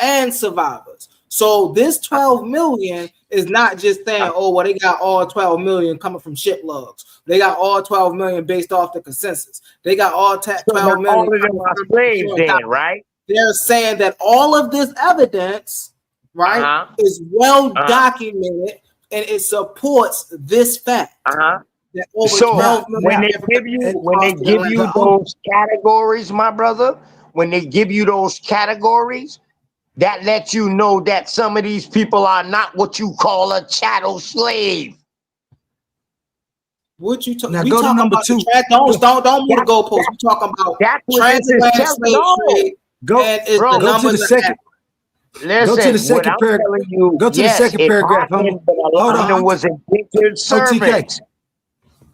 and survivors. So this 12 million is not just saying, oh, well, they got all 12 million coming from ship logs. They got all 12 million based off the consensus. They got all 12 million. All of them are slaves then, right? They're saying that all of this evidence, right, is well documented, and it supports this fact. That over so 12 when they give you those categories, my brother, when they give you those categories, that lets you know that some of these people are not what you call a chattel slave. What you talking? Now go to number 2. Don't move the goalposts. We talking about transatlantic slave trade. Go to the second. Listen, go to the second paragraph. Go to the second paragraph. Happened, but a lot of them was indentured servants.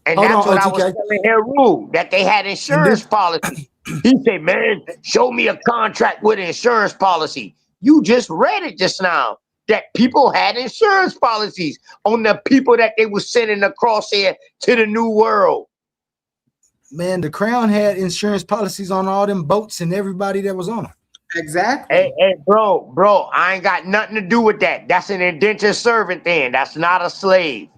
And that's what I was telling Heru, that they had insurance policy. He said, man, show me a contract with an insurance policy. You just read it just now, that people had insurance policies on the people that they were sending across here to the New World. Man, the Crown had insurance policies on all them boats and everybody that was on them. Exactly. Hey, bro, I ain't got nothing to do with that. That's an indentured servant then. That's not a slave.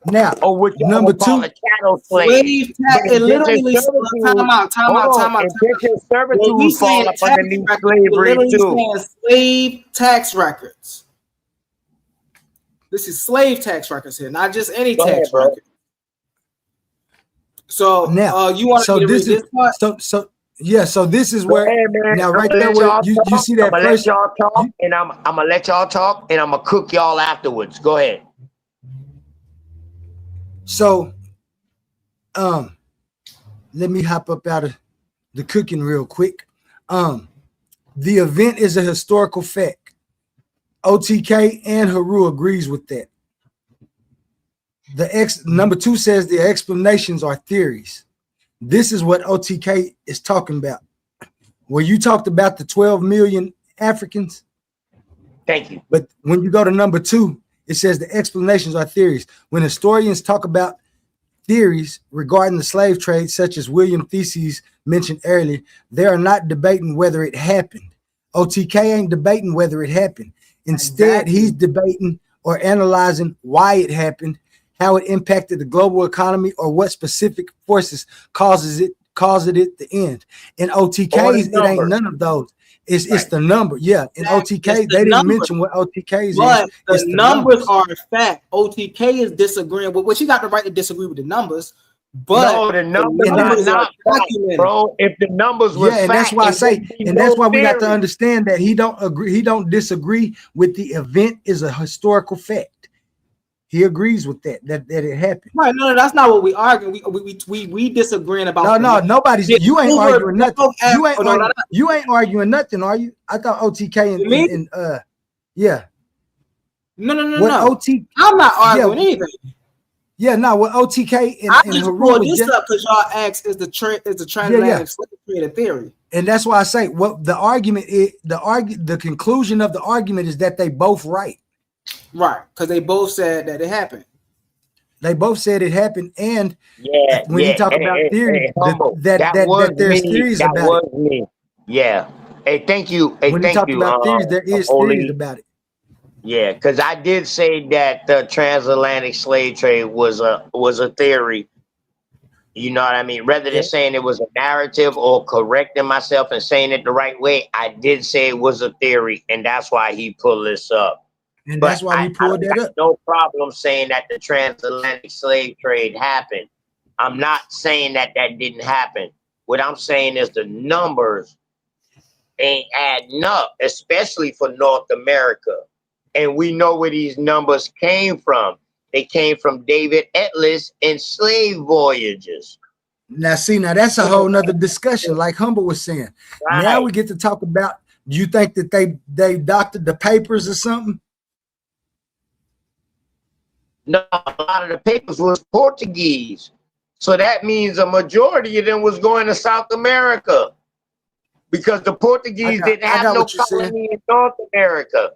Now, number 2, a chattel slave. It literally time out. Indentured servitude fall up underneath slavery too. Slave tax records. This is slave tax records here, not just any tax record. So now, you want to read this part? So this is where now right there where you see that first. I'm gonna let y'all talk, and I'm gonna cook y'all afterwards. Go ahead. So, let me hop up out of the cooking real quick. The event is a historical fact. OTK and Heru agrees with that. Number 2 says the explanations are theories. This is what OTK is talking about. Where you talked about the 12 million Africans. Thank you. But when you go to number 2, it says the explanations are theories. When historians talk about theories regarding the slave trade, such as William Theses mentioned earlier, they are not debating whether it happened. OTK ain't debating whether it happened. Instead, he's debating or analyzing why it happened, how it impacted the global economy, or what specific forces caused it to end. In OTKs, it ain't none of those. It's the number, yeah. In OTK, they didn't mention what OTKs is. But the numbers are a fact. OTK is disagreeing with, which you got the right to disagree with the numbers. But no, the numbers are not documented, bro. If the numbers were and that's why I say, and that's why we got to understand that he don't disagree with the event is a historical fact. He agrees with that it happened. Right? No, that's not what we arguing. We disagreeing about. No, nobody's. You ain't arguing nothing. No, you ain't arguing nothing, are you? I thought OTK and yeah. No. OT? I'm not arguing anything. Yeah, no. What OTK and I just Haru pulled this up because y'all asked is the transatlantic slave trade a theory? And that's why I say what the argument is. The conclusion of the argument is that they both right. Right, because they both said that it happened. They both said it happened, and when you talk about theory, that there's theories about it. Me. Yeah. Hey, thank you. Hey, when you talk about theories, there is theories about it. Yeah, because I did say that the transatlantic slave trade was a theory. You know what I mean? Rather than saying it was a narrative or correcting myself and saying it the right way, I did say it was a theory, and that's why he pulled this up. And that's why we pulled that up. No problem saying that the transatlantic slave trade happened. I'm not saying that didn't happen. What I'm saying is the numbers ain't adding up, especially for North America. And we know where these numbers came from. They came from David Atlas and slave voyages. Now, now that's a whole nother discussion, like Humble was saying. Right. Now we get to talk about, do you think that they doctored the papers or something? No, a lot of the papers was Portuguese. So that means a majority of them was going to South America because the Portuguese didn't have no colony in North America.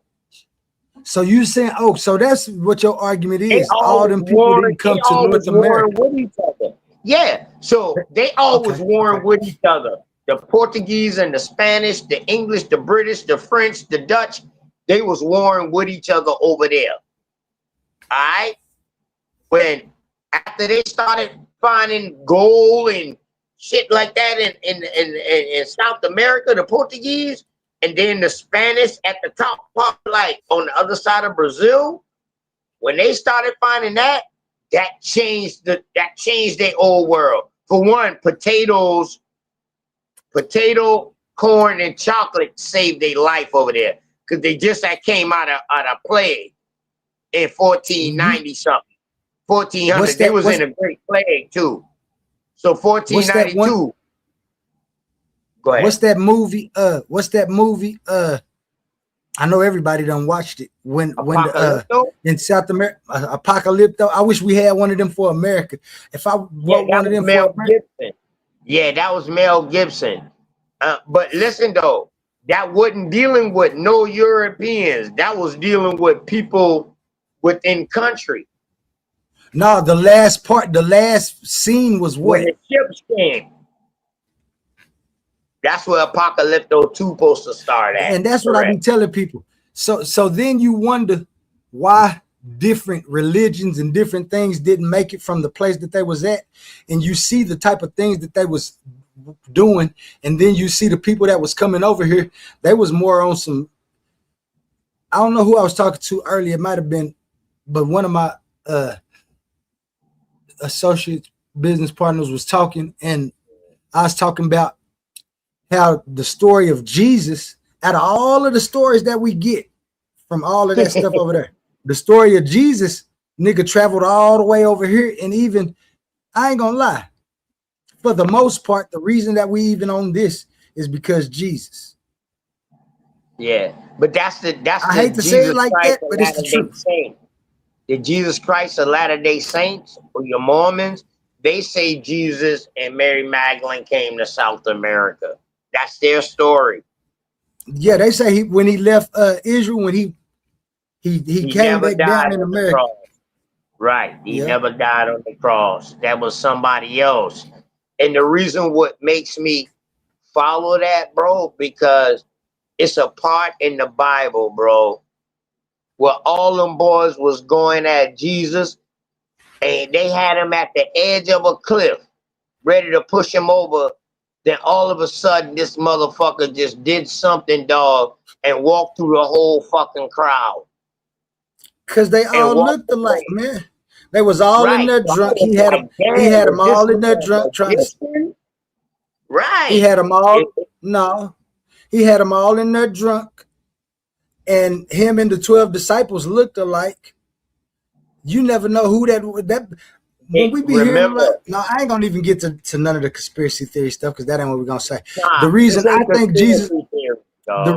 So you saying, so that's what your argument is. All them people didn't come to North America. With each other. Yeah, so they always warring with each other. The Portuguese and the Spanish, the English, the British, the French, the Dutch, they was warring with each other over there. All right? When after they started finding gold and shit like that in South America, the Portuguese, and then the Spanish at the top part, like on the other side of Brazil, when they started finding that changed their old world. For one, potato, corn, and chocolate saved their life over there because they just came out of plague in 1490 something. 1400. They was in a great plague too. So 1492. Go ahead. What's that movie? I know everybody done watched it. When in South America, Apocalypto. I wish we had one of them for America. If I want one of them for America. Yeah, that was Mel Gibson. But listen though, that wasn't dealing with no Europeans. That was dealing with people within country. No, the last scene was what? When the ships came. That's where Apocalypto 2 supposed to start at. And that's what I be telling people. So then you wonder why different religions and different things didn't make it from the place that they was at. And you see the type of things that they was doing. And then you see the people that was coming over here. They was more on some, I don't know who I was talking to earlier. It might have been, but one of my associate business partners was talking, and I was talking about how the story of Jesus, out of all of the stories that we get from all of that stuff over there, the story of Jesus, nigga traveled all the way over here. And even, I ain't gonna lie, for the most part, the reason that we even on this is because Jesus. Yeah, but I hate to say it like that, but it's the truth. The Jesus Christ of Latter-day Saints or your Mormons, they say Jesus and Mary Magdalene came to South America. That's their story. Yeah, they say when he left Israel, when he came back down in America. Right. He never died on the cross. That was somebody else. And the reason what makes me follow that, bro, because it's a part in the Bible, bro, where all them boys was going at Jesus and they had him at the edge of a cliff, ready to push him over. Then all of a sudden, this motherfucker just did something, dog, and walked through the whole fucking crowd. Because they all looked alike, man. They was all in there drunk. He had them all in there drunk. Right. He had them all. No. He had them all in there drunk. And him and the 12 disciples looked alike. You never know who that when we be hearing no, I ain't gonna even get to none of the conspiracy theory stuff because that ain't what we're gonna say. The reason I think Jesus, the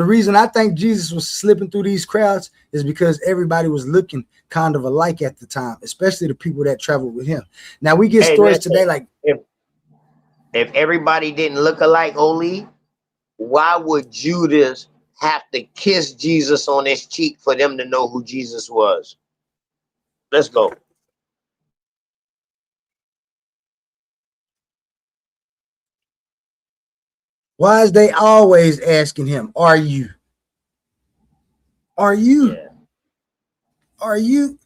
reason I think Jesus was slipping through these crowds is because everybody was looking kind of alike at the time, especially the people that traveled with him. Now we get stories today like if everybody didn't look alike, Oli, why would Judas have to kiss Jesus on his cheek for them to know who Jesus was? Let's go. why is they always asking him, "Are you? Are you? Yeah. Are you?"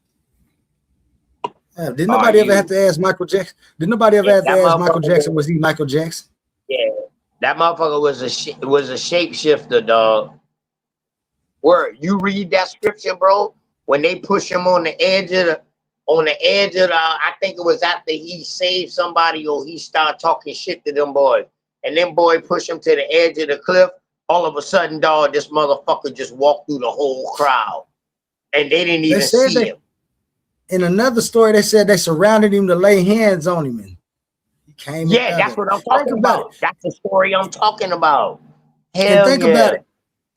Did nobody ever have to ask Michael Jackson? Did nobody ever have to ask Michael Jackson? Was he Michael Jackson? Yeah, that motherfucker was a shapeshifter, dog. Word, you read that scripture, bro. When they push him on the edge of I think it was after he saved somebody or he started talking shit to them boys, and them boy push him to the edge of the cliff. All of a sudden, dog, this motherfucker just walked through the whole crowd, and they didn't even see him. In another story, they said they surrounded him to lay hands on him, and he came. Yeah, that's what I'm talking about. That's the story I'm talking about. Hell think about it.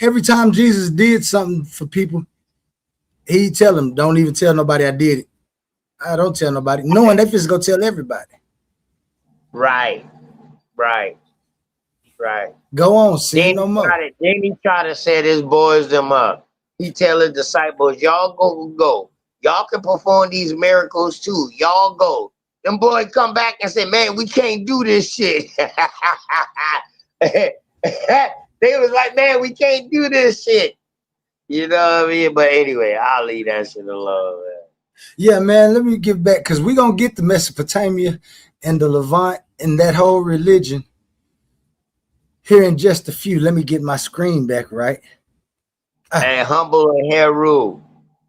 Every time Jesus did something for people, he'd tell them, "Don't even tell nobody I did it. I don't tell nobody," knowing they just go tell everybody. Right. Go on, see no more. Then he try to set his boys them up. He tell his disciples, "Y'all go. Y'all can perform these miracles too. Y'all go." Them boys come back and say, "Man, we can't do this shit." They was like, "Man, we can't do this shit." You know what I mean? But anyway, I'll leave that shit alone, man. Yeah, man, let me get back because we're going to get to Mesopotamia and the Levant and that whole religion here in just a few. Let me get my screen back right. And Humble and Heru,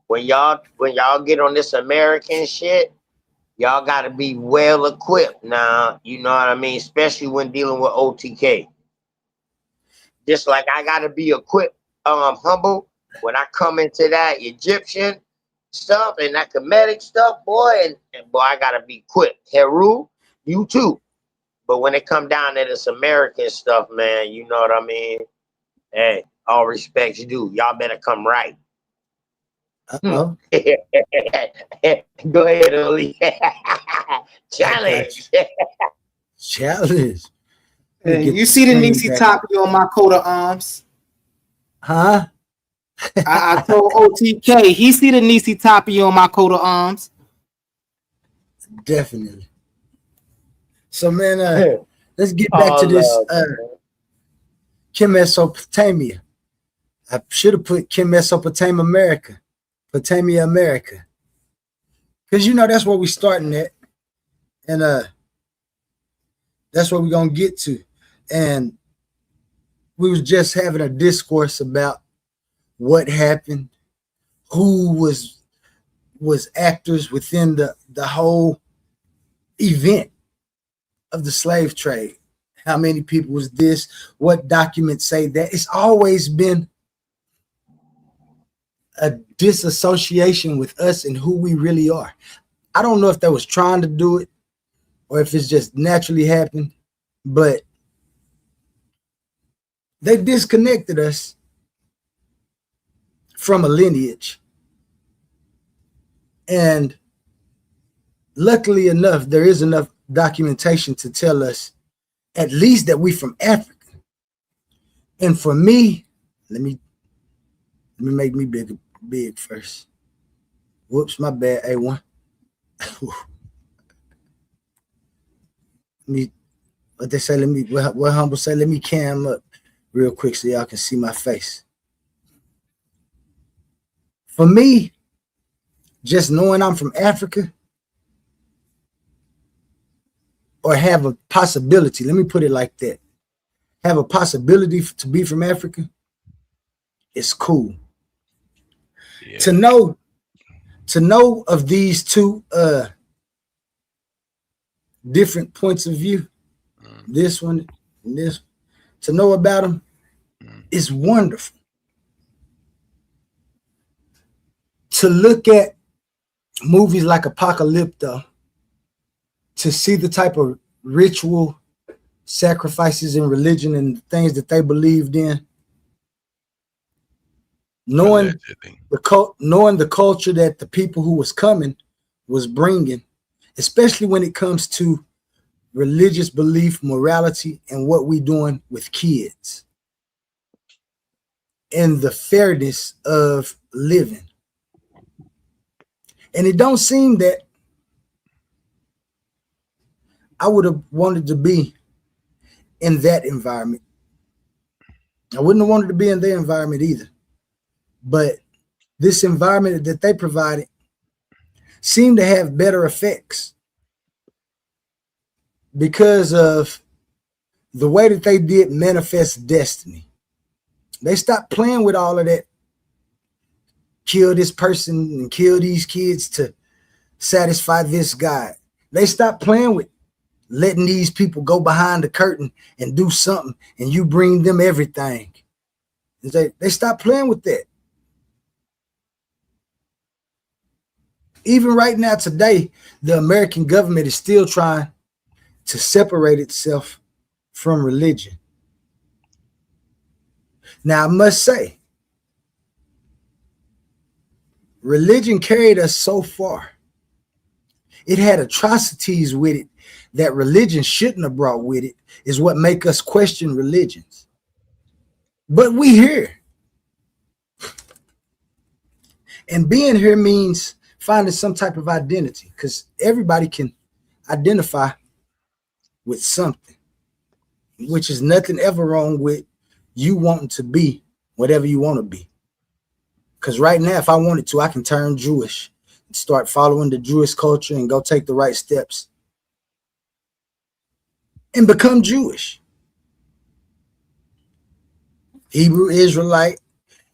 when y'all get on this American shit, y'all got to be well equipped now. You know what I mean? Especially when dealing with OTK. Just like I got to be equipped, Humble, when I come into that Egyptian stuff and that Kemetic stuff, boy, and boy, I got to be equipped. Heru, you too. But when it come down to this American stuff, man, you know what I mean? Hey, all respects due. Y'all better come right. Uh-oh. Go ahead, Oli. Challenge. Challenge. Hey, you see the K.M.T.Sopatamia on my coat of arms? Huh? I told OTK, he see the K.M.T.Sopatamia on my coat of arms. Definitely. So, man, let's get back to this K.M.T.Sopatamia. I should have put K.M.T.Sopatamia America. Potamia America. Because, you know, that's where we're starting at. And that's what we're going to get to. And we was just having a discourse about what happened, who was actors within the whole event of the slave trade. How many people was this? What documents say that? It's always been a disassociation with us and who we really are. I don't know if they was trying to do it or if it's just naturally happened, but they disconnected us from a lineage. And luckily enough, there is enough documentation to tell us at least that we from Africa. And for me, let me make me big first. Whoops, my bad, A1. What they say, what Humble say, let me cam up real quick so y'all can see my face. For me, just knowing I'm from Africa or have a possibility, let me put it like that, have a possibility to be from Africa, it's cool. Yeah. To know of these two different points of view, this one and this, to know about them is wonderful. to look at movies like Apocalypto, to see the type of ritual sacrifices in religion and things that they believed in, knowing the culture that the people who was coming was bringing, especially when it comes to religious belief, morality, and what we doing with kids and the fairness of living. And it don't seem that I would have wanted to be in that environment. I wouldn't have wanted to be in their environment either. But this environment that they provided seemed to have better effects because of the way that they did manifest destiny. They stopped playing with all of that. Kill this person and kill these kids to satisfy this guy. They stopped playing with letting these people go behind the curtain and do something and you bring them everything. They stopped playing with that. Even right now today, the American government is still trying to separate itself from religion. Now, I must say, religion carried us so far. It had atrocities with it that religion shouldn't have brought with it, is what make us question religions. But we here. And being here means finding some type of identity, because everybody can identify with something, which is nothing ever wrong with you wanting to be whatever you want to be. Because right now, if I wanted to, I can turn Jewish and start following the Jewish culture and go take the right steps and become Jewish. Hebrew Israelite.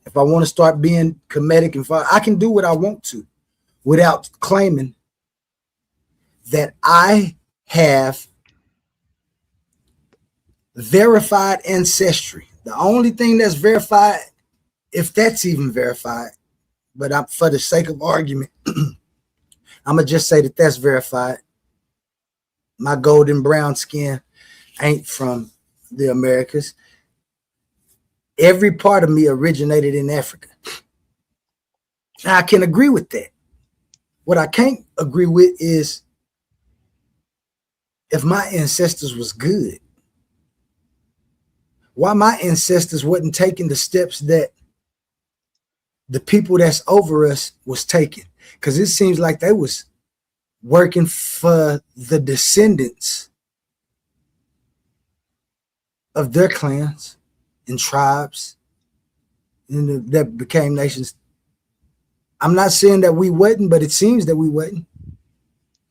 If I want to start being Kemetic and I can do what I want to without claiming that I have verified ancestry. The only thing that's verified, if that's even verified, but for the sake of argument, I'm going to just say that that's verified. My golden brown skin ain't from the Americas. Every part of me originated in Africa. I can agree with that. What I can't agree with is if my ancestors was good, why my ancestors wasn't taking the steps that the people that's over us was taking. Because it seems like they was working for the descendants of their clans and tribes and that became nations. I'm not saying that we wasn't, but it seems that we wasn't.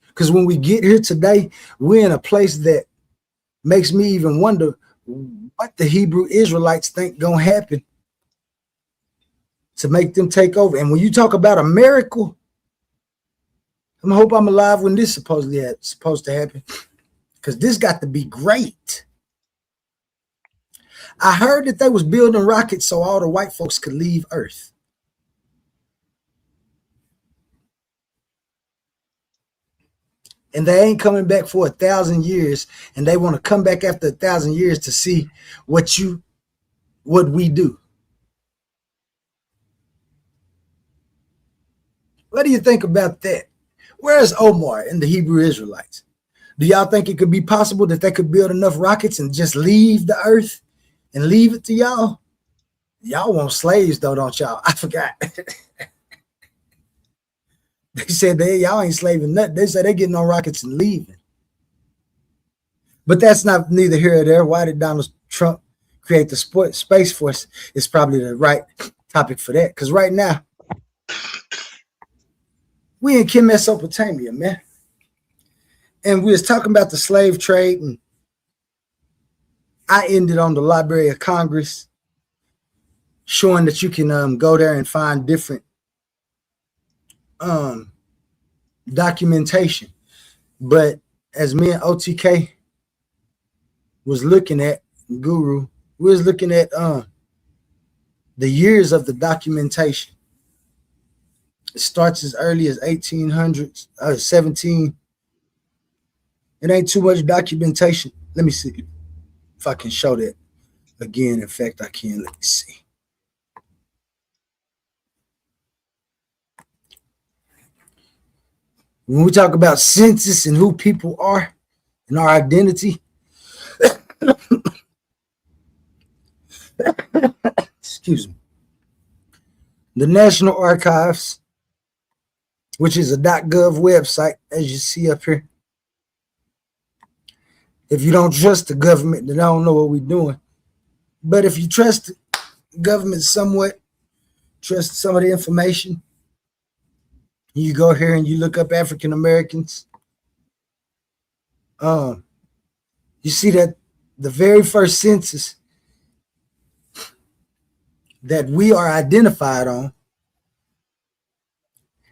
Because when we get here today, we're in a place that makes me even wonder what the Hebrew Israelites think gonna happen to make them take over. And when you talk about a miracle, I hope I'm alive when this supposed to happen, because this got to be great. I heard that they was building rockets so all the white folks could leave Earth. And they ain't coming back for 1,000 years, and they want to come back after 1,000 years to see what we do. What do you think about that? Where's Omar and the Hebrew Israelites? Do y'all think it could be possible that they could build enough rockets and just leave the earth and leave it to y'all? Y'all want slaves though, don't y'all? I forgot. They said y'all ain't slaving nothing. They said they getting on rockets and leaving. But that's not neither here or there. Why did Donald Trump create the Space Force is probably the right topic for that. Because right now, we in K.M.T.Sopatamia, man. And we was talking about the slave trade, and I ended on the Library of Congress, showing that you can go there and find different documentation. But as me and OTK was looking at, Guru, we was looking at the years of the documentation. It starts as early as 1800s, 17. It ain't too much documentation. Let me see if I can show that again. In fact, I can. Let me see. When we talk about census and who people are and our identity, excuse me, the National Archives, which is a .gov website, as you see up here. If you don't trust the government, then I don't know what we're doing. But if you trust the government somewhat, trust some of the information, you go here and you look up African Americans. You see that the very first census that we are identified on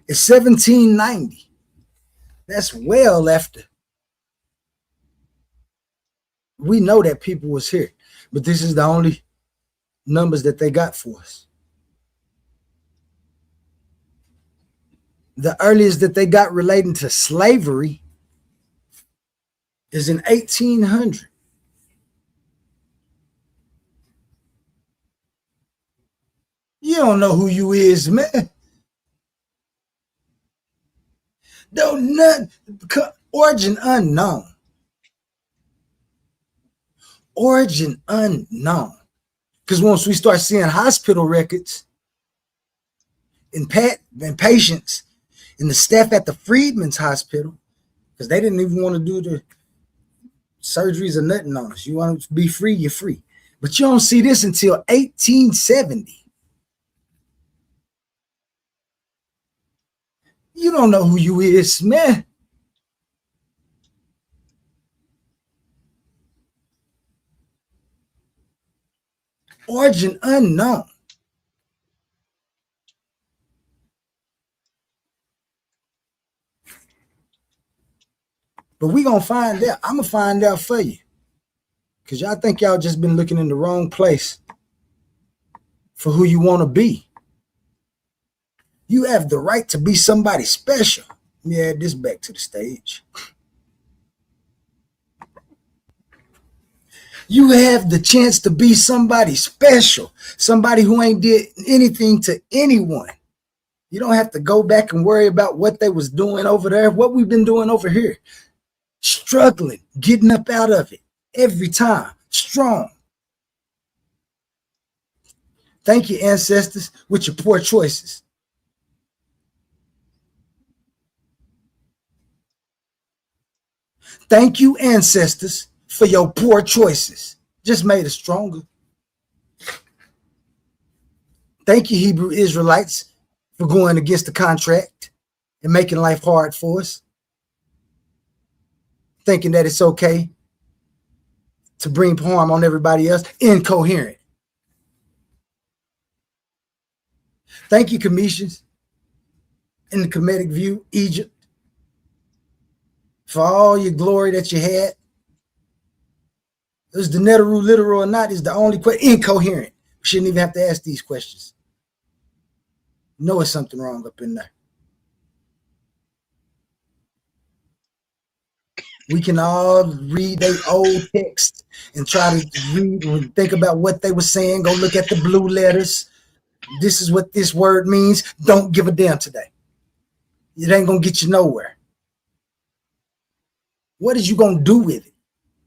is 1790. That's well after. We know that people was here, but this is the only numbers that they got for us. The earliest that they got relating to slavery is in 1800. You don't know who you is, man. Don't none, origin unknown. Origin unknown. Because once we start seeing hospital records and patients and the staff at the Freedmen's Hospital, because they didn't even want to do the surgeries or nothing on us. You want to be free, you're free. But you don't see this until 1870. You don't know who you is, man. Origin unknown. But we gonna find out. I'm gonna find out for you. Because y'all think y'all just been looking in the wrong place for who you want to be. You have the right to be somebody special. Let me add this back to the stage. You have the chance to be somebody special, somebody who ain't did anything to anyone. You don't have to go back and worry about what they was doing over there, what we've been doing over here. Struggling, getting up out of it every time, strong. Thank you, ancestors, with your poor choices. Thank you, ancestors, for your poor choices. Just made us stronger. Thank you, Hebrew Israelites, for going against the contract and making life hard for us. Thinking that it's okay to bring harm on everybody else. Incoherent. Thank you, Commissions, in the Kemetic view, Egypt, for all your glory that you had. Is the Neteru literal or not is the only question. Incoherent. We shouldn't even have to ask these questions. You know it's something wrong up in there. We can all read their old text and try to read and think about what they were saying. Go look at the blue letters. This is what this word means. Don't give a damn today. It ain't going to get you nowhere. What is you going to do with it?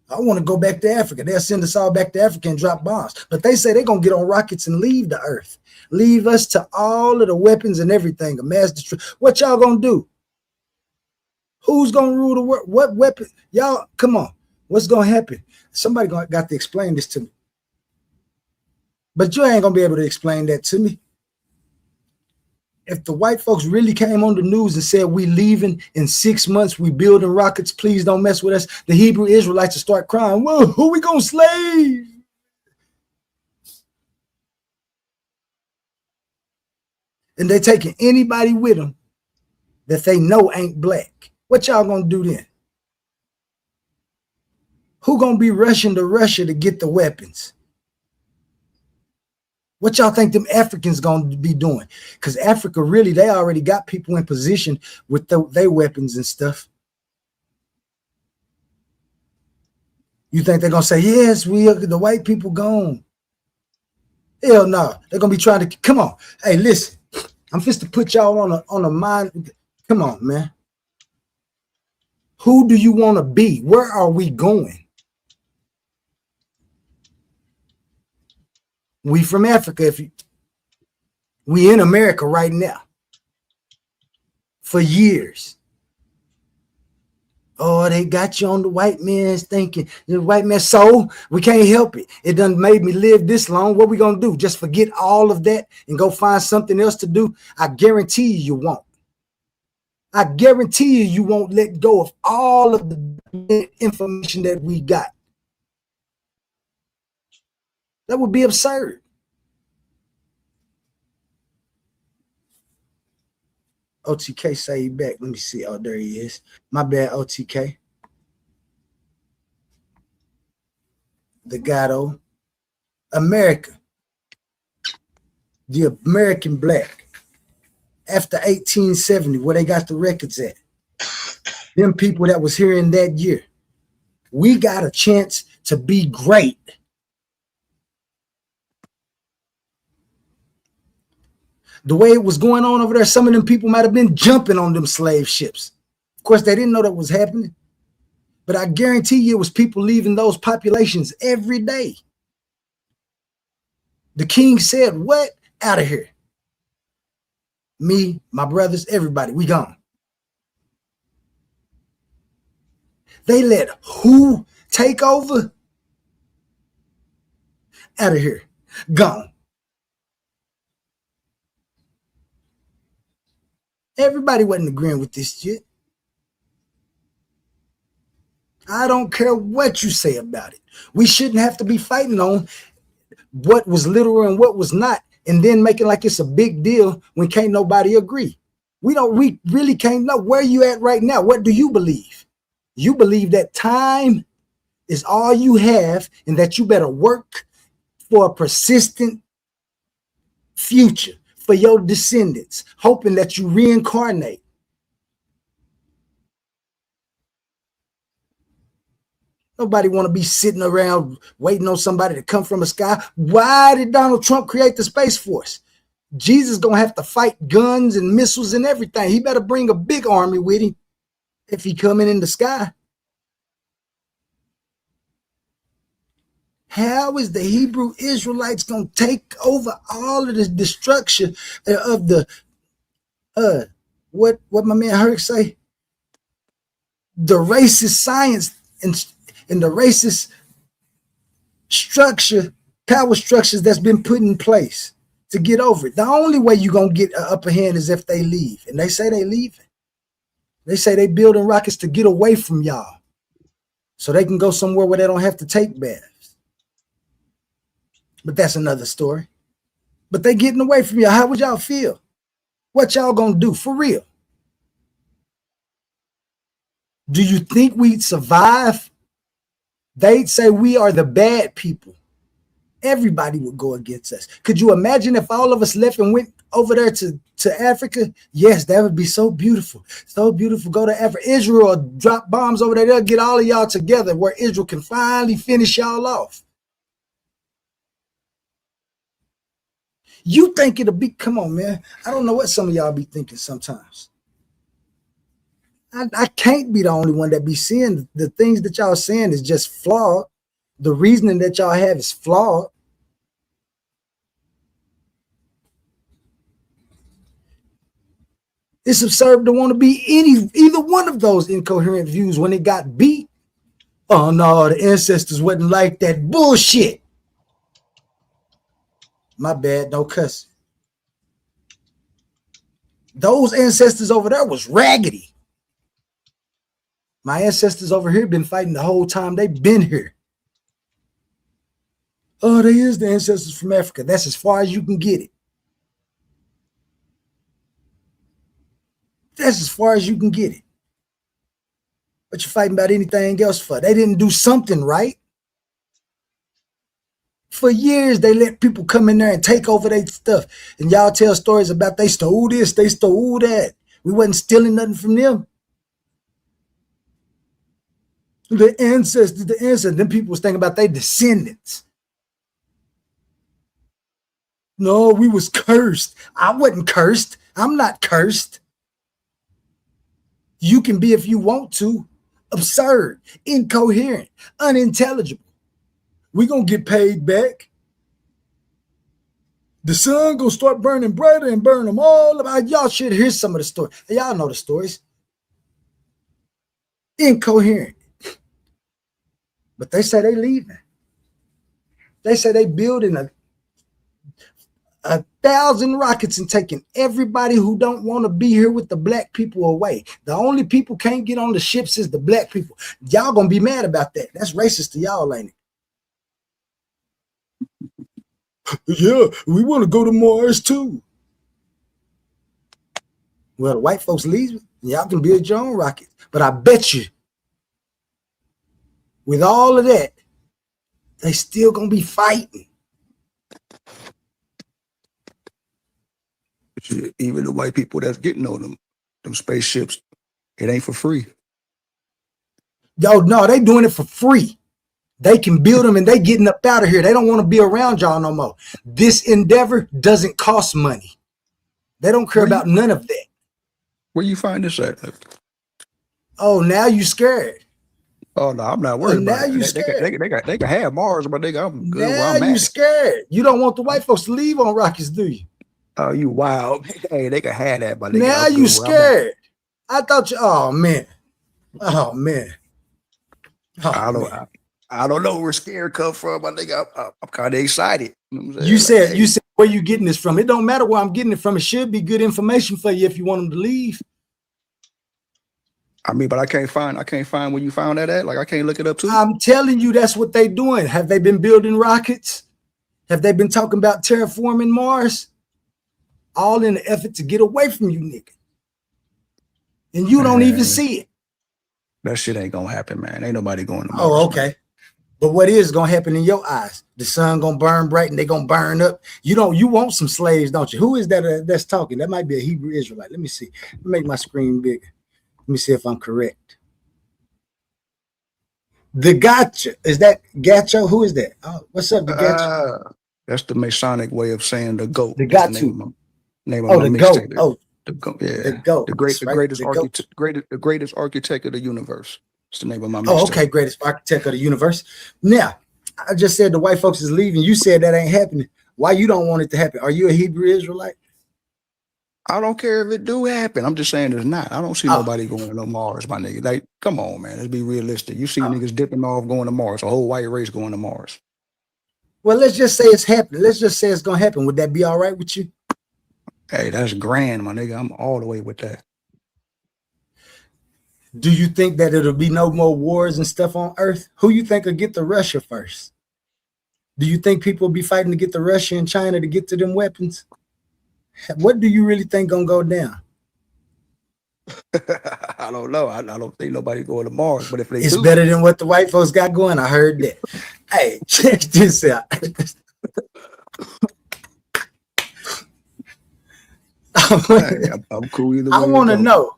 I want to go back to Africa. They'll send us all back to Africa and drop bombs. But they say they're going to get on rockets and leave the earth. Leave us to all of the weapons and everything. A mass destruction. What y'all going to do? Who's going to rule the world? What weapon? Y'all, come on. What's going to happen? Somebody got to explain this to me. But you ain't going to be able to explain that to me. If the white folks really came on the news and said, we leaving in 6 months, we building rockets, please don't mess with us, the Hebrew Israelites will start crying, well, who we going to slave? And they're taking anybody with them that they know ain't black. What y'all going to do then? Who going to be rushing to Russia to get the weapons? What y'all think them Africans gonna be doing? Because Africa, really, they already got people in position with their weapons and stuff. You think they're gonna say, yes, we are, the white people gone? Hell no. They're gonna be trying to, come on. Hey, listen, I'm just to put y'all on a mind. Come on, man. Who do you want to be? Where are we going? We from Africa. We in America right now for years. Oh, they got you on the white man's thinking. The white man, so we can't help it. It done made me live this long. What we gonna do? Just forget all of that and go find something else to do? I guarantee you won't. I guarantee you won't let go of all of the information that we got. That would be absurd. OTK say he back. Let me see. Oh, there he is. My bad, OTK. The Gato. America. The American black. After 1870, where they got the records at. Them people that was here in that year. We got a chance to be great. The way it was going on over there, some of them people might have been jumping on them slave ships. Of course, they didn't know that was happening. But I guarantee you it was people leaving those populations every day. The king said, what? Out of here. Me, my brothers, everybody, we gone. They let who take over? Out of here. Gone. Everybody wasn't agreeing with this shit. I don't care what you say about it. We shouldn't have to be fighting on what was literal and what was not, and then making like it's a big deal when can't nobody agree. We really can't know. Where you at right now? What do you believe? You believe that time is all you have and that you better work for a persistent future for your descendants, hoping that you reincarnate. Nobody want to be sitting around waiting on somebody to come from the sky. Why did Donald Trump create the Space Force? Jesus gonna have to fight guns and missiles and everything. He better bring a big army with him if he coming in the sky. How is the Hebrew Israelites going to take over all of the destruction of the, what my man Herc say? The racist science and the racist structure, power structures that's been put in place to get over it. The only way you're going to get an upper hand is if they leave. And they say they leaving. They say they building rockets to get away from y'all so they can go somewhere where they don't have to take baths. But that's another story. But they getting away from y'all. How would y'all feel? What y'all gonna do for real? Do you think we'd survive? They'd say we are the bad people. Everybody would go against us. Could you imagine if all of us left and went over there to Africa? Yes, that would be so beautiful. So beautiful. Go to Africa. Israel drop bombs over there. They'll get all of y'all together where Israel can finally finish y'all off. You think it'll be, come on, man. I don't know what some of y'all be thinking sometimes. I can't be the only one that be seeing the things that y'all saying is just flawed. The reasoning that y'all have is flawed. It's absurd to want to be either one of those incoherent views when it got beat. Oh no, the ancestors wasn't like that. Bullshit. My bad, no cussing. Those ancestors over there was raggedy. My ancestors over here been fighting the whole time they've been here. Oh, they is the ancestors from Africa. That's as far as you can get it. That's as far as you can get it. But you're fighting about anything else for. They didn't do something right. For years, they let people come in there and take over their stuff. And y'all tell stories about they stole this, they stole that. We wasn't stealing nothing from them. The ancestors. Then people was thinking about their descendants. No, we was cursed. I wasn't cursed. I'm not cursed. You can be if you want to. Absurd, incoherent, unintelligible. We gonna get paid back. The sun gonna start burning brighter and burn them all. Y'all should hear some of the stories. Y'all know the stories. Incoherent. But they say they leaving. They say they building a 1,000 rockets and taking everybody who don't want to be here with the black people away. The only people can't get on the ships is the black people. Y'all gonna be mad about that. That's racist to y'all, ain't it? Yeah, we want to go to Mars too. Well, the white folks leave, y'all can build your own rockets. But I bet you, with all of that, they still gonna be fighting. Even the white people that's getting on them spaceships, it ain't for free. Yo, no, they doing it for free. They can build them and they getting up out of here. They don't want to be around y'all no more. This endeavor doesn't cost money. They don't care about none of that. Where you find this at? Oh, now you scared. Oh no, I'm not worried about now it. You scared. They can have Mars, but I'm good now where I'm you at. Scared. You don't want the white folks to leave on rockets, do you? Oh, you wild. Hey, they can have that, but now you scared. I thought you. Oh man. Oh man. I don't know where scared come from. I think I'm kind of excited. You said where you getting this from? It don't matter where I'm getting it from. It should be good information for you if you want them to leave. I mean, but I can't find where you found that at. Like I can't look it up too. I'm telling you, that's what they doing. Have they been building rockets? Have they been talking about terraforming Mars? All in the effort to get away from you, nigga. And you don't even see it. That shit ain't gonna happen, man. Ain't nobody going to Mars. Oh, okay. Man. But what is gonna happen in your eyes? The sun gonna burn bright and they gonna burn up. You want some slaves, don't you? Who is that that's talking? That might be a Hebrew Israelite. Let me see. Let me make my screen bigger. Let me see if I'm correct. The Gotcha. Is that Gacho? Who is that? Oh, what's up, the Gacho? That's the Masonic way of saying the goat. The Gatu. Name of my goat. Oh, the goat. Yeah, the goat. The greatest architect of the universe. It's the name of my mixtape. Oh, okay, greatest architect of the universe. Now, I just said the white folks is leaving. You said that ain't happening. Why you don't want it to happen? Are you a Hebrew Israelite? I don't care if it do happen. I'm just saying it's not. I don't see nobody going to no Mars, my nigga. Like, come on, man. Let's be realistic. You see niggas dipping off going to Mars. A whole white race going to Mars. Well, let's just say it's happening. Let's just say it's gonna happen. Would that be all right with you? Hey, that's grand, my nigga. I'm all the way with that. Do you think that it'll be no more wars and stuff on Earth? Who you think will get to Russia first? Do you think people will be fighting to get to Russia and China to get to them weapons? What do you really think gonna go down? I don't know. I don't think nobody going to Mars, but if they it's better than what the white folks got going. I heard that. Hey, check this out. I'm cool either way. I want to know.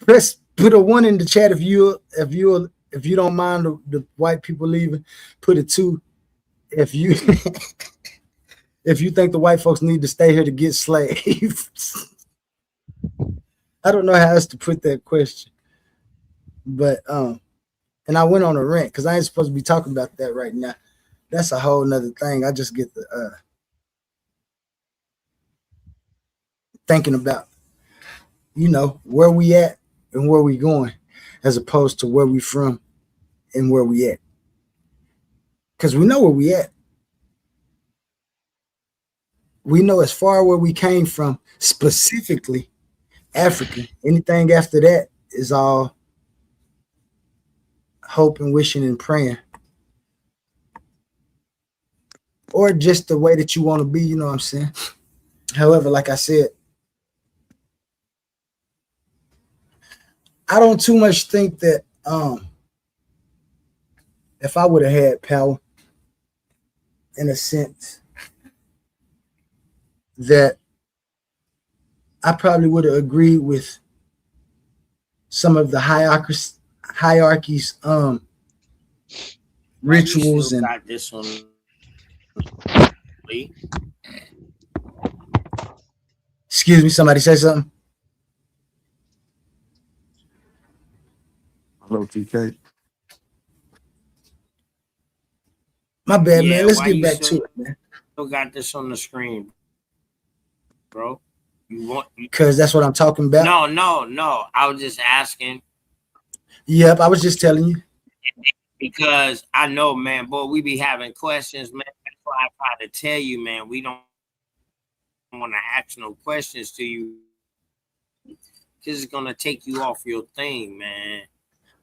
Let's put a 1 in the chat if you don't mind the white people leaving. Put a 2 if you if you think the white folks need to stay here to get slaves. I don't know how else to put that question, but and I went on a rant because I ain't supposed to be talking about that right now. That's a whole nother thing. I just get the thinking about, where we at and where we going, as opposed to where we from and where we at. Because we know where we at. We know as far where we came from, specifically Africa. Anything after that is all hope and wishing and praying. Or just the way that you want to be, you know what I'm saying? However, like I said, I don't too much think that if I would have had power, in a sense that I probably would have agreed with some of the hierarchies, rituals, and got this one, Lee. excuse me, somebody say something. Hello, TK. My bad, Yeah, man. Let's why get you back to still it, man. got this on the screen, bro? You want? Because that's what I'm talking about. No. I was just asking. Yep, I was just telling you. Because I know, man, boy, we be having questions, man. That's why I try to tell you, man, we don't want to ask no questions to you because it's gonna take you off your thing, man.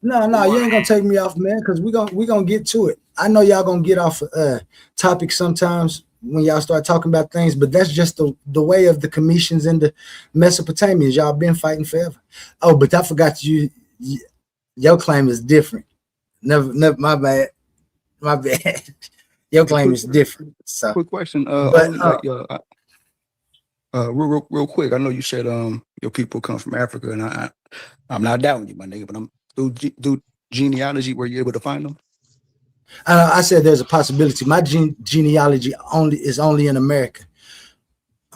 No, you ain't gonna take me off, man, because we gonna get to it. I know y'all gonna get off topics sometimes when y'all start talking about things, but that's just the way of the Commissions and the Mesopotamians. Y'all been fighting forever. Oh, but I forgot your claim is different. Never, my bad. Your claim is different. So, Quick question. but Only like real quick. I know you said your people come from Africa, and I'm not doubting you, my nigga, but I'm through genealogy. Were you able to find them? I said there's a possibility. My genealogy is only in America.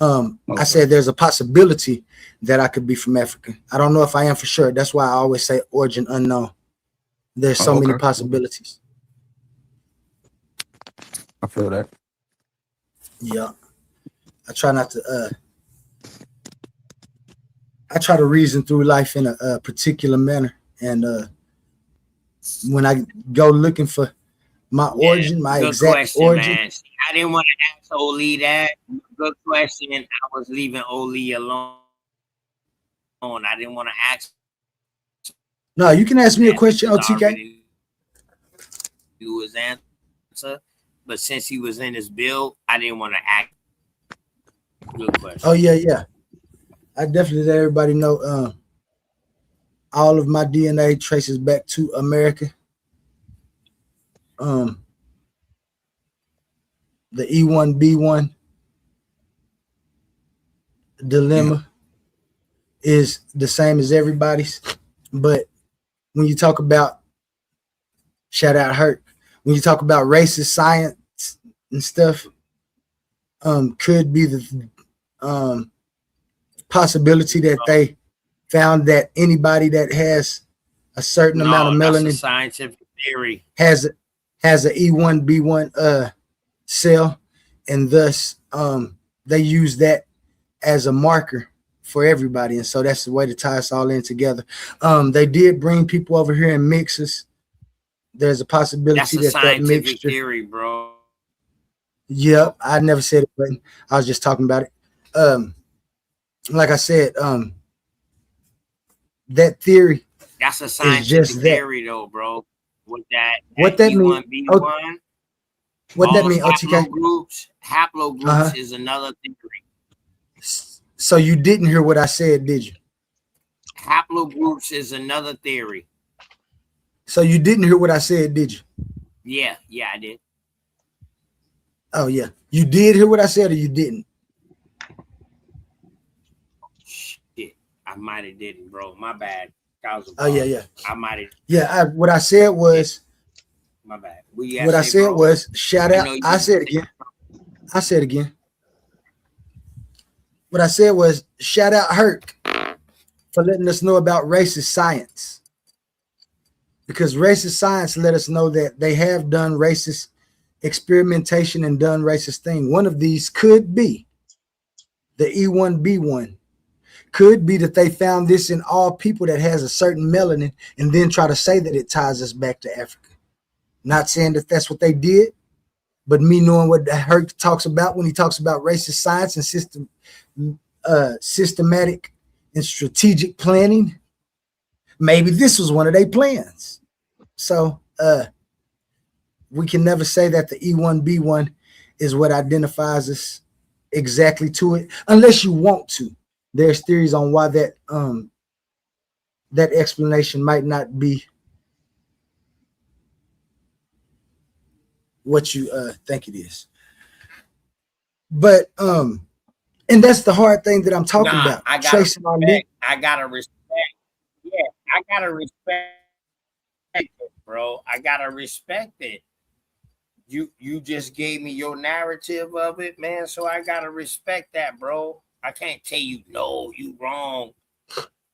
Okay. I said there's a possibility that I could be from Africa. I don't know if I am for sure. That's why I always say origin unknown. There's so many possibilities. I feel that. Yeah. I try not to I try to reason through life in a particular manner. And when I go looking for my origin, my exact question, origin. Man. I didn't want to ask Oli that. Good question. I was leaving Oli alone. I didn't want to ask. No, you can ask me a question, OTK. Do his answer, but since he was in his build, I didn't want to act. Good question. Oh yeah. I definitely let everybody know. All of my DNA traces back to America. The E1B1 dilemma is the same as everybody's, but when you talk about shout out Hurt, when you talk about racist science and stuff, could be the possibility that they found that anybody that has a certain amount of melanin, that's a scientific theory, has a E1B1 cell, and thus they use that as a marker for everybody, and so that's the way to tie us all in together. They did bring people over here in mixes. There's a possibility that mixture theory, bro. Yep, I never said it, but I was just talking about it. Like I said, that theory. That's a scientific theory, though, bro. With what that means? What that mean? Haplogroups is another theory. So you didn't hear what I said, did you? Haplogroups is another theory. So you didn't hear what I said, did you? Yeah, I did. Oh yeah, you did hear what I said, or you didn't? Shit, I might have didn't, bro. My bad. Oh yeah. I might have. Yeah, what I said was. My bad. What I said was shout out. I said again. What I said was shout out Herc for letting us know about racist science, because racist science let us know that they have done racist experimentation and done racist thing. One of these could be the E1B1. Could be that they found this in all people that has a certain melanin and then try to say that it ties us back to Africa. Not saying that that's what they did, but me knowing what Herc talks about when he talks about racist science and systematic and strategic planning, maybe this was one of their plans. So we can never say that the E1B1 is what identifies us exactly to it, unless you want to. There's theories on why that that explanation might not be what you think it is. But and that's the hard thing that I'm talking Nah, about. I gotta Tracing our respect. I gotta respect. Yeah, I gotta respect it, bro. I gotta respect it. You just gave me your narrative of it, man. So I gotta respect that, bro. I can't tell you no, you wrong.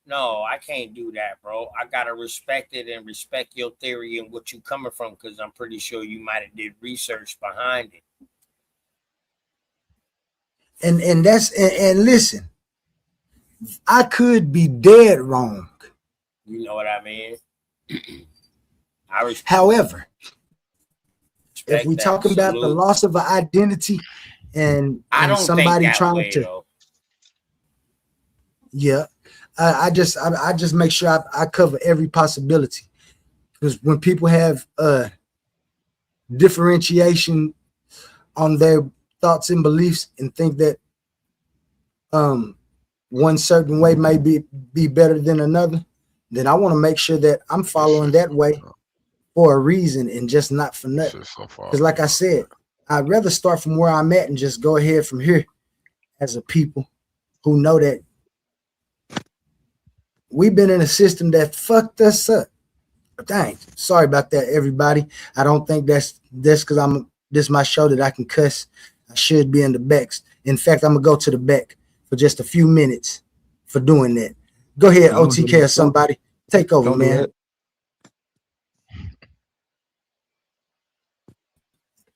No, I can't do that, bro. I gotta respect it and respect your theory and what you coming from, because I'm pretty sure you might have did research behind it. And that's and listen, I could be dead wrong. You know what I mean? I respect. However, if we that. talking about the Salute. loss of an identity I and don't think somebody that trying way to, though. yeah, I just make sure I cover every possibility, because when people have differentiation on their thoughts and beliefs and think that one certain way may be better than another, then I want to make sure that I'm following that way for a reason and just not for nothing. Because like I said, I'd rather start from where I'm at and just go ahead from here as a people who know that we've been in a system that fucked us up. Dang, sorry about that, everybody. I don't think that's because this is my show that I can cuss. I should be in the backs. In fact, I'm gonna go to the back for just a few minutes for doing that. Go ahead, OTK or somebody. Take over, man.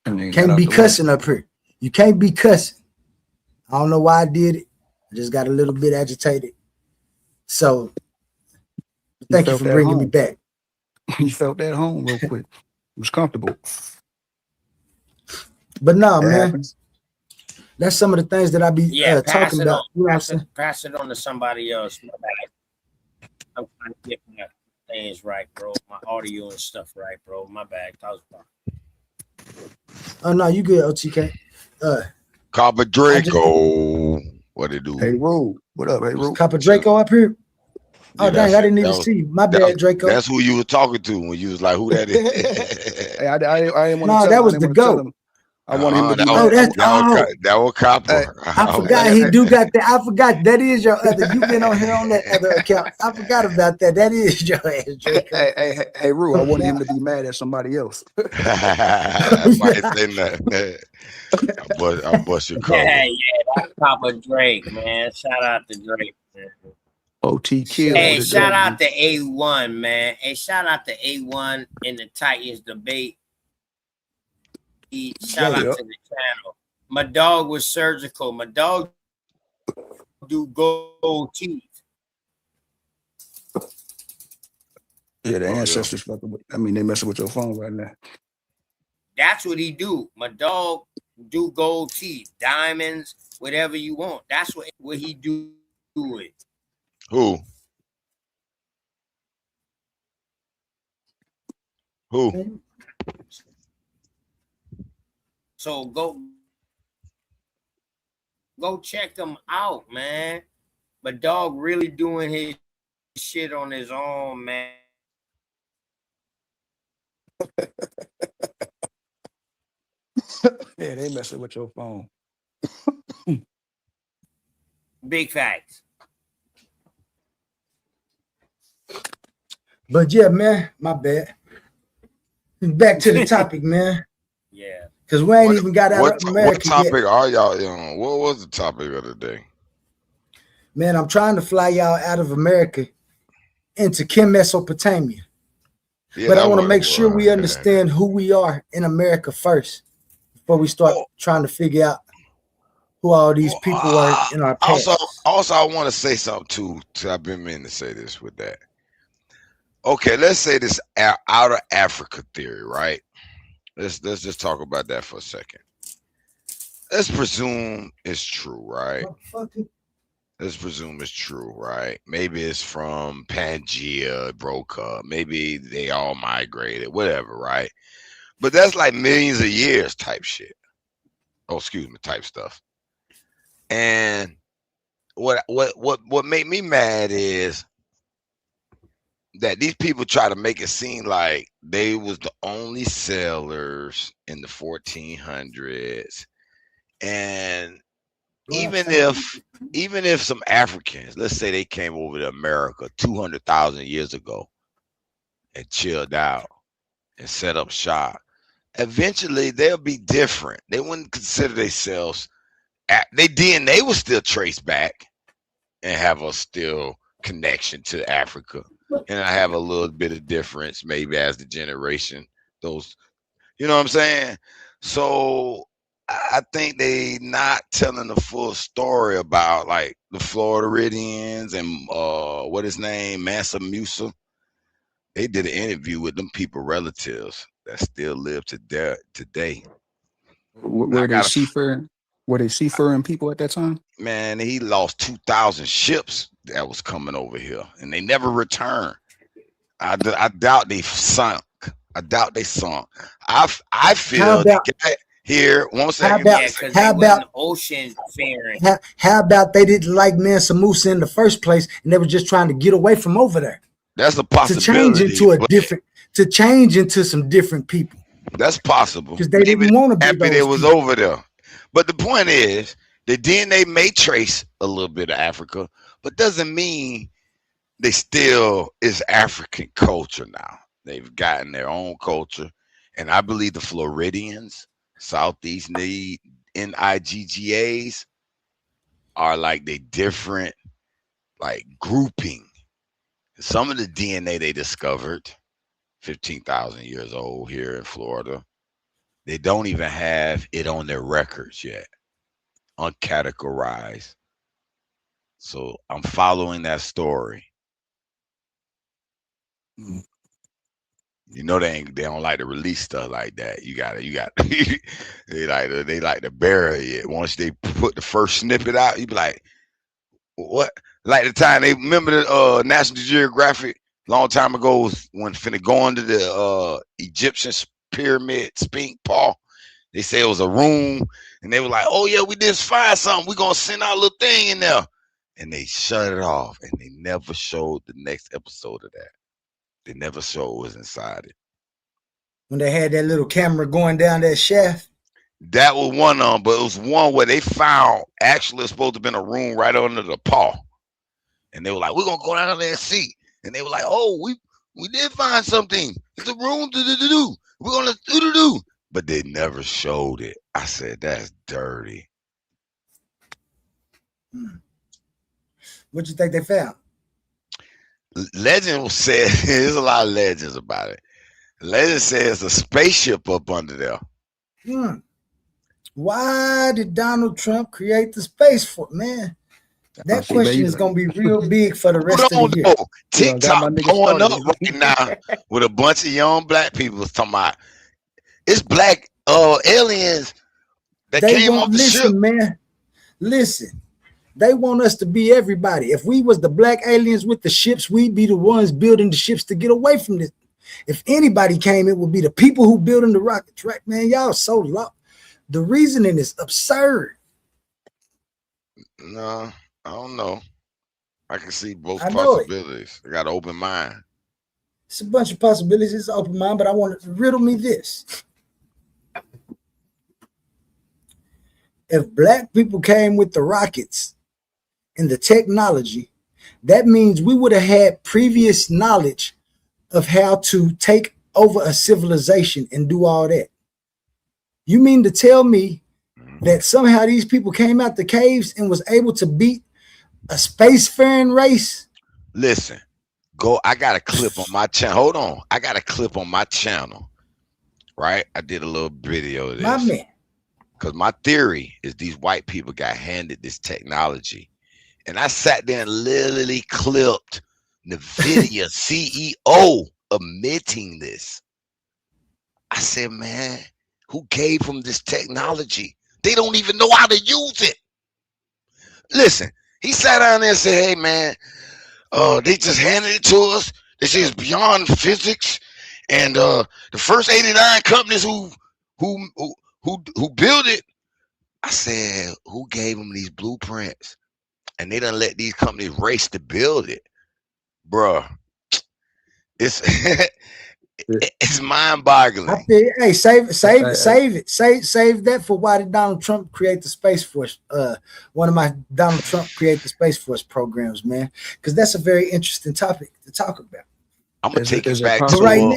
Can't be cussing up here. You can't be cussing. I don't know why I did it. I just got a little bit agitated. So thank you for bringing me back. You felt that home real quick. It was comfortable. But no, man. That's some of the things that I be talking about. You know what I'm saying? Pass it on to somebody else. My bad. I'm trying to get my things right, bro. My audio and stuff right, bro. My bad. Oh no, you good, OTK. Copper Draco. What it do? Hey, Ro. What up, hey, Ro? Copper Draco up here. Oh, yeah, dang, I didn't even see. My bad, Draco. That's who you were talking to when you was like, who that is? Hey, I didn't want to tell No, that was the GOAT. I want him to be that was Copper. I forgot he do got that. I forgot that is your other. You've been on here on that other account. I forgot about that. That is your ass, Draco. Hey, Rue, I wanted him to be mad at somebody else. I might say nothing. I bust your cover. Yeah, that's Papa Drake, man. Shout out to Drake, man. OTK. Hey, shout out to A1, man. Hey, shout out to A1 in the Titans debate. Shout out to the channel. My dog was surgical. My dog do gold teeth. Yeah, the ancestors fucking with. I mean, they messing with your phone right now. That's what he do. My dog do gold teeth, diamonds, whatever you want. That's what he do it. Who? So go check him out, man. But dog really doing his shit on his own, man. Yeah, they messing with your phone. Big facts. But yeah, man, my bad. Back to the topic, man. Yeah. Because we ain't even got out of America What topic yet. are y'all on? What was the topic of the day? Man, I'm trying to fly y'all out of America into K.M.T.Sopatamia. Yeah, but I want to make sure we understand who we are in America first before we start trying to figure out who all these people are in our past. Also, I want to say something too. I've been meaning to say this with that. Okay, let's say this outer Africa theory, right? Let's just talk about that for a second. Let's presume it's true, right? Let's presume it's true, right? Maybe it's from Pangea, broke up. Maybe they all migrated, whatever, right? But that's like millions of years type shit. Oh, excuse me, type stuff. And what made me mad is that these people try to make it seem like they was the only sailors in the 1400s And even if some Africans, let's say they came over to America 200,000 years ago and chilled out and set up shop, eventually they'll be different. They wouldn't consider themselves. Their DNA will still trace back and have a still connection to Africa, and I have a little bit of difference maybe as the generation. Those, you know what I'm saying? So I think they not telling the full story about like the Floridians and what his name, Mansa Musa. They did an interview with them people relatives that still live today. Were they seafaring? Were they seafaring people at that time? Man, he lost 2,000 ships that was coming over here, and they never returned. I doubt they sunk. I doubt they sunk. I feel here. 1 second. How about ocean faring? How about they didn't like Mansa Musa in the first place, and they were just trying to get away from over there? That's a possibility. To change into some different people. That's possible because they didn't want to be happy they was over there. But the point is, the DNA may trace a little bit of Africa, but doesn't mean they still is African culture now. They've gotten their own culture. And I believe the Floridians, Southeast NIGGAs are like they different like grouping. Some of the DNA they discovered, 15,000 years old here in Florida, they don't even have it on their records yet, uncategorized. So I'm following that story. You know they don't like to release stuff like that. You got they like to bury it. Once they put the first snippet out, you be like, what? Like the time they remember the National Geographic long time ago when finna go into the Egyptian pyramid Sphinx Paul. They say it was a room, and they were like, "Oh yeah, we just find something. We're gonna send our little thing in there," and they shut it off, and they never showed the next episode of that. They never showed what was inside it. When they had that little camera going down that shaft. That was one of them, but it was one where they found actually it's supposed to have been a room right under the paw. And they were like, we're gonna go down there and see. And they were like, oh, we did find something. It's a room to do. We're gonna do. But they never showed it. I said, that's dirty. What you think they found? Legend said there's a lot of legends about it. Legend says a spaceship up under there. Why did Donald Trump create the space force, man? That question is gonna be real big for the rest of the year. TikTok going up right now with a bunch of young black people talking about it's black aliens that came off the ship. Man, listen, they want us to be everybody. If we was the black aliens with the ships, we'd be the ones building the ships to get away from this. If anybody came, it would be the people who building the rockets, right? Man, y'all so low. The reasoning is absurd. No, I don't know. I can see both possibilities. I got an open mind. It's a bunch of possibilities. It's an open mind, but I want to riddle me this. If black people came with the rockets and the technology, that means we would have had previous knowledge of how to take over a civilization and do all that. You mean to tell me that somehow these people came out the caves and was able to beat a spacefaring race? Listen, I got a clip on my channel. Hold on. I got a clip on my channel, right? I did a little video of this. My man. Because my theory is these white people got handed this technology. And I sat there and literally clipped NVIDIA CEO admitting this. I said, man, who gave them this technology? They don't even know how to use it. Listen, he sat down there and said, hey, man, they just handed it to us. They say it's beyond physics. And the first 89 companies who built it, I said, who gave them these blueprints? And they done let these companies race to build it. Bruh, it's It's mind-boggling. Hey, save that for why did Donald Trump create the Space Force? One of my Donald Trump create the Space Force programs, man, because that's a very interesting topic to talk about. I'm gonna take it back But right now,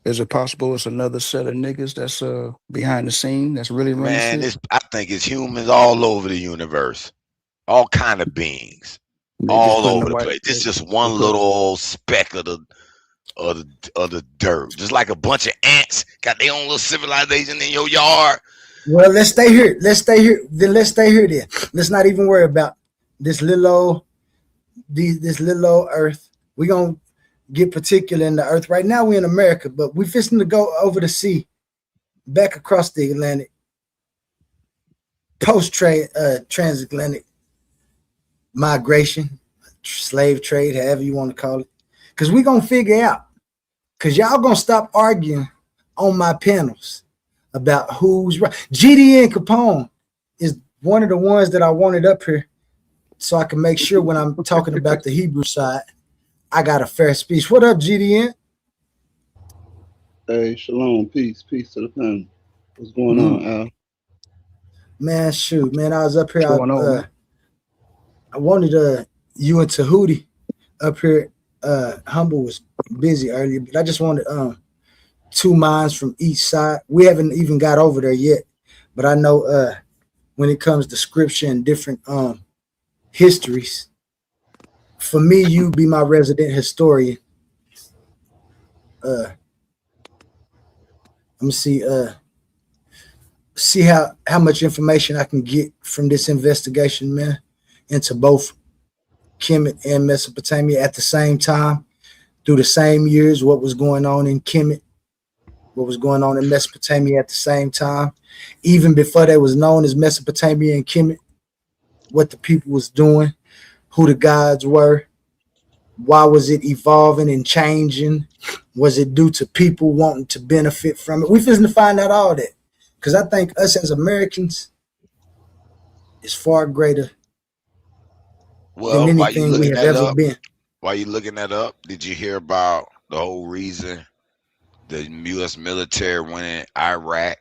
is it possible it's another set of niggas that's behind the scene that's really running shit? I think it's humans all over the universe, all kind of beings, They all over the place. It's just one little speck of the dirt, just like a bunch of ants got their own little civilization in your yard. Well, let's stay here. Then. Let's not even worry about this little old Earth. We're gonna get particular in the Earth. Right now, we're in America, but we're fixing to go over the sea, back across the Atlantic, transatlantic migration, slave trade, however you want to call it. Because we're gonna figure out. Because y'all gonna stop arguing on my panels about who's right. GDN Capone is one of the ones that I wanted up here so I can make sure when I'm talking about the Hebrew side, I got a fair speech. What up, GDN? Hey, shalom, peace to the family. What's going on, Al? Man, shoot, man, I was up here. I wanted you and Tahuti up here. Humble was busy earlier, but I just wanted 2 minds from each side. We haven't even got over there yet, but I know when it comes to scripture and different histories, for me, you be my resident historian. I'm gonna see how much information I can get from this investigation, man, into both Kemet and Mesopotamia at the same time, through the same years, what was going on in Kemet, what was going on in Mesopotamia at the same time, even before they was known as Mesopotamia and Kemet, what the people was doing, who the gods were, why was it evolving and changing, was it due to people wanting to benefit from it? We finna find out all that, because I think us as Americans is far greater than anything we have ever been. While you looking that up, did you hear about the whole reason the U.S. military went in Iraq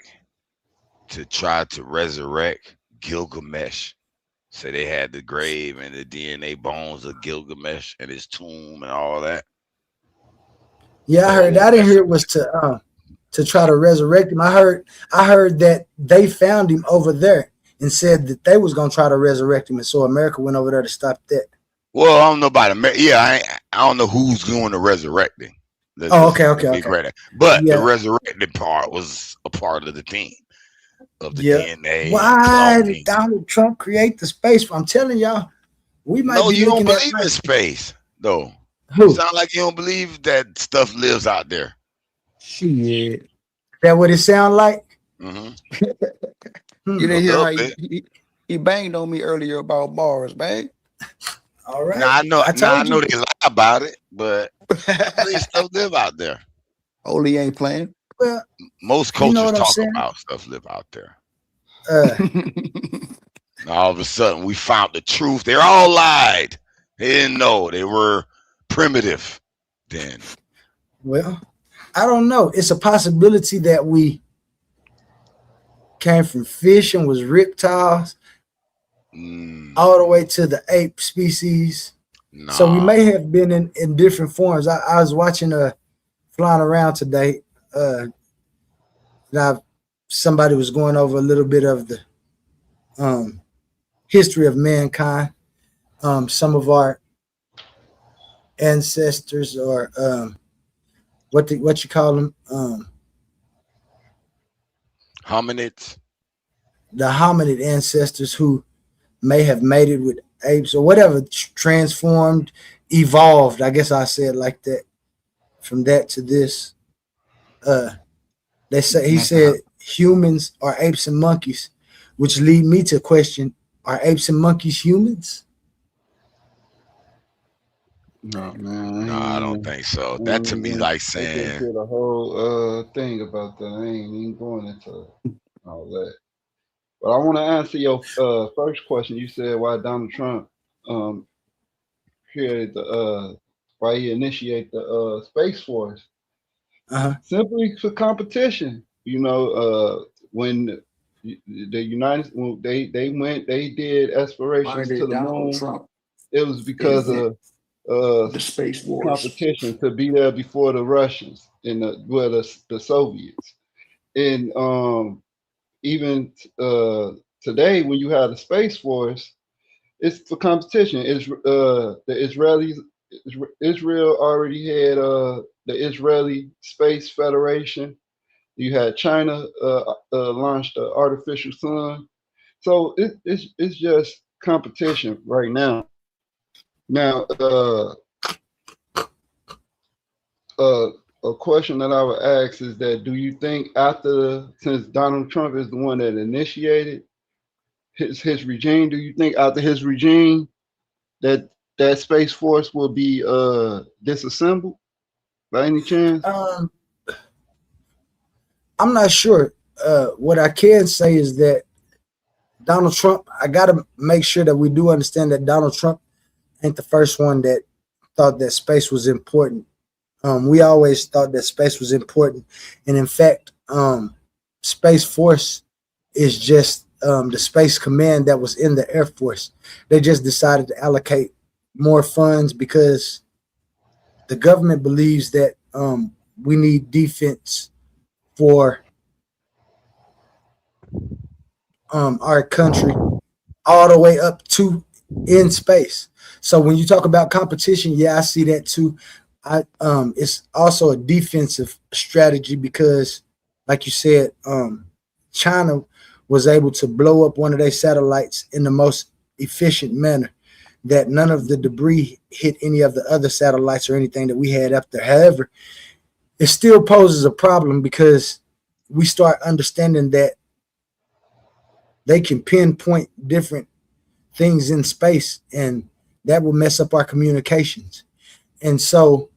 to try to resurrect Gilgamesh? So they had the grave and the DNA bones of Gilgamesh and his tomb and all that. Yeah, I heard. I didn't hear it was to try to resurrect him. I heard that they found him over there and said that they was gonna try to resurrect him, and so America went over there to stop that. Well, I don't know about America. Yeah, I don't know who's going to resurrect him. Okay. But the resurrected part was a part of the theme of the DNA. Why did Donald Trump create the space? I'm telling y'all, we might. No, you don't believe in space, though. Who? You sound like you don't believe that stuff lives out there. Shit. That what it sound like? Mm-hmm. You didn't hear how he banged on me earlier about bars, man. All right. Now I know they lie about it, but stuff live out there. Oli ain't playing. Well, most cultures talk about stuff live out there. All of a sudden, we found the truth. They all lied. They didn't know. They were primitive then. Well, I don't know. It's a possibility that we came from fish and was reptiles all the way to the ape species. Nah. So we may have been in different forms. I was watching flying around today. Somebody was going over a little bit of the history of mankind. Some of our ancestors, or what you call them, hominids. The hominid ancestors who may have mated with apes or whatever, transformed, evolved. I guess I said like that. From that to this, he said humans are apes and monkeys, which lead me to question: are apes and monkeys humans? No, man. No, I don't think so. That to me like saying the whole thing about that. I ain't even going into all that. But I want to answer your first question. You said why Donald Trump created why he initiated the Space Force. Simply for competition. When the United, when they did explorations to the Donald moon. Trump It was because invent of the space wars. competition to be there before the Russians and the Soviets. And even today, when you have the Space Force, it's for competition. The Israelis, Israel already had the Israeli Space Federation. You had China launched the artificial sun. So it's just competition right now. Now, a question that I would ask is that do you think since Donald Trump is the one that initiated his regime, do you think after his regime that Space Force will be disassembled by any chance? I'm not sure. What I can say is that Donald Trump, I got to make sure that we do understand that Donald Trump ain't the first one that thought that space was important. We always thought that space was important. And in fact, Space Force is just the space command that was in the Air Force. They just decided to allocate more funds because the government believes that we need defense for our country all the way up to in space. So when you talk about competition, yeah, I see that too. It's also a defensive strategy because, like you said, China was able to blow up one of their satellites in the most efficient manner that none of the debris hit any of the other satellites or anything that we had up there. However, it still poses a problem because we start understanding that they can pinpoint different things in space and that will mess up our communications. And so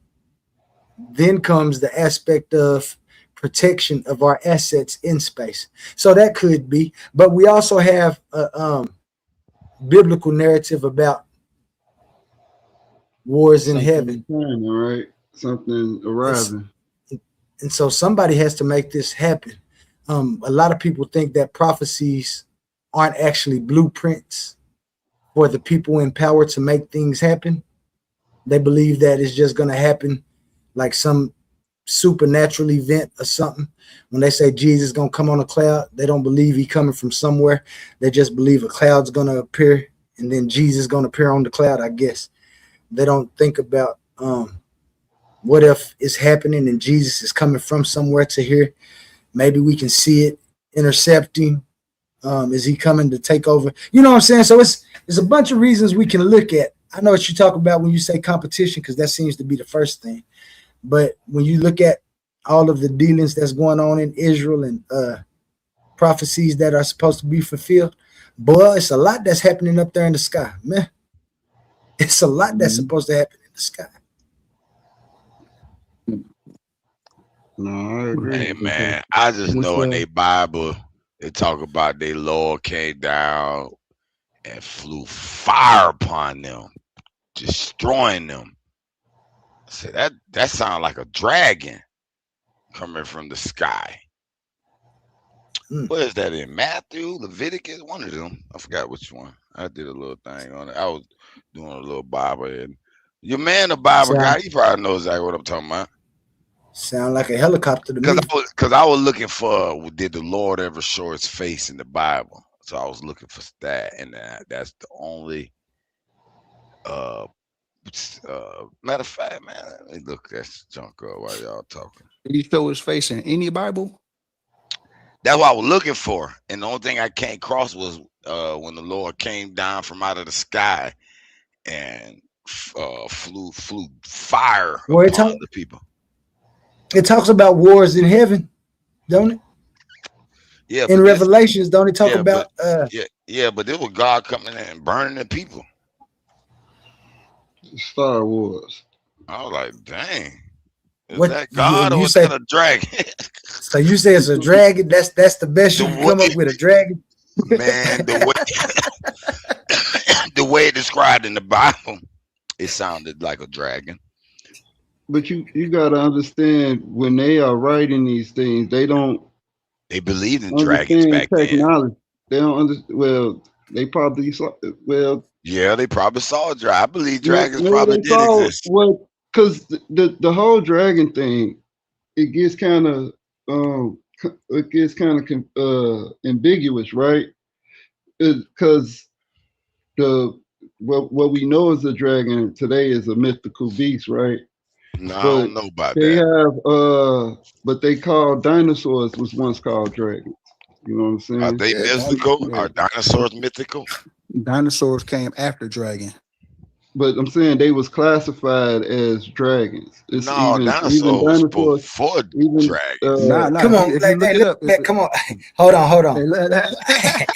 then comes the aspect of protection of our assets in space. So that could be, but we also have a biblical narrative about wars in heaven. Right? Something arriving. And so somebody has to make this happen. A lot of people think that prophecies aren't actually blueprints for the people in power to make things happen. They believe that it's just going to happen like some supernatural event or something. When they say Jesus is going to come on a cloud, they don't believe he coming from somewhere. They just believe a cloud's going to appear and then Jesus is going to appear on the cloud, I guess. They don't think about what if it's happening and Jesus is coming from somewhere to here. Maybe we can see it intercepting. Is he coming to take over? You know what I'm saying? So there's a bunch of reasons we can look at. I know what you talk about when you say competition, because that seems to be the first thing. But when you look at all of the dealings that's going on in Israel and prophecies that are supposed to be fulfilled, boy, it's a lot that's happening up there in the sky, man. It's a lot that's supposed to happen in the sky. No, I agree. Hey man, I just know in their Bible they talk about their Lord came down and flew fire upon them, destroying them. I said that sounds like a dragon coming from the sky. What is that in Matthew, Leviticus? One of them. I forgot which one. I did a little thing on it. I was doing a little Bible, and your man, the Bible guy, he probably knows exactly what I'm talking about. Sound like a helicopter to me. Because I was looking for, did the Lord ever show his face in the Bible? So I was looking for that, and that's the only. Matter of fact, man, let me look at this junk up while y'all talking. Did he show his face in any Bible? That's what I was looking for, and the only thing I came across was when the Lord came down from out of the sky and flew fire upon the people. It talks about wars in heaven, don't it? Yeah. In Revelations, don't it talk about? But it was God coming in and burning the people. Star Wars. I was like, dang. Is what, that God or is that a dragon? So you say it's a dragon? That's the best you can come up with, a dragon? Man, the way it described in the Bible, it sounded like a dragon. But you gotta understand when they are writing these things, they don't They believed in dragons understand back then. technology. They don't understand. Well, they probably saw. Well, Yeah, they probably saw a dragon. I believe maybe dragons probably they did saw exist. what, because the whole dragon thing, it gets kind of ambiguous, right? Because the what we know as a dragon today is a mythical beast, right? No, I But don't know about they that. have but they called dinosaurs was once called dragons. You know what I'm Are saying? they Yeah, mythical? yeah. Are dinosaurs mythical? Dinosaurs came after dragon. But I'm saying they was classified as dragons. It's No, even dinosaur was dinosaurs, before even dragons. Nah. Come on, If you look hey, it up, come on. Hold on. hey,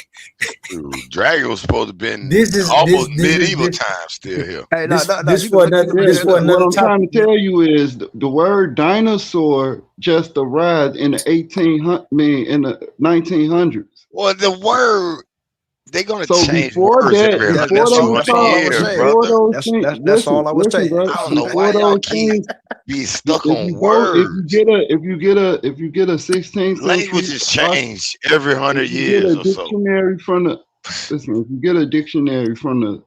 Dude, dragon was supposed to have been This is almost this is medieval this times still here. hey, this you can for look, another look yeah. this it for up. What another I'm trying topic. to tell you is the word dinosaur just arrived in the 1800, in the 1900s. Well, the word they're gonna So change before words that, every That, before that's they 100, all. was 200 That's all I called, was years, saying. before brother. those That's things, that's all I was listen, saying. right? I don't know Before why y'all those keep things, be stuck if on you go, words. if you get a 16th century, Languages change every if 100 you get years a or so. dictionary from the, listen, if you get a dictionary from the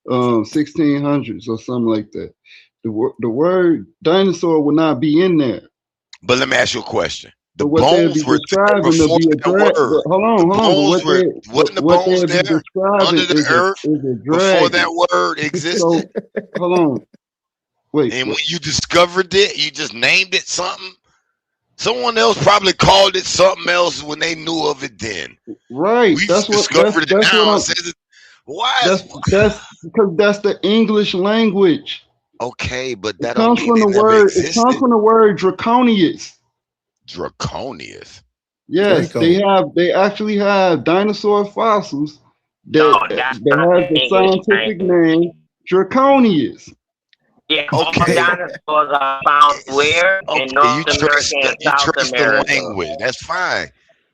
1600s or something like that, the word dinosaur will not be in there. But let me ask you a question. The But what they'll bones be were there describing to before be a that drag. word. Hold The on, hold on. bones were wasn't the What bones they'll be there under describing the earth is a before dragon. that word So existed? hold on, wait, And when you discovered it, you just named it something. Someone else probably called it something else when they knew of it then. right? We just discovered it That's what now and I'm. says it. Why is That's because that's the English language. okay, but It that don't comes mean from the it never word. It comes existed. from the word draconius. Draconius. Yes, Draco. they actually have dinosaur fossils No, that that's that not have the English scientific language. name Draconius. Yeah, all Okay. dinosaurs are found where? In Okay, North America and you South trust the America. language. That's fine.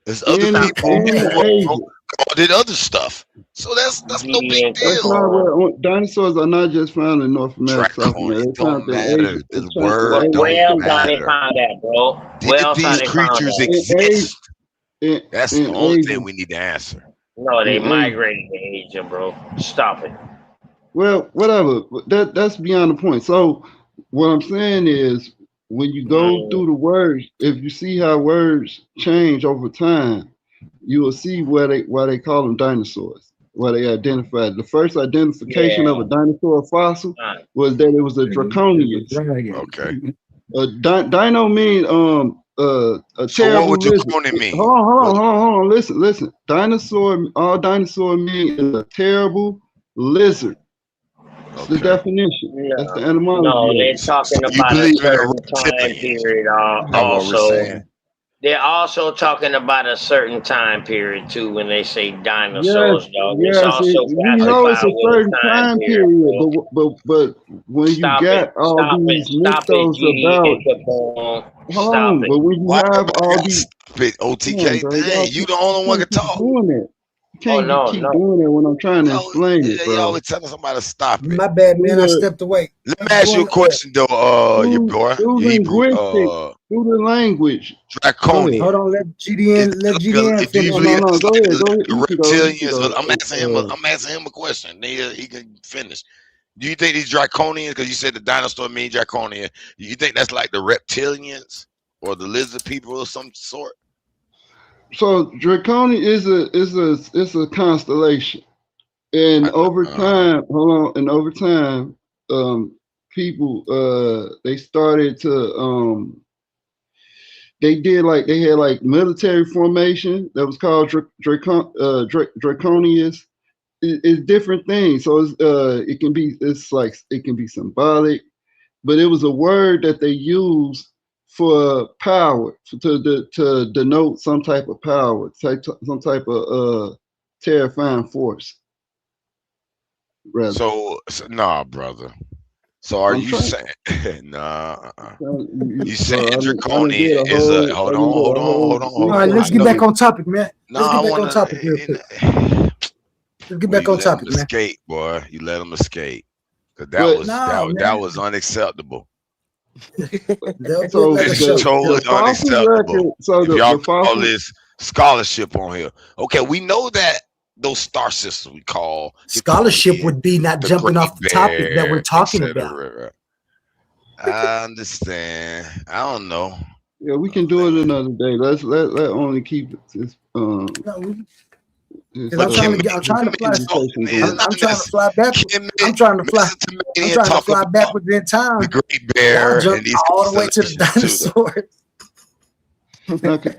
There's other In Stop people that, in the Asia. world called it other stuff. So that's no big GD That's deal. not and where dinosaurs are not just found in North America, South Dracon, America. it They found don't in Asia. matter. The They found word Where don't else are they matter. found that, bro? Did Where else are these they found creatures that? exist? That's the in only Asia. thing we need to answer. No, they In Asia. migrated to Asia, bro. Stop it. Well, whatever. That's beyond the point. So what I'm saying is when you go Mm. through the words, if you see how words change over time, you will see why they call them dinosaurs, why they identified. The first identification of Yeah. a dinosaur fossil was that it was a Is a draconius. Okay. dragon. Dino mean a So what terrible would lizard. draconian mean? Hold on. Listen. Dinosaur. All dinosaur mean is a terrible lizard. It's the Okay. definition. That's the No, etymology of they're it. So talking you about a believe in a certain time reptilians? period. That's what we're Also, saying. they're also talking about a certain time period too when they say Yes, dinosaurs, dog. It's yes. also We know it's classified a with a certain time time period, period, bro. but when you got all these Stop it, mythos GD about, and Capone. hold Stop on, it. but when you Why have everybody all got to these, stop it, come on, OTK? bro, Dang, you the only one can't can keep talk. doing that. You Oh can't no, keep no. doing that when I'm trying to Yo, explain it, yeah, you bro. always telling somebody to stop it. My bad, Through man. I the stepped away. Let I'm me ask you a doing question though, your boy, through your Hebrew, linguistics, through the language. Go ahead. hold draconian. on, let Is GDN let that GDN do you finish, believe man. that's Go ahead. like You the can go. You can reptilians? go. I'm asking him a question. Then he can finish. Do you think these draconians? Because you said the dinosaur mean draconian. You think that's like the reptilians or the lizard people of some sort? So Draconian is a constellation, and over time, hold on, and over time, people they started to they had like military formation that was called Draconius. It's different things, so it can be symbolic, but it was a word that they used for power to denote some type of power, some type of terrifying force. Rather, So nah, brother. So are I'm you trying. saying nah? You Bro, saying I didn't draconian get a is a whole. I hold didn't on, get hold a on, whole hold on, All hold right, on. detailed I let's get know back you. on topic, man. No, Let's I get back on wanna. topic real quick. Let's get Well, back you on let him topic, man. escape, boy. You let him escape. Cause But No, that was man. unacceptable. They'll So get like a This show. is totally the fossil unacceptable. record. So If y'all the call fossil. this scholarship on here, okay, we know that those star systems we call Scholarship Kryptonian, would be not the jumping Great off the topic that we're Bear, talking about. etc. I understand. I don't know. Yeah, we can do it another day. Let only keep it. No, because But I'm Kim, trying to fly. conversation going. I'm trying to fly backwards. Kim, I'm trying to fly. I'm Mesopotamia trying to talk fly about backwards in time. the Great Y'all Bear and jumped these all the way to the constellations too, though. dinosaurs. Okay.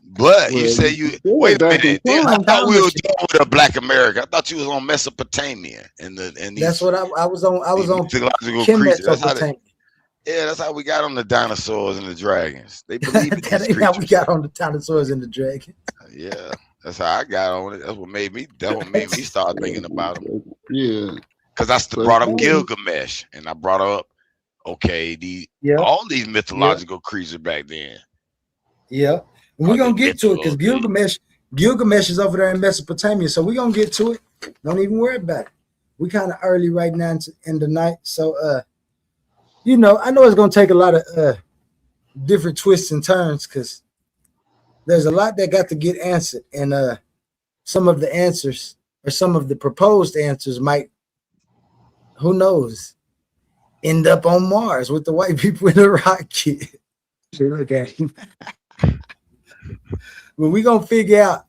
But you Well, say you still wait a back in minute. Then I time. thought we were done with a Black America. I thought you was on Mesopotamia and That's these what I was on. I was on mythological creatures. K.M.T.Sopatamia. That's how we got on the dinosaurs and the dragons. They believe in That these ain't how we creatures. got on the dinosaurs and the dragon. Yeah, that's how I got on it. That's what made me. That what made me start thinking about them. Yeah. Because I So brought up it's- Gilgamesh, and I brought up all these mythological creatures back then. Yeah. We're gonna get to it because Gilgamesh is over there in Mesopotamia. So we're gonna get to it. Don't even worry about it. We kind of early right now in the night. So I know it's gonna take a lot of different twists and turns because there's a lot that got to get answered. And some of the answers or some of the proposed answers might, who knows, end up on Mars with the white people in the rocket. Okay. But we're going to figure out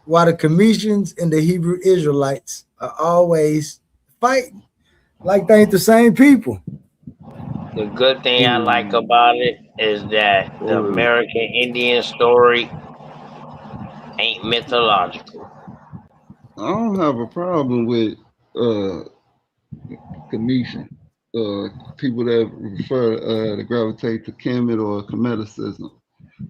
why the Cometians and the Hebrew Israelites are always fighting like they ain't the same people. The good thing I like about it is that the American Indian story ain't mythological. I don't have a problem with Commission. People that refer to gravitate to Kemet or Cometicism.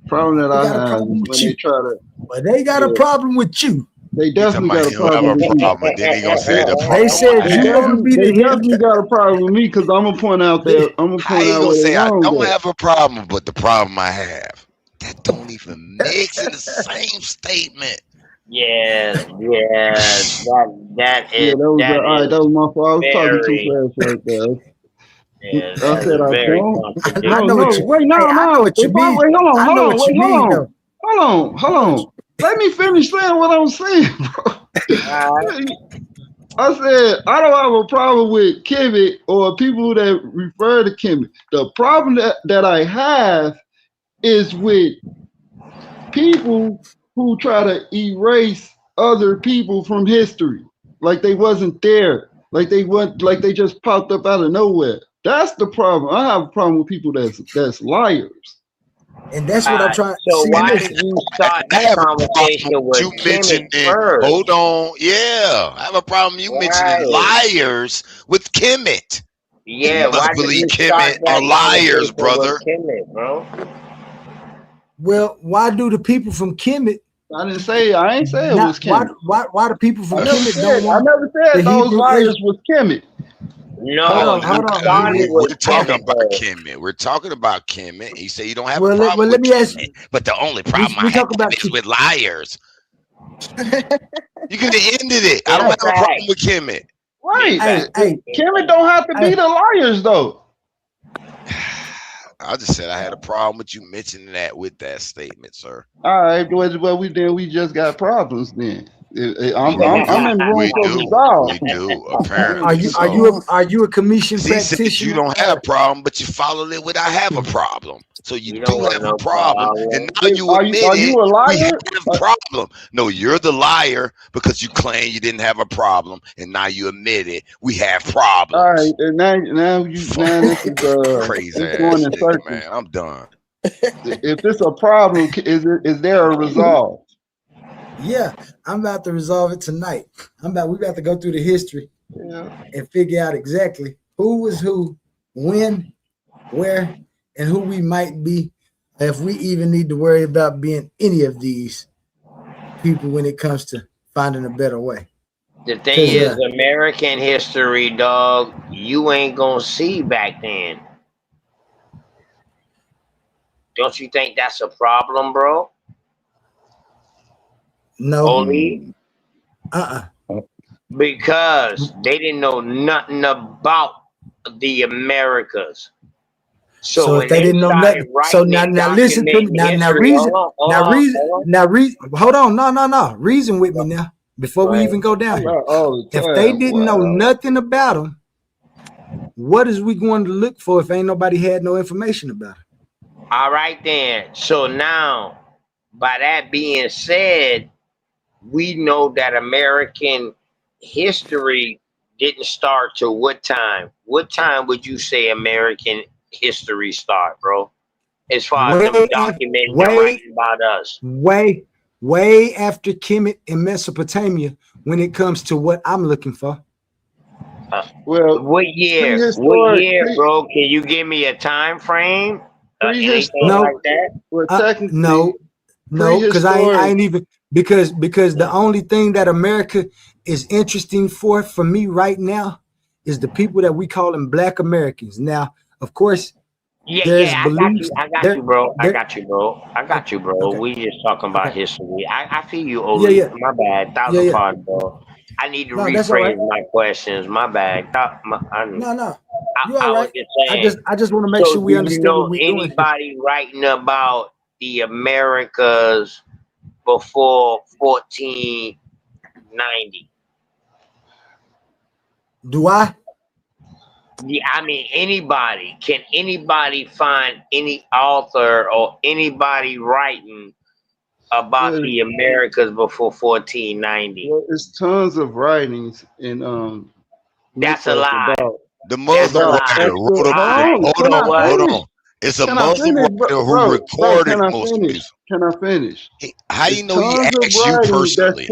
Problem that I have is when they try to. But they got a problem with you. They definitely got a He'll have problem a with me. problem, and then he gonna say the problem. They said I you have. gonna be They the definitely got a problem with me because I'm gonna point out that I'm gonna How point you out gonna where they say I wrong don't at. have a problem, but the problem I have? That don't even mix in the same statement. Yeah, that Yeah, is that was all right. That was my fault. I was talking too very, fast right there. yeah, I that's said I very don't. I know what you. Wait, Hey, I know what you If mean. wait, hold on, I know what you mean, though. hold on. Let me finish saying what I'm saying, bro. I said I don't have a problem with Kemet or people that refer to Kemet. The problem that I have is with people who try to erase other people from history, like they wasn't there, like they just popped up out of nowhere. That's the problem. I have a problem with people that's liars. And that's what I'm trying to So see. why Listen, did you start I this have a conversation problem with you Kemet mentioning. first? Hold on, yeah, I have a problem you mentioning liars with Kemet. Yeah, You must why did believe you start Kemet that are liars, conversation brother. with Kemet, bro? well, why do the people from Kemet? I ain't say it was Kemet. Why the people from I never Kemet said, don't want the those Hebrew liars was Kemet. No, hold on. We're talking about Kemet. We're talking about Kemet. You say you don't have a problem with Kemet, but the only problem I have is with liars. You could have ended it. I don't have a problem with Kemet. Right. Hey, Kemet don't have to be the liars though. I just said I had a problem with you mentioning that with that statement, sir. All right, well we just got problems then. I'm in the room for resolve. We do. Apparently, are you a commission practitioner? He said you don't have a problem, but you followed it with I have a problem. So you do have a problem, and now you admit are you a liar? We have a problem. No, you're the liar because you claim you didn't have a problem, and now you admit it. We have problems. All right, and now this is crazy it's going in circles. man. I'm done. If it's a problem, is there a resolve? Yeah, I'm about to resolve it tonight. We about to go through the history and figure out exactly who was who, when, where, and who we might be, if we even need to worry about being any of these people when it comes to finding a better way. The thing is, American history, dog, you ain't gonna see back then. Don't you think that's a problem, bro? No. Only because they didn't know nothing about the Americas. So when if they didn't know started nothing, so writing and now listen to me. documenting Now history, reason. Hold on. No. Reason with me Go now. Before we even go down here. all the If time. they didn't know Wow. nothing about them, what is we going to look for if ain't nobody had no information about it? All right then. So now, by that being said, we know that American history didn't start till what time? What time would you say American history start, bro? As far as them documenting and writing about us. Way after Kemet in Mesopotamia when it comes to what I'm looking for. Well, What year? prehistoric, Bro? Can you give me a time frame? Anything No. like that? Well, technically, No, because I ain't even because the only thing that America is interesting for me right now is the people that we call them Black Americans. Now, of course, there's beliefs. I got you, bro. Okay. We just talking about Okay. history. I feel you, Oli. Yeah. My bad. Thousand pardon, bro. I need to No, that's all right. rephrase my questions. My bad. No. You I all was right. just saying. I just want to make So sure we do you understand know what we're doing here. anybody writing about the Americas before 1490? Do I? Yeah, I mean anybody. Can anybody find any author or anybody writing about the Americas before 1490? Well, it's tons of writings in That's a lie. The Muslim writer wrote about it. Hold on. It's a Muslim writer who recorded most of this. Can I finish? How you know he Tons of asked you writings personally?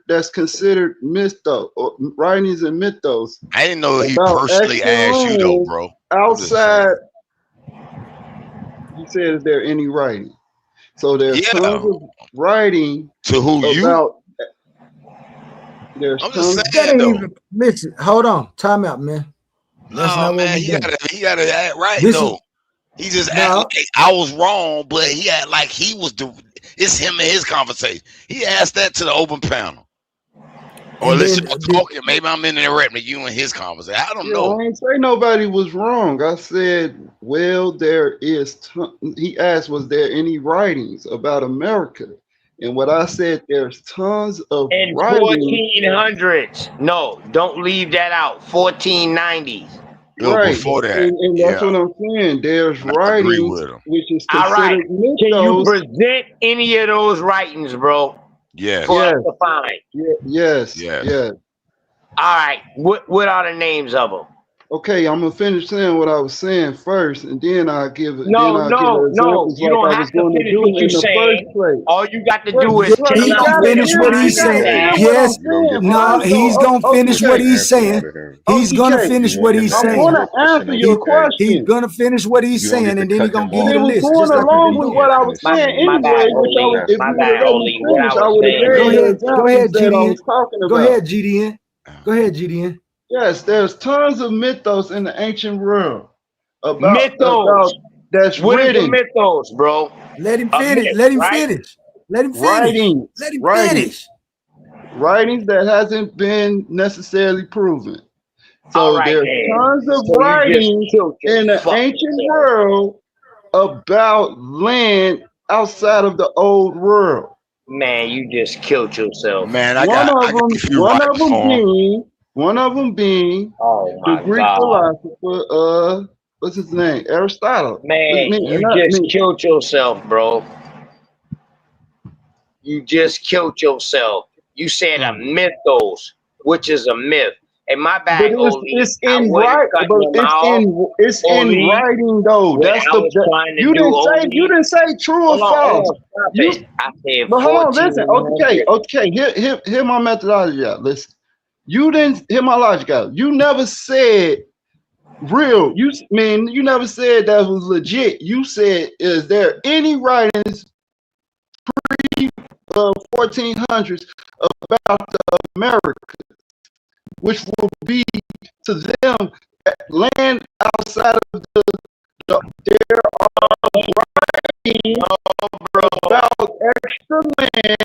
that's considered mythos or writings and mythos. I didn't know he about personally asked you though, bro. Outside, you said, is there any writing? So there's tons of writing to who about. I'm just That saying ain't though. even listen. Hold on, time out, man. That's No, not what man, we he doing. gotta act right This though. He just act like I was wrong, but he act like he was it's him and his conversation. He asked that to the open panel. Or listen, talking. Maybe I'm interrupting you and his conversation. I don't know. I ain't say nobody was wrong. I said, well, there is. He asked, was there any writings about America? And what I said, there's tons of In writings. 1400s. No, don't leave that out. 1490s. Right. Before that. And that's what I'm saying. There's writings which is All right. considered mythos. Can you present any of those writings, bro? Yes. For us to find. Yes. All right. What are the names of them? Okay, I'm gonna finish saying what I was saying first, and then I'll give it. No. You don't have to finish what you're saying. All you got to do is tell He us gonna finish what he's saying. Yes. No, he's gonna finish what he's saying. He's gonna finish what he's saying. I'm gonna answer your question. He's gonna finish what he's saying, and then he's gonna give you the list. Going Just like along with what I was saying anyway, which I was, if you would have let me finish, I would have gave you examples that I was talking about. Go ahead, GDN. Go ahead, GDN. Yes, there's tons of mythos in the ancient world mythos. That's what written. Is the mythos, bro? Let him finish. Let him finish. Let him finish. Let him finish. Writings that hasn't been necessarily proven. So there's tons of writings in the ancient world about land outside of the old world. Man, you just killed yourself. Man, One of them being the Greek philosopher, what's his name? Aristotle. Man, you just killed yourself, bro. You just killed yourself. You said a mythos, which is a myth. And my bad, it's in writing. It's in writing though. That's you didn't say true or false. I said, but hold on, listen. Okay. Hear my methodology out. Listen. You didn't hear my logic out. You never said real. You never said that was legit. You said, is there any writings pre 1400s about the Americas, which will be to them land outside of there are writings about extra land